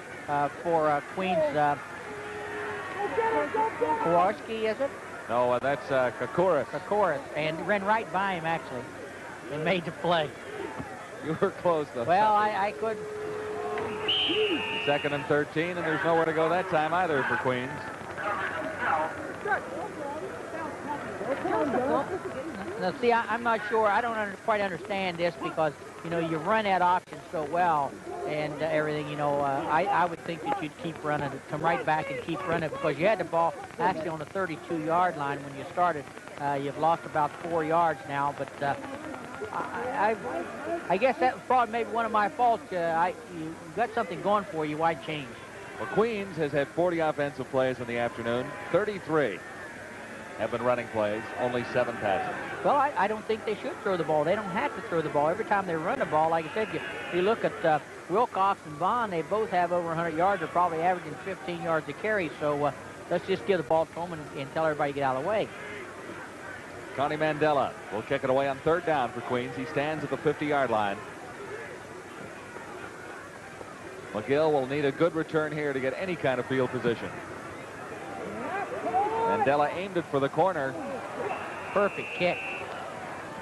for Queens. Kowarski, is it? No, that's Koukouris. Koukouris, and ran right by him, actually, and made the play. You were close, though. Well, I could. 2nd and 13, and there's nowhere to go that time either for Queens. Now, see, I'm not sure. I don't quite understand this because, you know, you run that option so well and everything, you know, I would think that you'd keep running, come right back and keep running because you had the ball actually on the 32-yard line when you started. You've lost about 4 yards now, but I guess that was probably maybe one of my faults. You got something going for you. Why change? Well, Queens has had 40 offensive plays in the afternoon. 33 have been running plays, only 7 passes. Well, I don't think they should throw the ball. They don't have to throw the ball. Every time they run the ball, like I said, you look at Wilcox and Vaughn, they both have over 100 yards. They're probably averaging 15 yards a carry. So let's just give the ball to them and tell everybody to get out of the way. Connie Mandela will kick it away on 3rd down for Queens. He stands at the 50-yard line. McGill will need a good return here to get any kind of field position. Mandela aimed it for the corner. Perfect kick.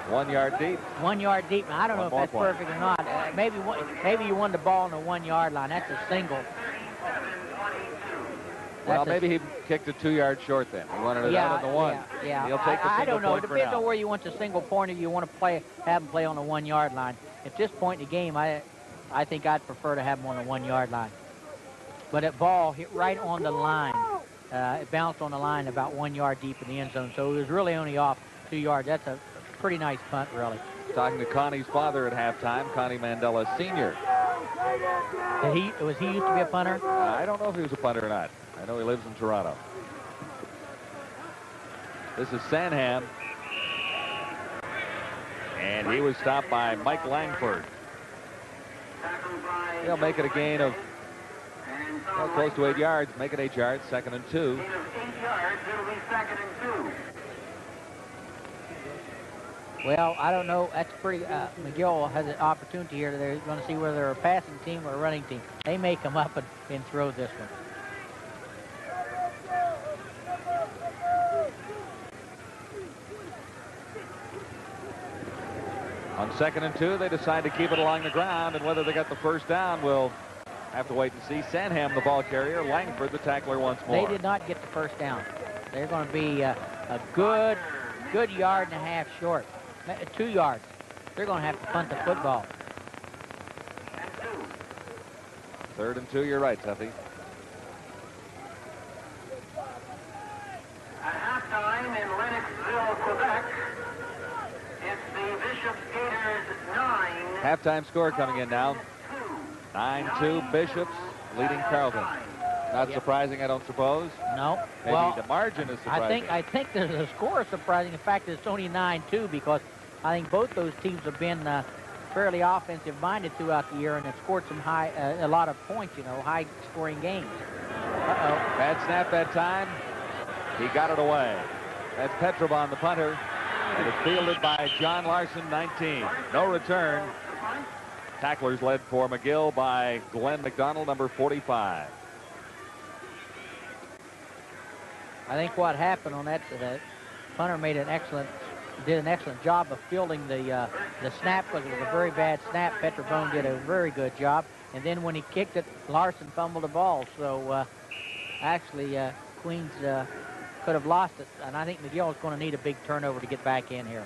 1 yard deep. 1 yard deep. Now, I don't know if that's perfect or not. Maybe you won the ball on the 1 yard line. That's a single. Well, maybe he kicked it 2 yards short then. He wanted it out on the 1. Yeah. He'll take the I don't know. point It for depends now. on where you want the single point or you want to have him play on the 1 yard line. At this point in the game, I think I'd prefer to have him on the 1 yard line. But that ball hit right on the line. It bounced on the line about 1 yard deep in the end zone. So it was really only off 2 yards. That's a pretty nice punt, really. Talking to Connie's father at halftime, Connie Mandela Sr. Was he used to be a punter? I don't know if he was a punter or not. I know he lives in Toronto. This is Sanham. And he was stopped by Mike Langford. He'll make it a gain of Well, close to 8 yards. Make it 8 yards. 2nd and 2. 8 yards, it'll be 2nd and 2. Well, I don't know. That's pretty. McGill has an opportunity here. They're going to see whether they're a passing team or a running team. They may come up and throw this one. On 2nd and 2, they decide to keep it along the ground, and whether they got the first down, we'll have to wait and see. Sandham, the ball carrier. Langford, the tackler, once more. They did not get the first down. They're going to be a good yard and a half short. 2 yards. They're going to have to punt the football. 3rd and 2, you're right, Tuffy. At halftime in Lennoxville, Quebec, it's the Bishop Gators 9. Halftime score coming in now. 9-2 Bishops leading Carleton. Not surprising, I don't suppose. No. Maybe well, the margin is surprising. I think the score is surprising. The fact that it's only 9-2 because I think both those teams have been fairly offensive-minded throughout the year and have scored some a lot of points, you know, high-scoring games. Uh-oh. Bad snap that time. He got it away. That's Petrobon, the punter. And it's fielded by John Larson, 19. No return. Tacklers led for McGill by Glenn McDonald, number 45. I think what happened on that punter did an excellent job of fielding the snap because it was a very bad snap. Petrobon did a very good job. And then when he kicked it, Larson fumbled the ball. So actually, Queens could have lost it. And I think McGill is going to need a big turnover to get back in here.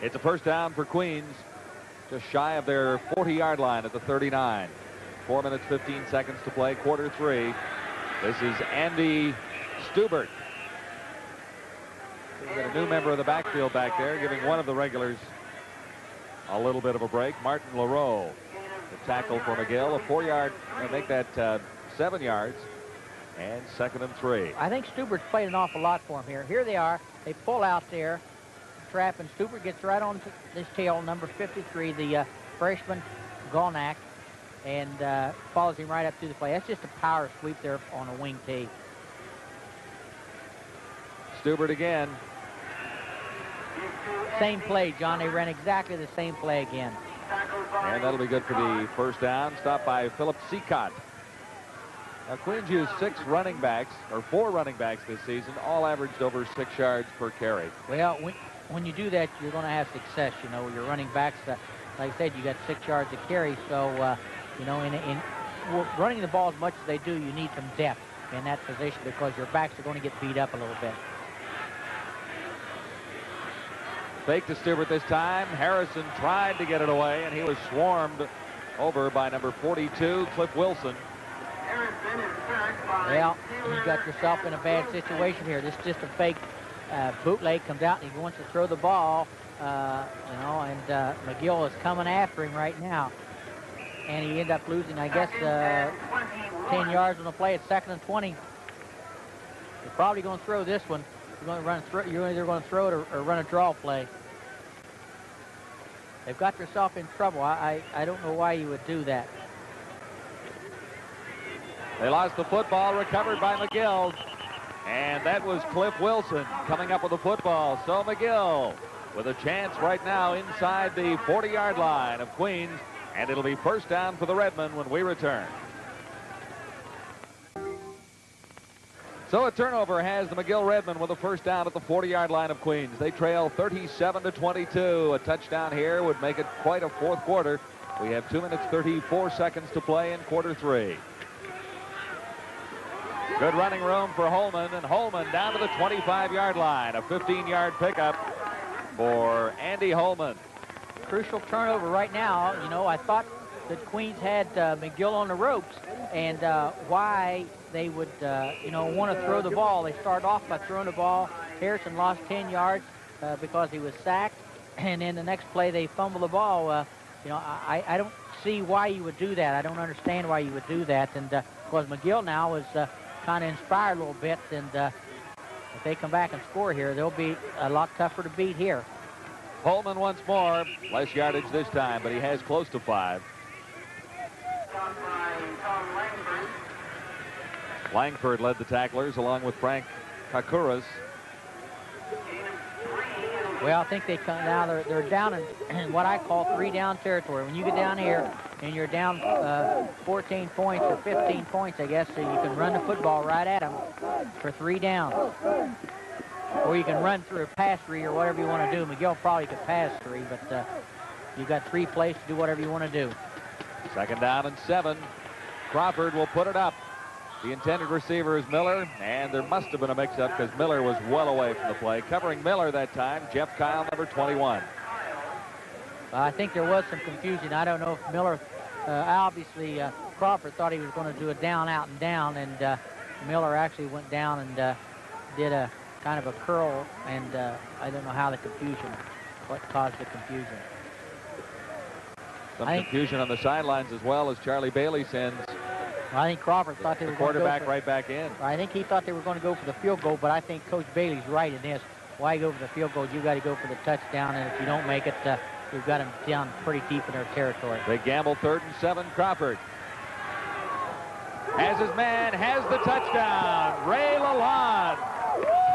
It's a first down for Queens, just shy of their 40-yard line at the 39. 4 minutes, 15 seconds to play, quarter 3. This is Andy Stubert. We've got a new member of the backfield back there, giving one of the regulars a little bit of a break. Martin LaRoe, the tackle for McGill, a 4-yard, make that 7 yards, and 2nd and 3. I think Stubert's played an awful lot for him here. Here they are. They pull out there, trap, and Stubert gets right on this tail, number 53, the freshman Golnack, and follows him right up through the play. That's just a power sweep there on a wing tee. Stubert again. Same play, John. They ran exactly the same play again. And that'll be good for the first down. Stopped by Philip Seacott. Now, Queens used 6 running backs, or 4 running backs this season, all averaged over 6 yards per carry. Well, when you do that, you're going to have success. You know, your running backs, like I said, you got 6 yards to carry. So, you know, in running the ball as much as they do, you need some depth in that position because your backs are going to get beat up a little bit. Fake to Stubert this time. Harrison tried to get it away, and he was swarmed over by number 42, Cliff Wilson. Well, you got yourself in a bad situation here. This is just a fake bootleg. Comes out, and he wants to throw the ball, you know, and McGill is coming after him right now. And he ended up losing, I guess, 10 yards on the play. It's 2nd and 20. You're probably going to throw this one. You're either going to throw it or run a draw play. They've got yourself in trouble. I don't know why you would do that. They lost the football, recovered by McGill. And that was Cliff Wilson coming up with the football. So McGill with a chance right now inside the 40-yard line of Queens. And it'll be first down for the Redmen when we return. So a turnover has the McGill Redmen with a first down at the 40-yard line of Queens. They trail 37-22. A touchdown here would make it quite a fourth quarter. We have 2 minutes, 34 seconds to play in quarter 3. Good running room for Holman, and Holman down to the 25-yard line. A 15-yard pickup for Andy Holman. Crucial turnover right now. You know, I thought that Queens had McGill on the ropes, and why they would, you know, want to throw the ball. They started off by throwing the ball. Harrison lost 10 yards because he was sacked, and then the next play they fumbled the ball. You know, I don't see why you would do that. I don't understand why you would do that, and because McGill now is kind of inspired a little bit, and if they come back and score here, they'll be a lot tougher to beat here. Holman once more, less yardage this time, but he has close to 5. Langford led the tacklers along with Frank Kakuras. Well, I think they come now. They're down in what I call 3-down territory. When you get down here and you're down 14 points or 15 points, I guess, so you can run the football right at them for 3 downs. Or you can run through a pass read or whatever you want to do. McGill probably could pass 3, but you've got 3 plays to do whatever you want to do. 2nd down and 7. Crawford will put it up. The intended receiver is Miller, and there must have been a mix-up because Miller was well away from the play. Covering Miller that time, Jeff Kyle, number 21. I think there was some confusion. I don't know if Miller, obviously Crawford thought he was going to do a down, out, and down, and Miller actually went down and did a kind of a curl, and I don't know how what caused the confusion. Some confusion on the sidelines as well as Charlie Bailey sends I think Crawford thought they were going to go quarterback right back in. I think he thought they were going to go for the field goal, but I think Coach Bailey's right in this. Why go for the field goal? You got to go for the touchdown, and if you don't make it, you've got them down pretty deep in their territory. They gamble 3rd and 7. Crawford has his man, has the touchdown. Ray Lalonde.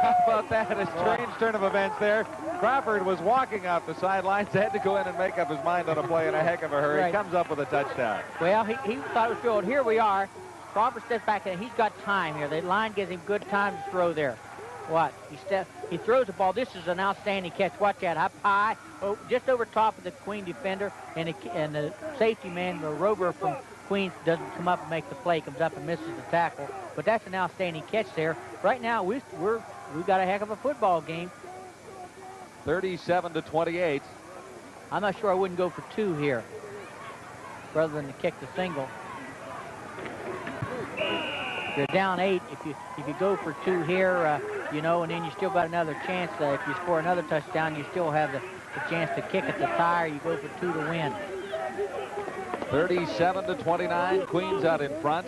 How about that? A strange turn of events there. Crawford was walking off the sidelines, had to go in and make up his mind on a play in a heck of a hurry. Right. Comes up with a touchdown. Well, he thought it was field. Here we are. Crawford steps back and he's got time here. The line gives him good time to throw there. What? He throws the ball. This is an outstanding catch. Watch out. Up high, just over top of the Queen defender, and the safety man, the rover from Queens, doesn't come up and make the play. Comes up and misses the tackle. But that's an outstanding catch there. Right now, we've got a heck of a football game. 37-28. I'm not sure I wouldn't go for 2 here, rather than to kick the single. If you're down 8, if you go for 2 here, you know, and then you still got another chance. If you score another touchdown, you still have the chance to kick at the tie, or you go for 2 to win. 37-29. Queens out in front.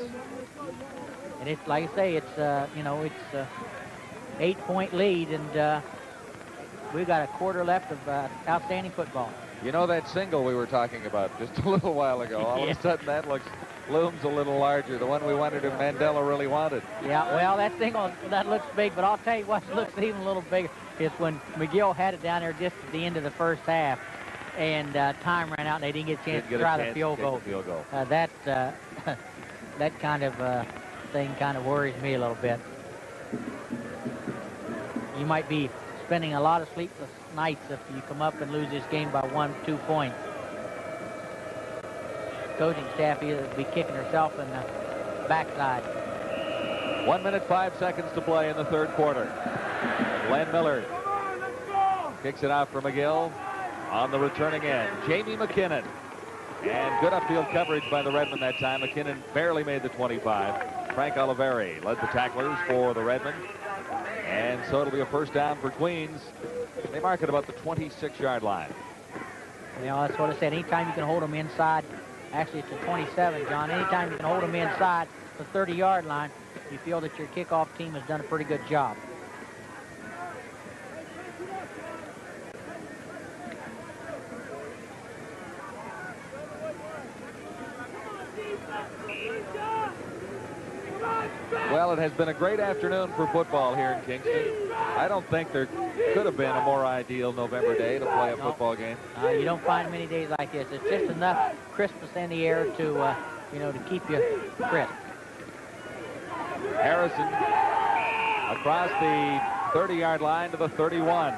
And it's like I say, it's you know, it's 8-point lead, and we've got a quarter left of outstanding football. You know that single we were talking about just a little while ago? All of a sudden that looms a little larger. The one we wondered if Mandela really wanted. Yeah, well, that single, that looks big, but I'll tell you what looks even a little bigger is when McGill had it down there just at the end of the first half, and time ran out and they didn't get a chance to try the field goal. That kind of thing kind of worries me a little bit. You might be spending a lot of sleepless nights if you come up and lose this game by 1-2 points. Coaching staff either be kicking herself in the backside. 1 minute, 5 seconds to play in the 3rd quarter. Glenn Miller kicks it out for McGill on the returning end. Jamie McKinnon. And good upfield coverage by the Redmen that time. McKinnon barely made the 25. Frank Oliveri led the tacklers for the Redmen. And so it'll be a 1st down for Queens. They mark it about the 26-yard line. You know, that's what I said. Anytime you can hold them inside, actually it's a 27, John. Anytime you can hold them inside the 30-yard line, you feel that your kickoff team has done a pretty good job. Well, it has been a great afternoon for football here in Kingston. I don't think there could have been a more ideal November day to play a football game. You don't find many days like this. It's just enough crispness in the air to, you know, to keep you crisp. Harrison across the 30-yard line to the 31.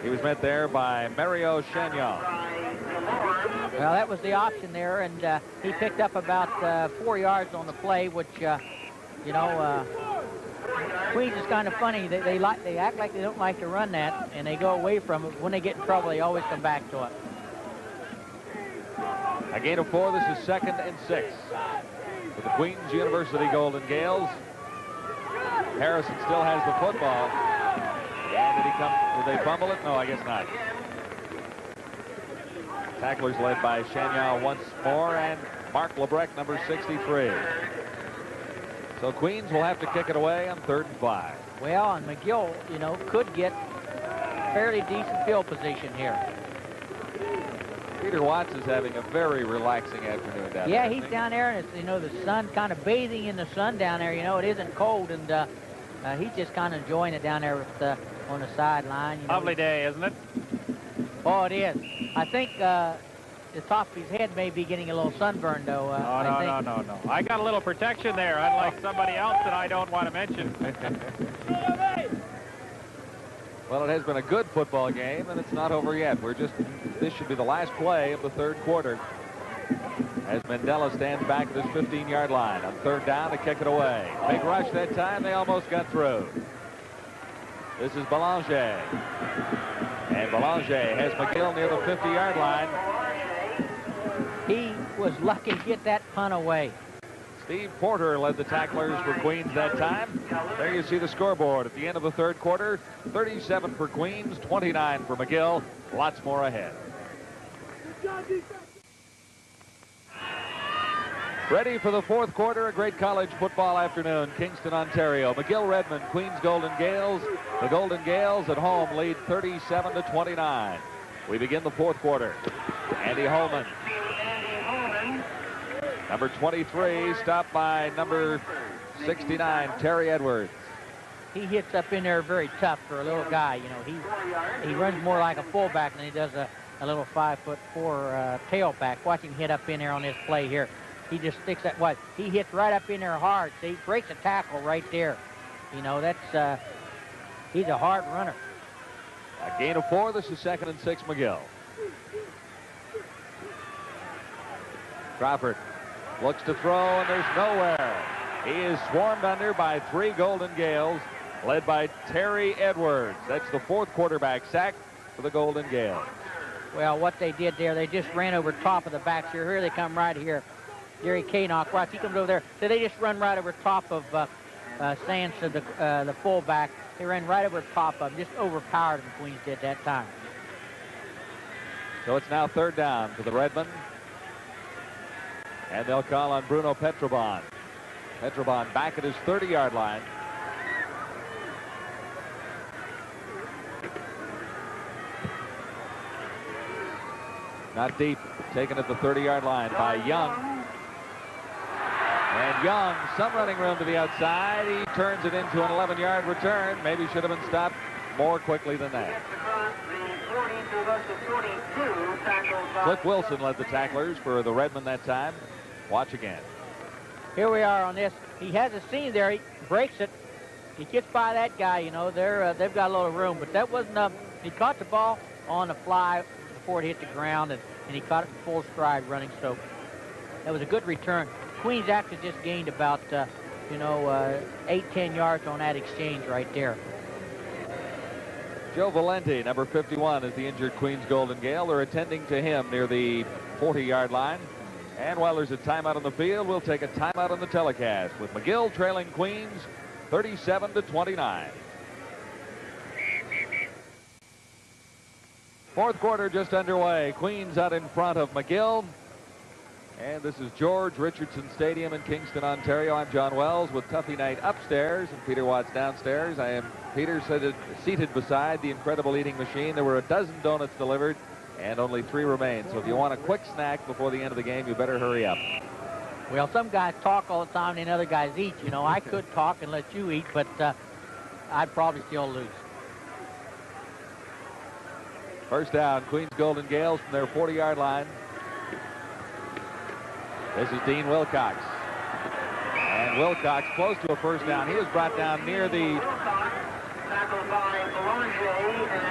He was met there by Mario Chagnon. Well, that was the option there, and he picked up about 4 yards on the play, which, you know, Queens is kind of funny. They act like they don't like to run that, and they go away from it. When they get in trouble, they always come back to it. A gain of 4. This is 2nd and 6 for the Queens University Golden Gaels. Harrison still has the football. And did they fumble it? No, I guess not. Tacklers led by Chagnon once more, and Mark Lebrecht, number 63. So Queens will have to kick it away on 3rd and 5. Well, and McGill, you know, could get fairly decent field position here. Peter Watts is having a very relaxing afternoon down there. Yeah, he's down there, and it's, you know, the sun, kind of bathing in the sun down there. You know, it isn't cold, and he's just kind of enjoying it down there with, on the sideline. You know. Lovely day, isn't it? Oh, it is. I think the top of his head may be getting a little sunburned, though. No. I got a little protection there, unlike somebody else that I don't want to mention. Well, it has been a good football game, and it's not over yet. This should be the last play of the third quarter. As Mandela stands back at his 15-yard line. On third down to kick it away. Big rush that time. They almost got through. This is Belanger. And Belanger has McGill near the 50-yard line. He was lucky to get that punt away. Steve Porter led the tacklers for Queens that time. There you see the scoreboard at the end of the third quarter. 37 for Queens, 29 for McGill. Lots more ahead. Ready for the fourth quarter, a great college football afternoon. Kingston, Ontario. McGill, Redman, Queens Golden Gaels. The Golden Gaels at home lead 37-29. We begin the fourth quarter. Andy Holman. Number 23, stopped by number 69, Terry Edwards. He hits up in there very tough for a little guy. You know, he runs more like a fullback than he does a little 5'4" tailback. Watch him hit up in there on this play here. He just sticks that what he hits right up in there hard. See, breaks a tackle right there. You know, that's he's a hard runner. A gain of 4. This is 2nd and 6, McGill. Crawford looks to throw, and there's nowhere. He is swarmed under by 3 Golden Gaels, led by Terry Edwards. That's the 4th quarterback sack for the Golden Gaels. Well, what they did there, they just ran over top of the backs here. Here they come right here. Gary Kanock, watch, he comes over there. So they just run right over top of Sands, the fullback. They ran right over top of him, just overpowered him, Queens did that time. So it's now 3rd down for the Redmen. And they'll call on Bruno Petrobon. Petrobon back at his 30-yard line. Not deep. Taken at the 30-yard line by Young. And Young, some running room to the outside. He turns it into an 11-yard return. Maybe should have been stopped more quickly than that. Cliff Wilson led the tacklers for the Redmen that time. Watch again. Here we are on this. He has a seam there. He breaks it. He gets by that guy. You know, they've got a little room, but that wasn't. He caught the ball on the fly before it hit the ground, and he caught it in full stride running. So that was a good return. Queens actually just gained about 8-10 yards on that exchange right there. Joe Valenti, number 51, is the injured Queens Golden Gale. They're attending to him near the 40-yard line. And while there's a timeout on the field, we'll take a timeout on the telecast with McGill trailing Queens 37-29. Fourth quarter just underway. Queens out in front of McGill. And this is George Richardson Stadium in Kingston, Ontario. I'm John Wells with Tuffy Knight upstairs and Peter Watts downstairs. I am Peter seated beside the incredible eating machine. There were a dozen donuts delivered and only 3 remain. So if you want a quick snack before the end of the game, you better hurry up. Well, some guys talk all the time and other guys eat. You know, I could talk and let you eat, but I'd probably still lose. First down, Queens Golden Gaels from their 40-yard line. This is Dean Wilcox. And Wilcox close to a first down. He was brought down near the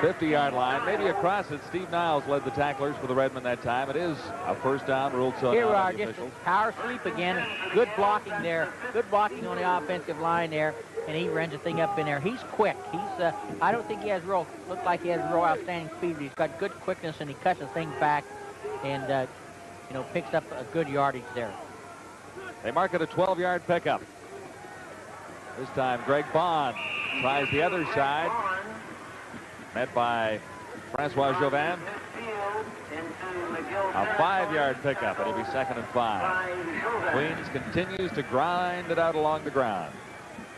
50-yard line, maybe across it. Steve Niles led the tacklers for the Redmen that time. It is a first down, ruled so. Here we are, just power sweep again. Good blocking there. Good blocking on the offensive line there. And he runs the thing up in there. He's quick. He's I don't think he has looks like he has real outstanding speed. He's got good quickness, and he cuts the thing back and picks up a good yardage there. They mark it a 12-yard pickup. This time Greg Bond tries the other side. Met by Francois Jovan. A 5-yard pickup. It'll be 2nd and 5. Queens continues to grind it out along the ground.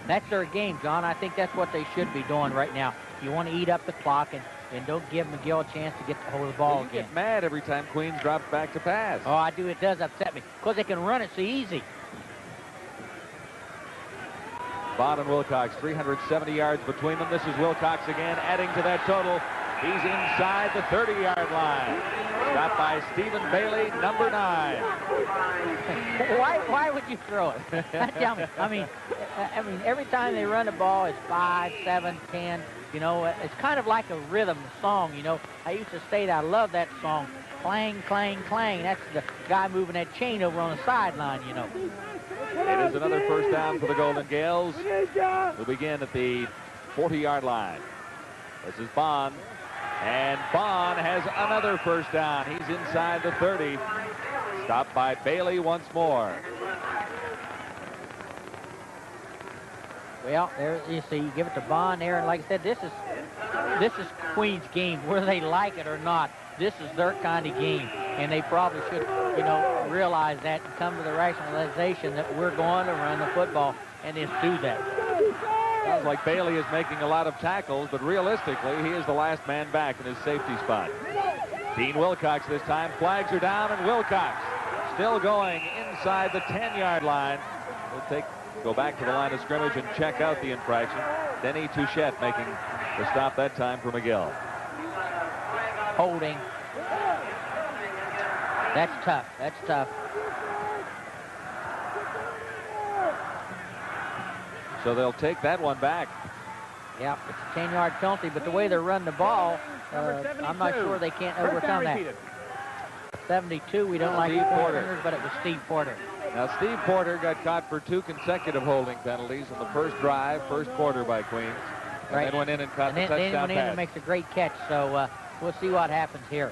That's their game, John. I think that's what they should be doing right now. You want to eat up the clock, and and don't give McGill a chance to get the hold of the ball You again. get mad every time Queens drops back to pass. Oh, I do. It does upset me because they can run it so easy. Bond and Wilcox, 370 yards between them. This is Wilcox again, adding to that total. He's inside the 30-yard line. Stopped by Stephen Bailey, number 9. Why would you throw it? Tell me. I mean, every time they run the ball, it's 5, 7, 10. You know, it's kind of like a rhythm song. You know, I used to say that I love that song. Clang, clang, clang. That's the guy moving that chain over on the sideline. You know. It is another first down for the Golden Gaels. We'll begin at the 40-yard line. This is Bond. And Bond has another first down. He's inside the 30. Stopped by Bailey once more. Well, there you see, you give it to Bond there, and like I said, this is Queen's game, whether they like it or not. This is their kind of game, and they probably should, you know, realize that and come to the rationalization that we're going to run the football and just do that. Sounds like Bailey is making a lot of tackles, but realistically, he is the last man back in his safety spot. Dean Wilcox this time. Flags are down, and Wilcox still going inside the 10-yard line. He'll go back to the line of scrimmage and check out the infraction. Denny Touchette making the stop that time for McGill. Holding. That's tough. That's tough. So they'll take that one back. Yeah, it's a 10-yard penalty, but the way they run the ball, I'm not sure they can't overcome that. 72, we don't like Porter, but it was Steve Porter. Now, Steve Porter got caught for 2 consecutive holding penalties on the first drive, first quarter by Queens. And then went in and caught the touchdown then went in pass. and makes a great catch, so we'll see what happens here.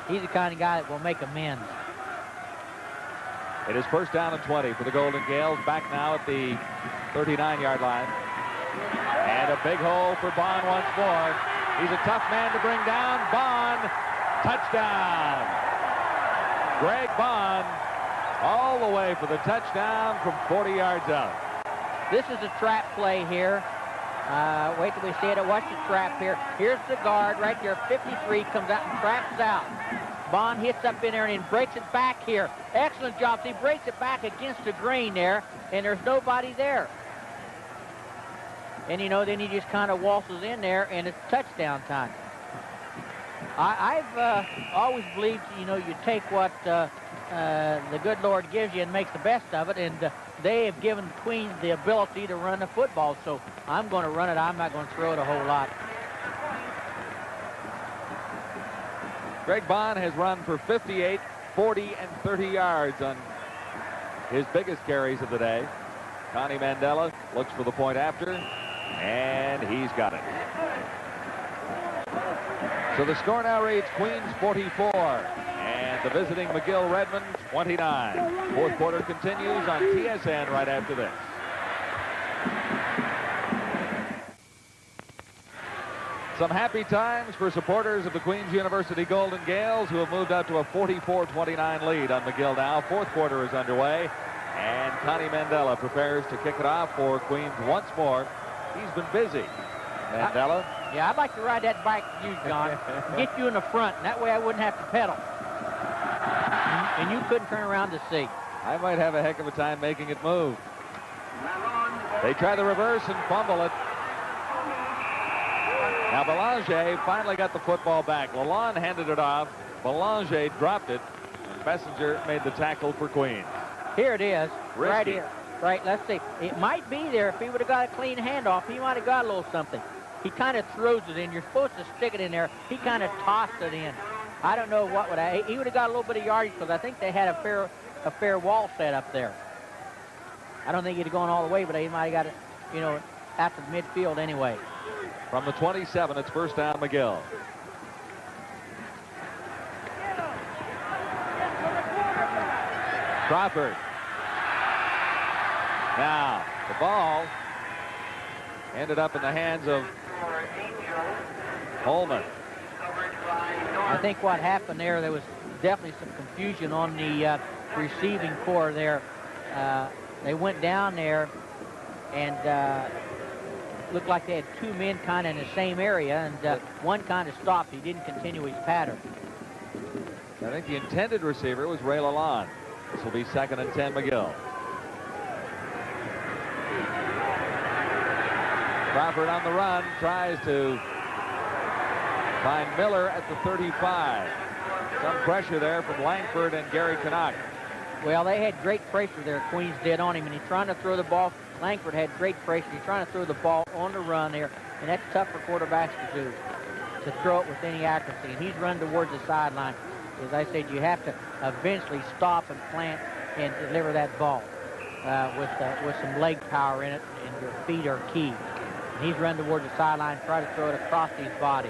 He's the kind of guy that will make amends. It is first down and 20 for the Golden Gaels. Back now at the 39-yard line. And a big hole for Bond once more. He's a tough man to bring down. Bond, touchdown. Greg Bond all the way for the touchdown from 40 yards out. This is a trap play here. Wait till we see it. Watch the trap here. Here's the guard right there. 53 comes out and traps out. Bond hits up in there and breaks it back here. Excellent job. He breaks it back against the green there, and there's nobody there. And, you know, then he just kind of waltzes in there, and it's touchdown time. I've always believed, you know, you take what the good Lord gives you and makes the best of it, and they have given Queens the ability to run the football, so I'm going to run it. I'm not going to throw it a whole lot. Greg Bond has run for 58, 40, and 30 yards on his biggest carries of the day. Connie Mandela looks for the point after, and he's got it. So the score now reads Queens 44 and the visiting McGill Redman 29. Fourth quarter continues on TSN right after this. Some happy times for supporters of the Queens University Golden Gaels, who have moved out to a 44-29 lead on McGill now. Fourth quarter is underway, and Connie Mandela prepares to kick it off for Queens once more. He's been busy. Mandela. Yeah, I'd like to ride that bike with you, John. Get you in the front, and that way I wouldn't have to pedal. And you couldn't turn around to see. I might have a heck of a time making it move. They try the reverse and fumble it. Now Belanger finally got the football back. Lalonde handed it off. Belanger dropped it. Messenger made the tackle for Queens. Here it is. Risky. Right here. Right, let's see. It might be there. If he would have got a clean handoff, he might have got a little something. He kind of throws it in. You're supposed to stick it in there. He kind of tossed it in. I don't know what would I. He would have got a little bit of yardage because I think they had a fair wall set up there. I don't think he'd have gone all the way, but he might have got it, you know, after the midfield anyway. From the 27, it's first down McGill. Crawford. Now, the ball ended up in the hands of Holman. I think what happened there was definitely some confusion on the receiving corps there. They went down there, and looked like they had two men kind of in the same area, and one kind of stopped. He didn't continue his pattern. I think the intended receiver was Ray Lalonde. This will be 2nd and 10 McGill. Crawford on the run, tries to find Miller at the 35. Some pressure there from Langford and Gary Canuck. Well, they had great pressure there, Queens did on him, and he's trying to throw the ball. Langford had great pressure. He's trying to throw the ball on the run there, and that's tough for quarterbacks to do, to throw it with any accuracy. And he's run towards the sideline. As I said, you have to eventually stop and plant and deliver that ball with some leg power in it, and your feet are key. And he's run towards the sideline, try to throw it across his body.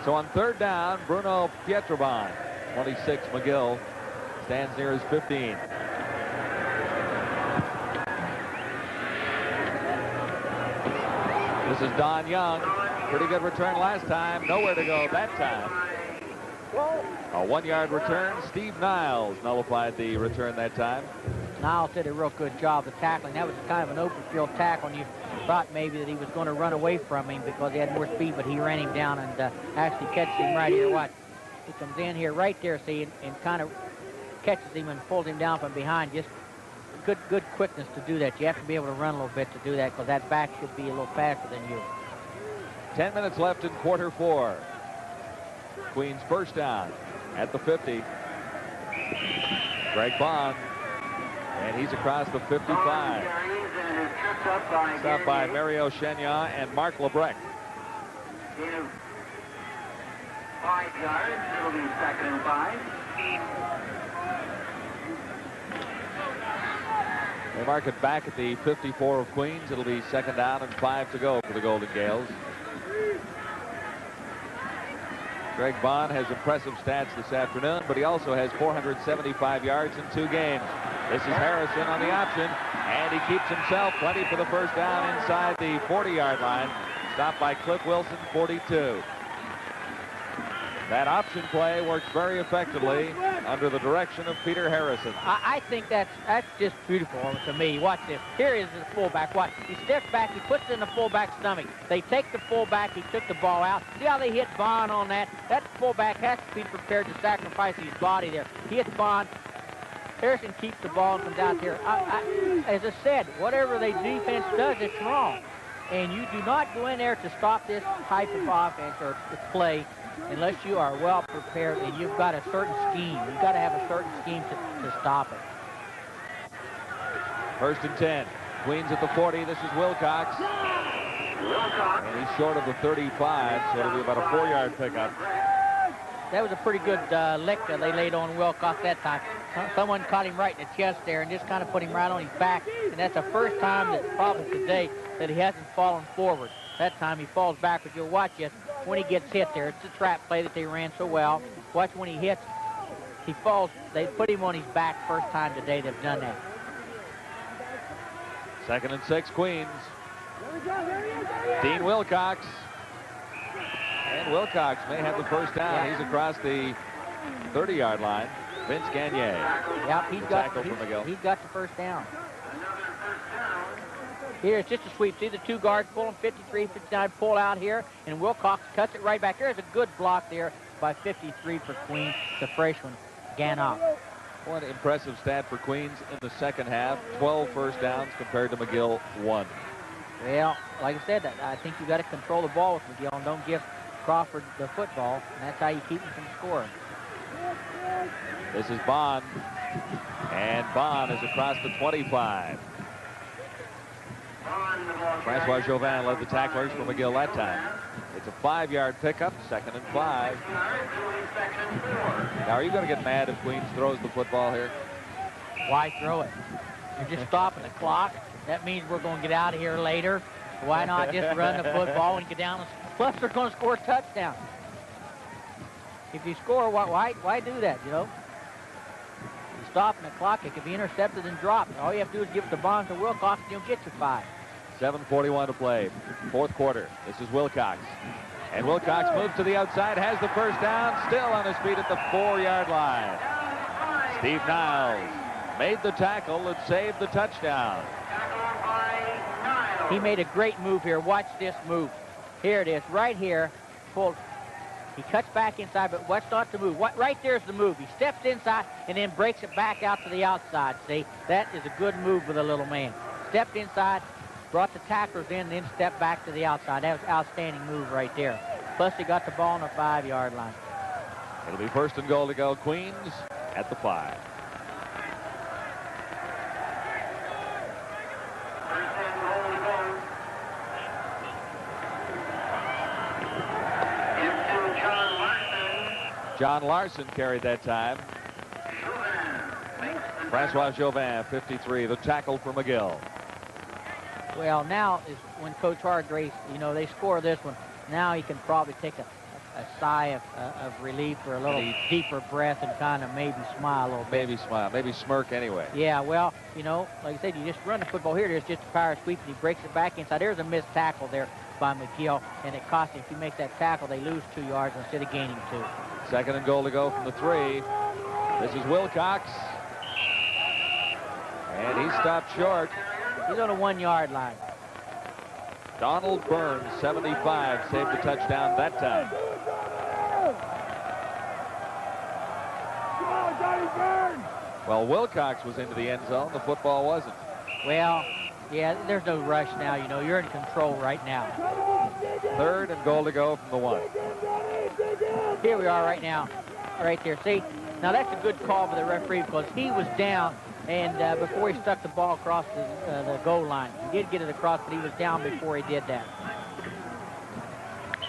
So on 3rd down, Bruno Pietrobon, 26 McGill, stands near his 15. This is Don Young. Pretty good return last time. Nowhere to go that time. A 1-yard return. Steve Niles nullified the return that time. Niles did a real good job of tackling. That was kind of an open field tackle, and you thought maybe that he was going to run away from him because he had more speed, but he ran him down and actually catches him right here. Watch. He comes in here right there, see, and kind of catches him and pulls him down from behind. Just good quickness to do that. You have to be able to run a little bit to do that because that back should be a little faster than you. 10 minutes left in quarter 4. Queens first down at the 50. Greg Bond. And he's across the 55. Stopped by Mario Chenion and Mark Lebrecht. 5 yards. It'll be 2nd and 5. They mark it back at the 54 of Queens. It'll be 2nd down and 5 to go for the Golden Gaels. Greg Bond has impressive stats this afternoon, but he also has 475 yards in 2 games. This is Harrison on the option, and he keeps himself plenty for the first down inside the 40-yard line. Stopped by Cliff Wilson, 42. That option play works very effectively under the direction of Peter Harrison. I think that's just beautiful to me. Watch this. Here is the fullback. Watch. He steps back. He puts it in the fullback's stomach. They take the fullback. He took the ball out. See how they hit Bond on that? That fullback has to be prepared to sacrifice his body there. He hits Bond. Harrison keeps the ball and comes out there. As I said, whatever the defense does, it's wrong. And you do not go in there to stop this type of offense or play unless you are well prepared and you've got a certain scheme. You've got to have a certain scheme to stop it. 1st and 10. Queens at the 40. This is Wilcox. And he's short of the 35, so it'll be about a 4-yard pickup. That was a pretty good lick that they laid on Wilcox that time. Someone caught him right in the chest there and just kind of put him right on his back. And that's the first time that probably today that he hasn't fallen forward. That time he falls backwards. You'll watch it when he gets hit there. It's a trap play that they ran so well. Watch when he hits, he falls. They put him on his back first time today they've done that. 2nd and 6, Queens. Dean Wilcox. And Wilcox may have the first down. He's across the 30-yard line. Vince Gagne. Yep, he's got the first down. Here, it's just a sweep. See the 2 guards pulling 53, 59, pull out here, and Wilcox cuts it right back. There's a good block there by 53 for Queens, the freshman, Ganoff. One impressive stat for Queens in the second half. 12 first downs compared to McGill, 1. Well, like I said, I think you got to control the ball with McGill and don't give Crawford the football, and that's how you keep him from scoring. This is Bond, and Bond is across the 25. Francois Chauvin led the tacklers for McGill that time. It's a 5-yard pickup, 2nd and 5. Now, are you going to get mad if Queens throws the football here? Why throw it? You're just stopping the clock. That means we're going to get out of here later. Why not just run the football and get down? Plus, they're going to score a touchdown. If you score, why do that, you know? You're stopping the clock. It could be intercepted and dropped. All you have to do is give it to Bonds or Wilcox, and you'll get your 5. 7:41 to play. 4th quarter. This is Wilcox. And Wilcox moves to the outside, has the first down, still on his feet at the 4-yard line. Steve Niles made the tackle that saved the touchdown. He made a great move here. Watch this move. Here it is, right here. Pulled. He cuts back inside, but watch not to move. Right there's the move. He steps inside and then breaks it back out to the outside. See, that is a good move for the little man. Stepped inside, brought the tacklers in, then stepped back to the outside. That was an outstanding move right there. Plus, he got the ball on the 5-yard line. It'll be 1st and goal to go. Queens at the 5. John Larson carried that time. Francois Chauvin, 53, the tackle for McGill. Well, now is when Coach Hargrace, you know, they score this one. Now he can probably take a sigh of relief or a little deeper breath and kind of maybe smile a little bit. Maybe smile, maybe smirk anyway. Yeah, well, you know, like I said, you just run the football here. There's just a power sweep, and he breaks it back inside. There's a missed tackle there by McGill, and it costs him. If he makes that tackle, they lose 2 yards instead of gaining 2. 2nd and goal to go from the 3. This is Wilcox. And he stopped short. He's on the 1-yard line. Donald Burns, 75, saved a touchdown that time. Well, Wilcox was into the end zone. The football wasn't. Well, yeah, there's no rush now. You know, you're in control right now. 3rd and goal to go from the 1. Here we are right now, right there. See, now that's a good call for the referee because he was down, and before he stuck the ball across the goal line. He did get it across, but he was down before he did that.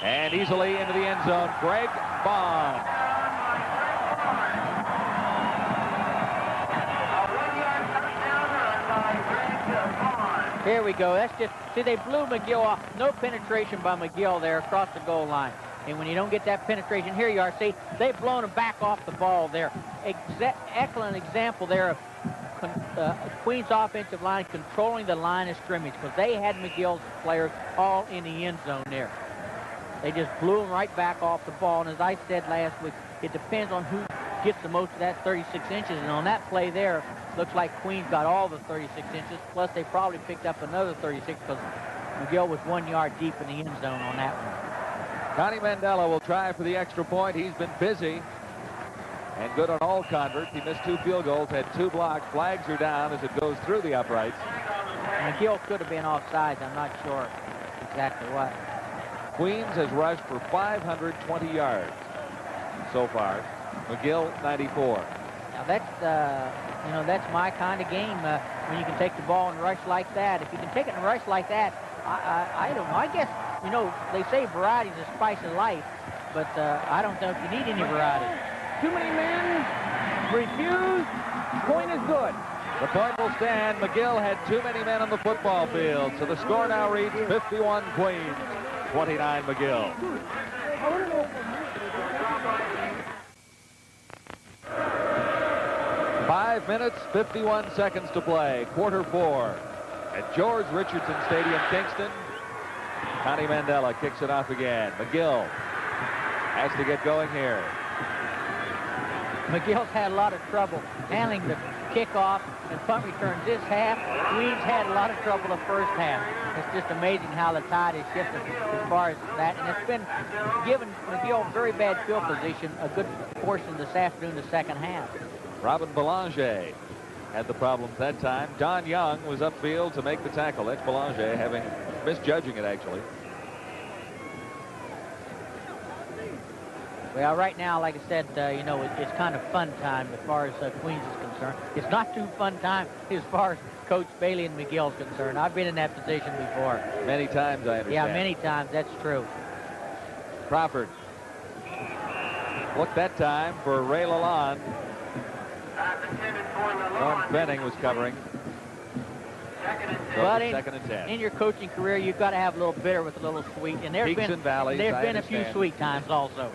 And easily into the end zone, Greg Bond. Here we go. That's just, see, they blew McGill off. No penetration by McGill there across the goal line. And when you don't get that penetration, here you are. See, they've blown him back off the ball there. Excellent example there of Queens' offensive line controlling the line of scrimmage because they had McGill's players all in the end zone there. They just blew him right back off the ball. And as I said last week, it depends on who gets the most of that 36 inches. And on that play there, looks like Queens got all the 36 inches. Plus, they probably picked up another 36 because McGill was 1 yard deep in the end zone on that one. Connie Mandela will try for the extra point. He's been busy and good on all converts. He missed 2 field goals, had 2 blocks. Flags are down as it goes through the uprights. McGill could have been offsides. I'm not sure exactly what. Queens has rushed for 520 yards so far. McGill, 94. Now that's, you know, that's my kind of game when you can take the ball and rush like that. If you can take it and rush like that, I don't know. I guess, you know, they say variety is the spice of life, but I don't know if you need any variety. Too many men refuse. Point is good. The point will stand. McGill had too many men on the football field, so the score now reads 51 Queens, 29 McGill. 5 minutes, 51 seconds to play. Quarter 4 at George Richardson Stadium, Kingston. Connie Mandela kicks it off again. McGill has to get going here. McGill's had a lot of trouble handling the kickoff and punt returns this half. Queens had a lot of trouble the first half. It's just amazing how the tide has shifted as far as that. And it's been given McGill very bad field position a good portion this afternoon, the second half. Robin Belanger had the problem that time. Don Young was upfield to make the tackle. That's Belanger having misjudging it, actually. Well, right now, like I said, you know, it's kind of fun time as far as Queens is concerned. It's not too fun time as far as Coach Bailey and McGill is concerned. I've been in that position before. Many times, I understand. Yeah, many times. That's true. Crawford. Look that time for Ray Lalonde. Norm Benning was covering. But second and 10. In your coaching career, you've got to have a little bitter with a little sweet. And there's Peaks and valleys, there's been a few sweet times also.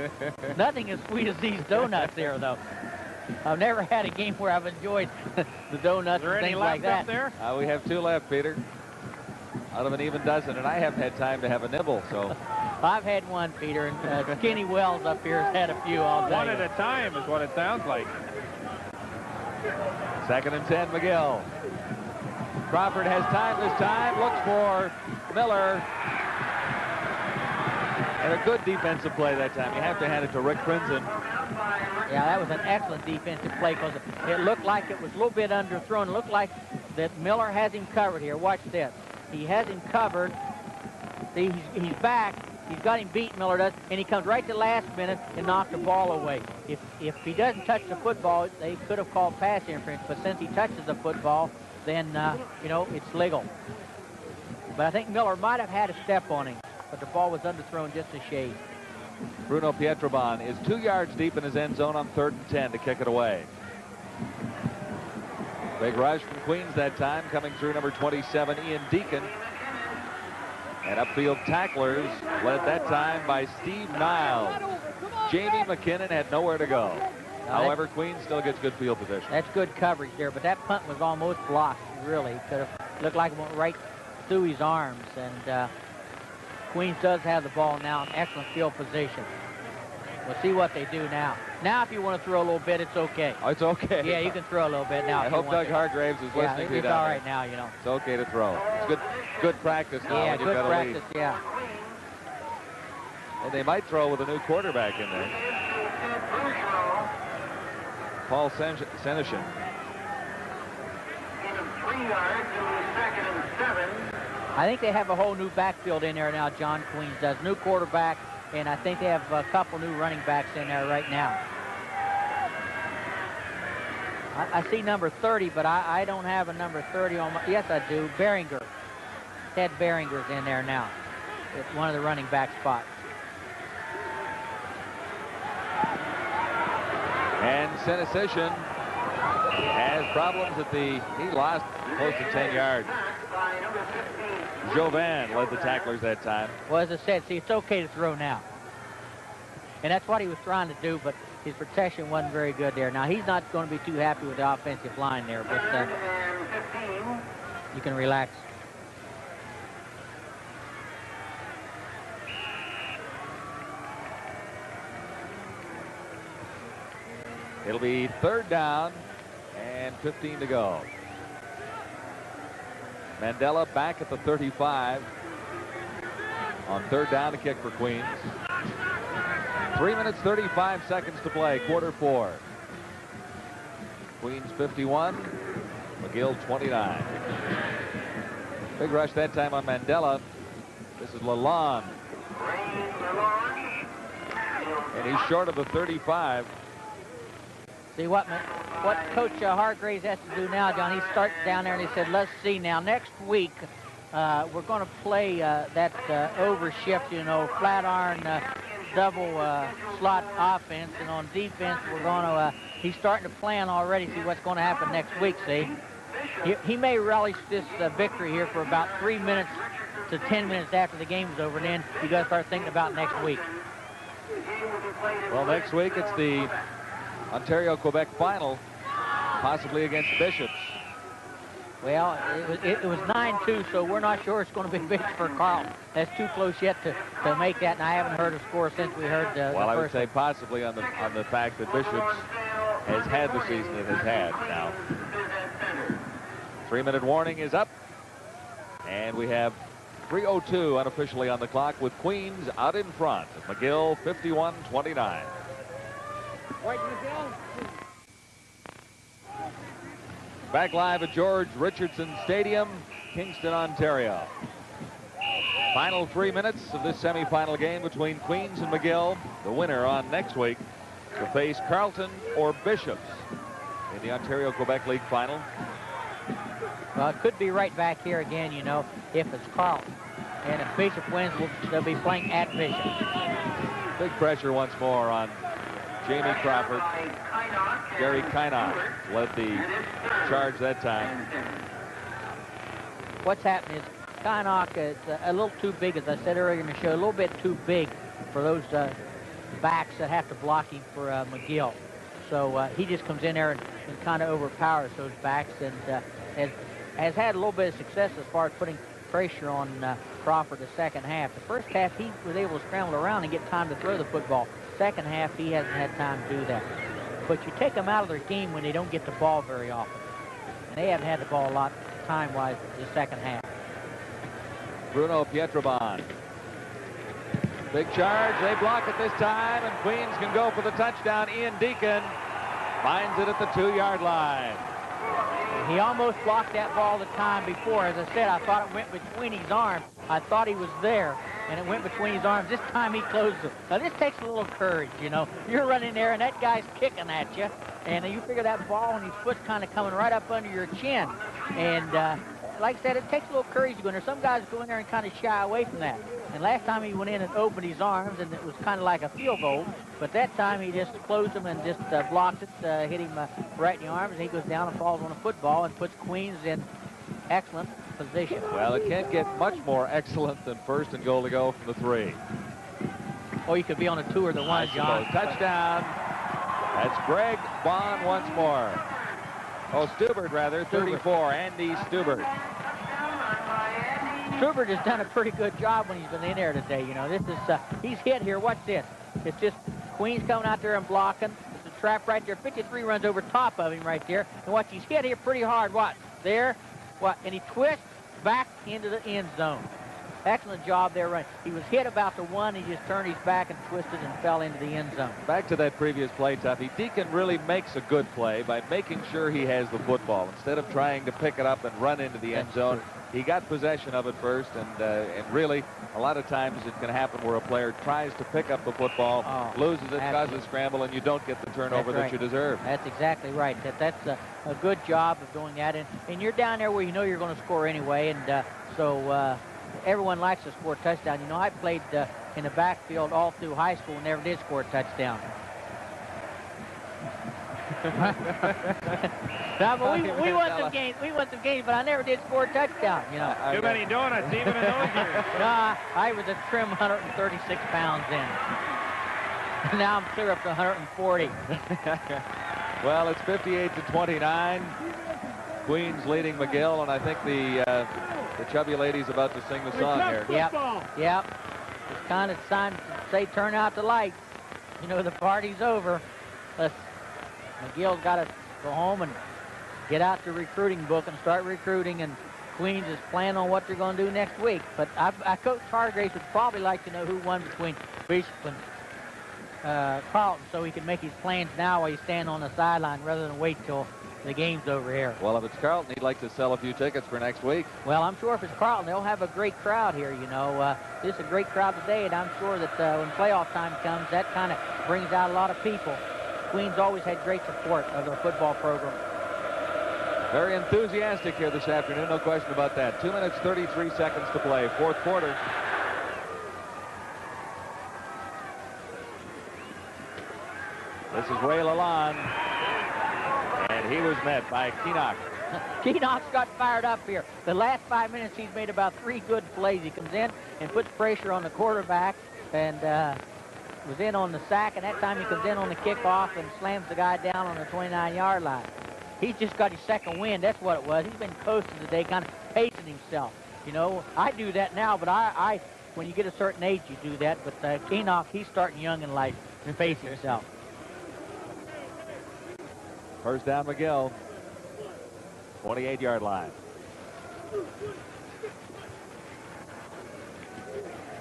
Nothing as sweet as these donuts there, though. I've never had a game where I've enjoyed the donuts and things like that. There? We have 2 left, Peter, out of an even dozen, and I haven't had time to have a nibble, so. I've had one, Peter, and Skinny Wells up here has had a few all day. One at a time is what it sounds like. Second and 10, McGill. Crawford has time this time, looks for Miller. And a good defensive play that time. You have to hand it to Rick Crimson. Yeah, that was an excellent defensive play because it looked like it was a little bit underthrown. It looked like that Miller has him covered here. Watch this. He has him covered. See, he's back. He's got him beat, Miller does, and he comes right to the last minute and knocks the ball away. If he doesn't touch the football, they could have called pass interference, but since he touches the football, then, you know, it's legal. But I think Miller might have had a step on him, but the ball was underthrown just a shade. Bruno Pietrobon is 2 yards deep in his end zone on 3rd and 10 to kick it away. Big rush from Queens that time, coming through number 27, Ian Deacon. And upfield tacklers led that time by Steve Niles. Jamie McKinnon had nowhere to go. However, Queens still gets good field position. That's good coverage there, but that punt was almost blocked, really. Could have looked like it went right through his arms. And Queens does have the ball now in excellent field position. We'll see what they do now. Now, if you want to throw a little bit, it's okay. Oh, it's okay. Yeah, you can throw a little bit now. I hope Doug Hargraves is listening to you. It's all right now, you know. It's okay to throw. It's good practice now. Yeah, when you've good got practice, a lead. yeah. And they might throw with a new quarterback in there. Paul Senishin. 3 yards to 2nd and 7. I think they have a whole new backfield in there now, John. Queens does. New quarterback, and I think they have a couple new running backs in there right now. I see number 30, but I don't have a number 30 on my... Yes, I do. Behringer. Ted Behringer's in there now. It's one of the running back spots. And Senishin has problems at the... He lost close to 10 yards. Jovan led the tacklers that time. Well, as I said, see, it's okay to throw now. And that's what he was trying to do, but his protection wasn't very good there. Now, he's not going to be too happy with the offensive line there, but you can relax. It'll be 3rd down and 15 to go. Mandela back at the 35 on 3rd down to kick for Queens. 3 minutes, 35 seconds to play, quarter 4. Queens 51, McGill 29. Big rush that time on Mandela. This is Lalonde. And he's short of the 35. See what Coach Hargraves has to do now, John. He starts down there and he said, let's see now. Next week, we're going to play that overshift, you know, flat iron double slot offense. And on defense, we're going to, he's starting to plan already, see what's going to happen next week, see. He may relish this victory here for about 3 minutes to 10 minutes after the game is over, and then you got to start thinking about next week. Well, next week it's the Ontario-Quebec final, possibly against Bishops. Well, it was 9-2, so we're not sure it's going to be big for Carlton. That's too close yet to make that, and I haven't heard a score since we heard the Well, I would first say possibly on the fact that Bishops has had the season it has had now. 3-minute warning is up, and we have 3:02 unofficially on the clock with Queens out in front. McGill 51-29. Back live at George Richardson Stadium, Kingston, Ontario. Final 3 minutes of this semifinal game between Queens and McGill. The winner on next week to face Carleton or Bishops in the Ontario-Quebec League final. Well, it could be right back here again, you know, if it's Carlton. And if Bishop wins, they'll be playing at Bishop. Big pressure once more on Jamie Crawford. Gary Kynock led the charge that time. What's happening is Kynock is a little too big, as I said earlier in the show, a little bit too big for those backs that have to block him for McGill. So he just comes in there and kind of overpowers those backs, and has had a little bit of success as far as putting pressure on Crawford the second half. The first half, he was able to scramble around and get time to throw the football. Second half, he hasn't had time to do that. But you take them out of their game when they don't get the ball very often. And they haven't had the ball a lot time-wise the second half. Bruno Pietrobon. Big charge. They block it this time, and Queens can go for the touchdown. Ian Deacon finds it at the 2-yard line. He almost blocked that ball the time before. As I said, I thought it went between his arms. I thought he was there, and it went between his arms. This time he closed it. Now, this takes a little courage, you know. You're running there, and that guy's kicking at you, and you figure that ball and his foot's kind of coming right up under your chin. And like I said, it takes a little courage to go in there. Some guys go in there and kind of shy away from that. And last time he went in and opened his arms, and it was kind of like a field goal. But that time he just closed them and just blocked it, hit him right in the arms, and he goes down and falls on a football and puts Queens in excellent position. Well, it can't get much more excellent than 1st and goal to go from the 3. Or you could be on a 2 or the 1, John. Touchdown. That's Greg Bond once more. Oh, Stubert, rather. 34, Andy Stubert. Stubert has done a pretty good job when he's been in there today. You know, this is, he's hit here. What's this? It's just Queens coming out there and blocking. There's a trap right there. 53 runs over top of him right there. And watch, he's hit here pretty hard. What? There. What? And he twists back into the end zone. Excellent job there, right? He was hit about the 1. He just turned his back and twisted and fell into the end zone. Back to that previous play, Tuffy. Deacon really makes a good play by making sure he has the football. Instead of trying to pick it up and run into the end zone, he got possession of it first, and really, a lot of times it can happen where a player tries to pick up the football, loses it, causes a scramble, and you don't get the turnover that you deserve. That's exactly right. That's a good job of doing that. And you're down there where you know you're going to score anyway, and so everyone likes to score a touchdown. You know, I played in the backfield all through high school and never did score a touchdown. No, but we won some games. We won some games, but I never did score a touchdown. You know. Too many donuts, even in those years. No, I was a trim 136 pounds then. Now I'm clear up to 140. Well, it's 58-29. Queens leading McGill, and I think the chubby lady's about to sing the song here. Yep. It's kind of time to say, turn out the lights. You know, the party's over. McGill's got to go home and get out the recruiting book and start recruiting, and Queens is planning on what they're going to do next week. But Coach Hargraves would probably like to know who won between Bishop and Carlton, so he can make his plans now while he's standing on the sideline rather than wait till the game's over here. Well, if it's Carlton, he'd like to sell a few tickets for next week. Well, I'm sure if it's Carlton, they'll have a great crowd here, you know. This is a great crowd today, and I'm sure that when playoff time comes, that kind of brings out a lot of people. Queens always had great support of their football program. Very enthusiastic here this afternoon, no question about that. 2 minutes, 33 seconds to play, 4th quarter. This is Ray Lalonde, and he was met by Keenock. Keenock's got fired up here. The last 5 minutes, he's made about 3 good plays. He comes in and puts pressure on the quarterback, and was in on the sack, and that time he comes in on the kickoff and slams the guy down on the 29-yard line. He's just got his second wind. That's what it was. He's been coasting today, kind of pacing himself. You know, I do that now, but I when you get a certain age, you do that. But Keenock, he's starting young in life to pace himself. First down, McGill. 28-yard line.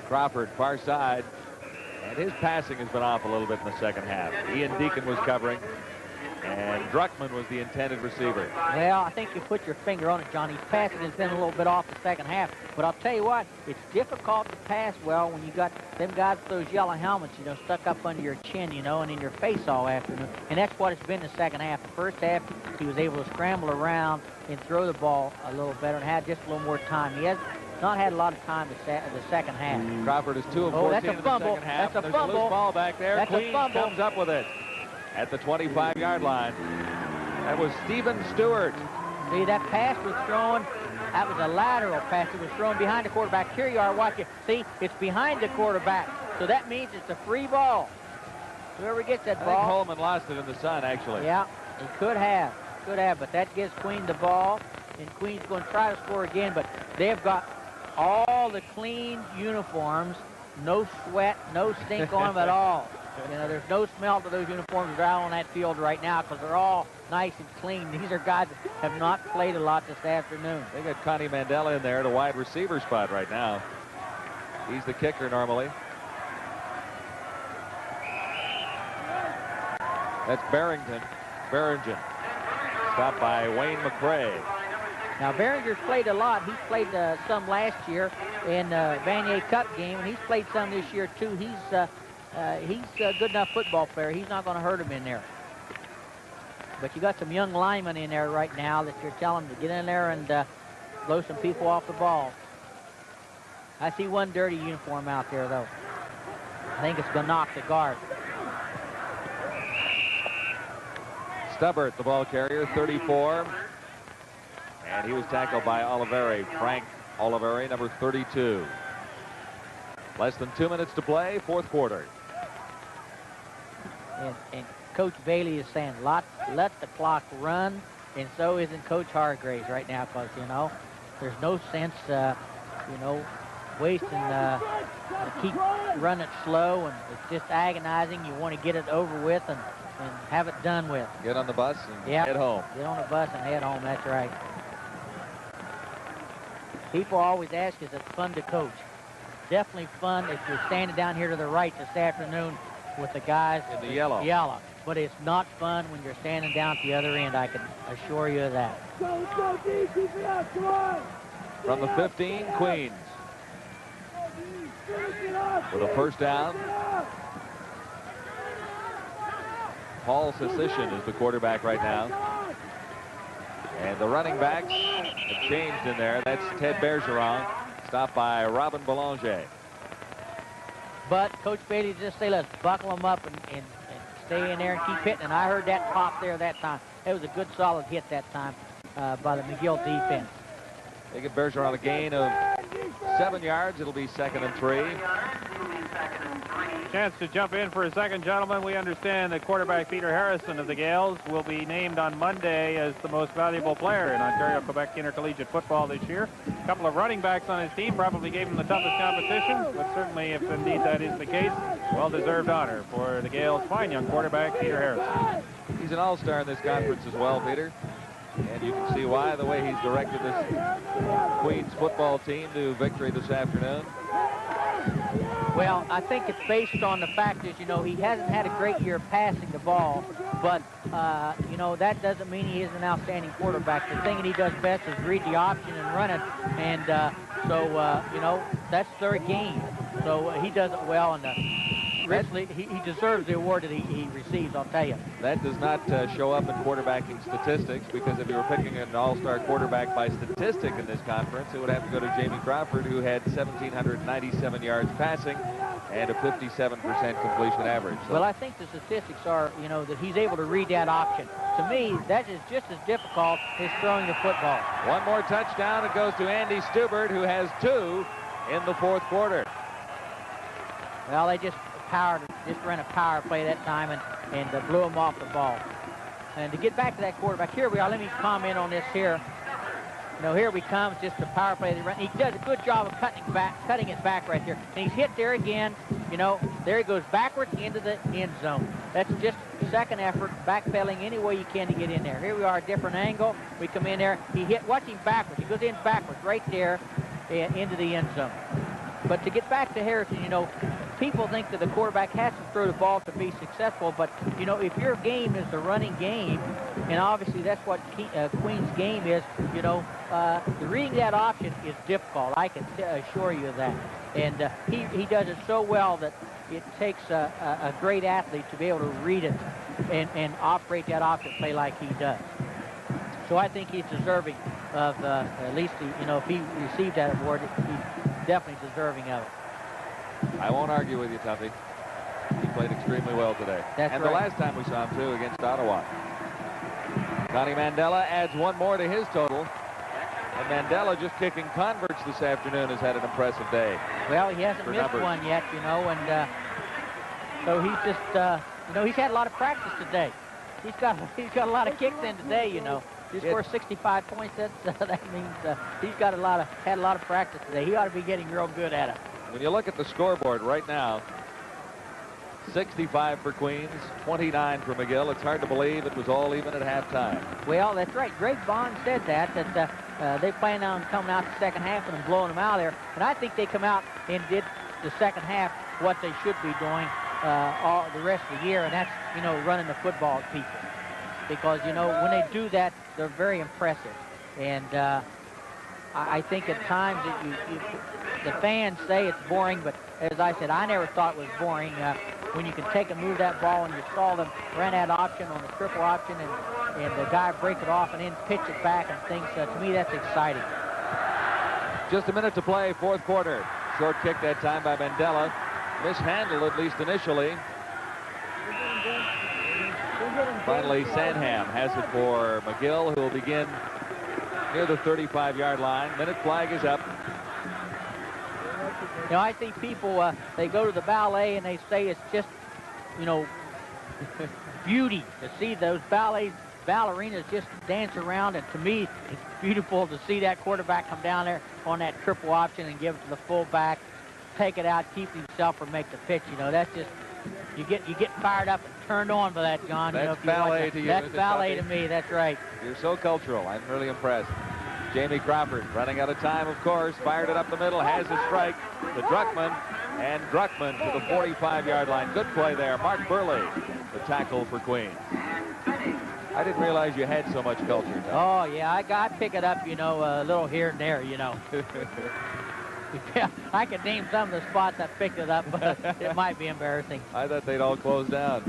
Crawford, far side. And his passing has been off a little bit in the second half. Ian Deacon was covering, and Druckman was the intended receiver. Well, I think you put your finger on it, John. His passing has been a little bit off the second half. But I'll tell you what, it's difficult to pass well when you got them guys with those yellow helmets, you know, stuck up under your chin, you know, and in your face all afternoon. And that's what it's been the second half. The first half, he was able to scramble around and throw the ball a little better and had just a little more time. He has not had a lot of time the second half. Crawford is 2 of 14 that's a in the fumble. second half. That's a There's fumble. a loose ball back there. That's Queens a fumble. comes up with it at the 25-yard line. That was Stephen Stewart. See, that pass was thrown. That was a lateral pass. It was thrown behind the quarterback. Here you are, watch it. See, it's behind the quarterback. So that means it's a free ball. Whoever gets that I ball. think Holman lost it in the sun, actually. Yeah, he could have. But that gives Queen the ball. And Queen's going to try to score again, but they've got all the clean uniforms no sweat, no stink on them at all. You know, there's no smell to those uniforms that are out on that field right now because they're all nice and clean. These are guys that have not played a lot this afternoon. They got Connie Mandela in there at a wide receiver spot right now. He's the kicker normally. That's Barrington. Stopped by Wayne McCrae. Now, Behringer's played a lot. He played some last year in Vanier Cup game, and he's played some this year, too. He's a good enough football player. He's not going to hurt him in there. But you got some young linemen in there right now that you're telling them to get in there and blow some people off the ball. I see one dirty uniform out there, though. I think it's going to knock the guard. Stubbert, the ball carrier, 34. And he was tackled by Oliveri, Frank Oliveri, number 32. Less than 2 minutes to play, fourth quarter. And Coach Bailey is saying, let the clock run, and so isn't Coach Hargraves right now, because, you know, there's no sense, you know, wasting, keep running slow, and it's just agonizing. You want to get it over with and have it done with. Get on the bus and head home. Get on the bus and head home, that's right. People always ask, is it fun to coach? Definitely fun if you're standing down here to the right this afternoon with the guys in the yellow. But it's not fun when you're standing down at the other end, I can assure you of that. From the 15, Queens. With a first down. Paul Sissishin is the quarterback right now. And the running backs have changed in there. That's Ted Bergeron, stopped by Robin Boulanger. But Coach Bailey just say, let's buckle them up and stay in there and keep hitting. And I heard that pop there that time. It was a good, solid hit that time by the McGill defense. They get Bergeron a gain of 7 yards. It'll be 2nd and 3. Chance to jump in for a second, gentlemen. We understand that quarterback Peter Harrison of the Gaels will be named on Monday as the most valuable player in Ontario-Quebec intercollegiate football this year. A couple of running backs on his team probably gave him the toughest competition, but certainly, if indeed that is the case, well-deserved honor for the Gaels' fine young quarterback, Peter Harrison. He's an all-star in this conference as well, Peter. And you can see why, the way he's directed this Queens football team to victory this afternoon. Well, I think it's based on the fact that, you know, he hasn't had a great year passing the ball, but, you know, that doesn't mean he is an outstanding quarterback. The thing that he does best is read the option and run it, and you know, that's their game. So he does it well, and richly, he deserves the award that he receives, I'll tell you. That does not show up in quarterbacking statistics, because if you were picking an all-star quarterback by statistic in this conference, it would have to go to Jamie Crawford, who had 1,797 yards passing and a 57% completion average. So. Well, I think the statistics are, you know, that he's able to read that option. To me, that is just as difficult as throwing the football. One more touchdown. It goes to Andy Stubert, who has 2 in the fourth quarter. Well, they just ran a power play that time and blew him off the ball. And to get back to that quarterback, here we are. Let me comment on this here. You know, here we come. It's just a power play. He does a good job of cutting it back right there. And he's hit there again. You know, there he goes backwards into the end zone. That's just second effort, backpedaling any way you can to get in there. Here we are, a different angle. We come in there. He hit, watch him backwards. He goes in backwards right there into the end zone. But to get back to Harrison, you know, people think that the quarterback has to throw the ball to be successful, but, you know, if your game is the running game, and obviously that's what Queen's game is, you know, reading that option is difficult. I can assure you of that. And he does it so well that it takes a great athlete to be able to read it and operate that option play like he does. So I think he's deserving of at least, you know, if he received that award, he's definitely deserving of it. I won't argue with you, Tuffy. He played extremely well today. That's and right. The last time we saw him, too, against Ottawa. Connie Mandela adds 1 more to his total. And Mandela, just kicking converts this afternoon, has had an impressive day. Well, he hasn't missed one yet, you know, and so he's just, you know, he's had a lot of practice today. He's got a lot of kicks in today, you know. He scored 65 points. That means he's had a lot of practice today. He ought to be getting real good at it. When you look at the scoreboard right now, 65 for Queens, 29 for McGill. It's hard to believe it was all even at halftime. Well, that's right. Greg Bond said that they plan on coming out the second half and blowing them out there. And I think they come out and did the second half what they should be doing all the rest of the year, and that's, you know, running the football at people. Because, you know, when they do that, they're very impressive. And I think at times that the fans say it's boring, but as I said, I never thought it was boring. When you can take and move that ball, and you saw them run that option on the triple option, and the guy break it off and then pitch it back and things, to me that's exciting. Just a minute to play, fourth quarter. Short kick that time by Mandela. Mishandled, at least initially. Finally, Sandham has it for McGill, who will begin near the 35-yard line. Minute flag is up. You know, I think people, they go to the ballet and they say it's just, you know, beauty to see those ballerinas just dance around. And to me, it's beautiful to see that quarterback come down there on that triple option and give it to the fullback, take it out, keep himself, or make the pitch. You know, that's just, you get fired up and turned on by that, John. That's, you know, if ballet you to you. That's ballet to me. That's right. You're so cultural. I'm really impressed. Jamie Crawford running out of time, of course, fired it up the middle, has a strike to Druckman, and Druckman to the 45-yard line. Good play there. Mark Burley, the tackle for Queens. I didn't realize you had so much culture, Tom. Oh, yeah, I pick it up, you know, a little here and there, you know. Yeah, I could name some of the spots I picked it up, but it might be embarrassing. I thought they'd all close down.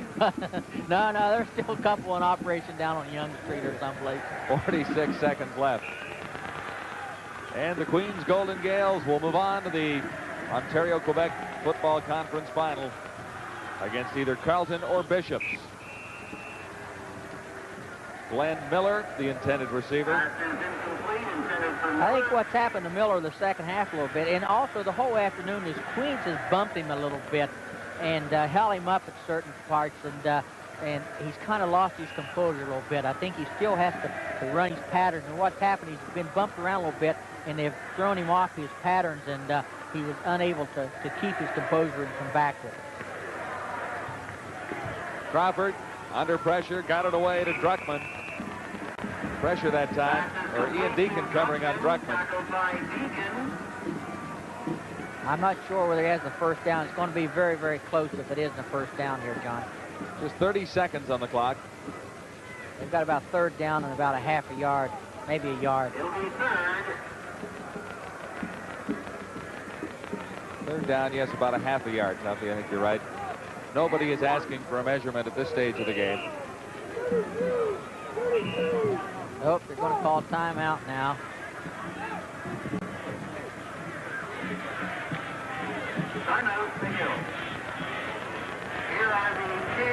No, there's still a couple in operation down on Young Street or someplace. 46 seconds left. And the Queens Golden Gaels will move on to the Ontario-Quebec Football Conference Final against either Carleton or Bishops. Glenn Miller, the intended receiver. I think what's happened to Miller the second half a little bit, and also the whole afternoon, is Queens has bumped him a little bit and held him up at certain parts, and he's kind of lost his composure a little bit. I think he still has to run his patterns, and what's happened, he's been bumped around a little bit, and they've thrown him off his patterns, and he was unable to keep his composure and come back with it. Crawford under pressure, got it away to Druckman. Pressure that time, or Ian Deacon covering on Druckman. I'm not sure whether he has the first down. It's going to be very, very close if it isn't a first down here, John. Just 30 seconds on the clock. They've got about third down and about a half a yard, maybe a yard. Third down, yes, about a half a yard, Tuffy. I think you're right. Nobody is asking for a measurement at this stage of the game. Nope, they're going to call timeout now.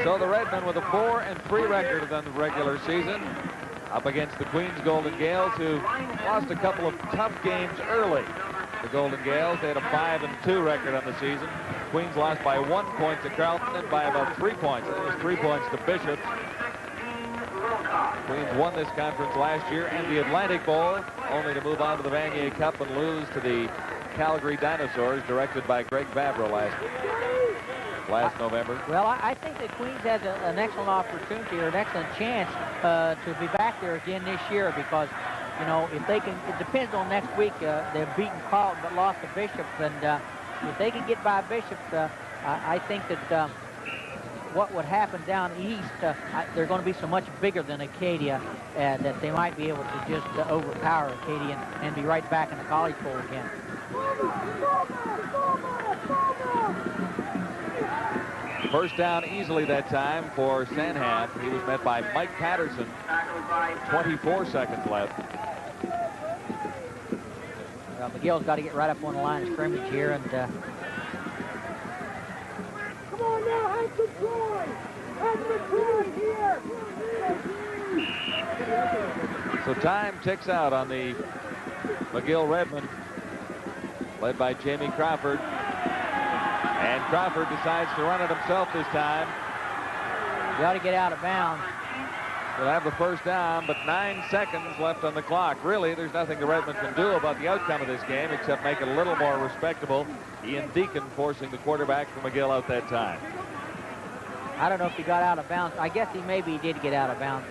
So the Redmen with a 4-3 record on the regular season up against the Queens Golden Gaels, who lost a couple of tough games early. The Golden Gaels, they had a 5-2 record on the season. Queens lost by 1 point to Carleton and by about 3 points. It was 3 points to Bishops. Queens won this conference last year and the Atlantic Bowl, only to move on to the Vanier Cup and lose to the Calgary Dinosaurs, directed by Greg Vavra last November. Well, I think that Queens has an excellent opportunity, or an excellent chance to be back there again this year, because, you know, if they can, it depends on next week. They've beaten Carleton but lost to Bishops, and if they can get by Bishops, I think that what would happen down east, they're going to be so much bigger than Acadia that they might be able to just overpower Acadia and be right back in the college bowl again. First down easily that time for Sandham. He was met by Mike Patterson. 24 seconds left. Well, McGill's got to get right up on the line of scrimmage here, and come on now, have the here. So time ticks out on the McGill Redman, led by Jamie Crawford. And Crawford decides to run it himself this time. He ought to get out of bounds. will have the first down, but 9 seconds left on the clock. Really, there's nothing the Redmen can do about the outcome of this game except make it a little more respectable. Ian Deacon forcing the quarterback from McGill out that time. I don't know if he got out of bounds. I guess he did get out of bounds,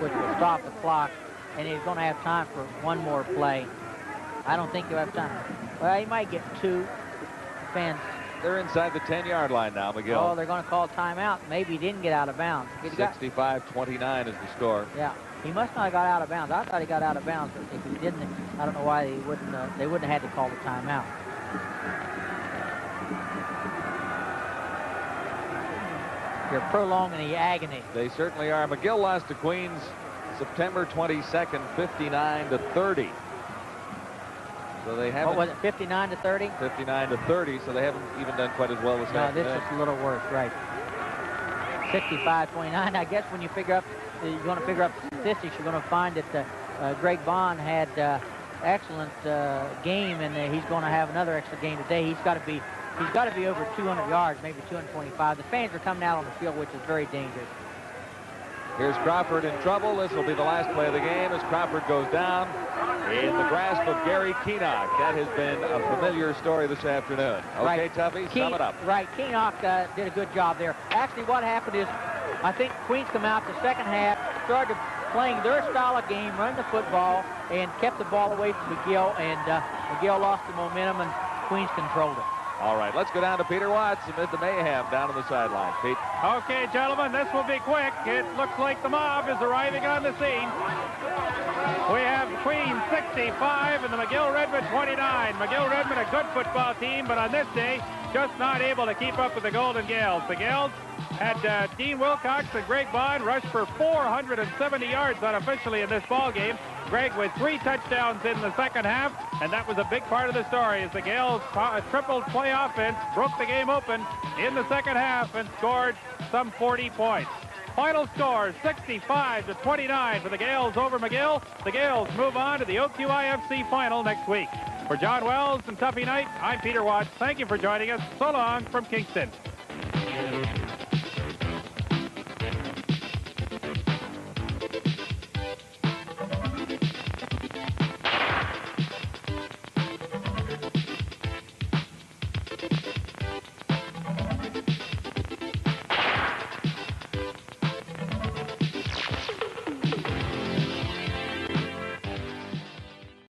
which will stop the clock, and he's going to have time for one more play. I don't think he'll have time. Well, he might get 2. Fans. They're inside the 10-yard line now, McGill. Oh, they're going to call timeout. Maybe he didn't get out of bounds. 65-29 is the score. Yeah, he must not have got out of bounds. I thought he got out of bounds. If he didn't, I don't know why they wouldn't have had to call the timeout. They're prolonging the agony. They certainly are. McGill lost to Queens September 22nd, 59-30. So they haven't. What was it, 59-30? 59-30. So they haven't even done quite as well this afternoon. No, this is a little worse, right? 65-29. I guess when you figure up, you're going to figure up statistics, you're going to find that Greg Bond had excellent game, and he's going to have another extra game today. He's got to be over 200 yards, maybe 225. The fans are coming out on the field, which is very dangerous. Here's Crawford in trouble. This will be the last play of the game as Crawford goes down in the grasp of Gary Keenock. That has been a familiar story this afternoon. Okay, right. Tuffy, sum it up. Right, Keenock did a good job there. Actually, what happened is, I think Queens come out the second half, started playing their style of game, running the football, and kept the ball away from McGill, and McGill lost the momentum, and Queens controlled it. All right, let's go down to Peter Watts amid the mayhem down on the sideline. Pete. Okay, gentlemen, this will be quick. It looks like the mob is arriving on the scene. We have Queens 65 and the McGill Redman 29. McGill Redman, a good football team, but on this day, just not able to keep up with the Golden Gaels. The Gaels had Dean Wilcox and Greg Bond rush for 470 yards unofficially in this ball game. Greg with 3 touchdowns in the second half, and that was a big part of the story as the Gaels triple play offense broke the game open in the second half and scored some 40 points. Final score 65-29 for the Gaels over McGill. The Gaels move on to the O-QIFC final next week. For John Wells and Tuffy Knight, I'm Peter Watts. Thank you for joining us. So long from Kingston.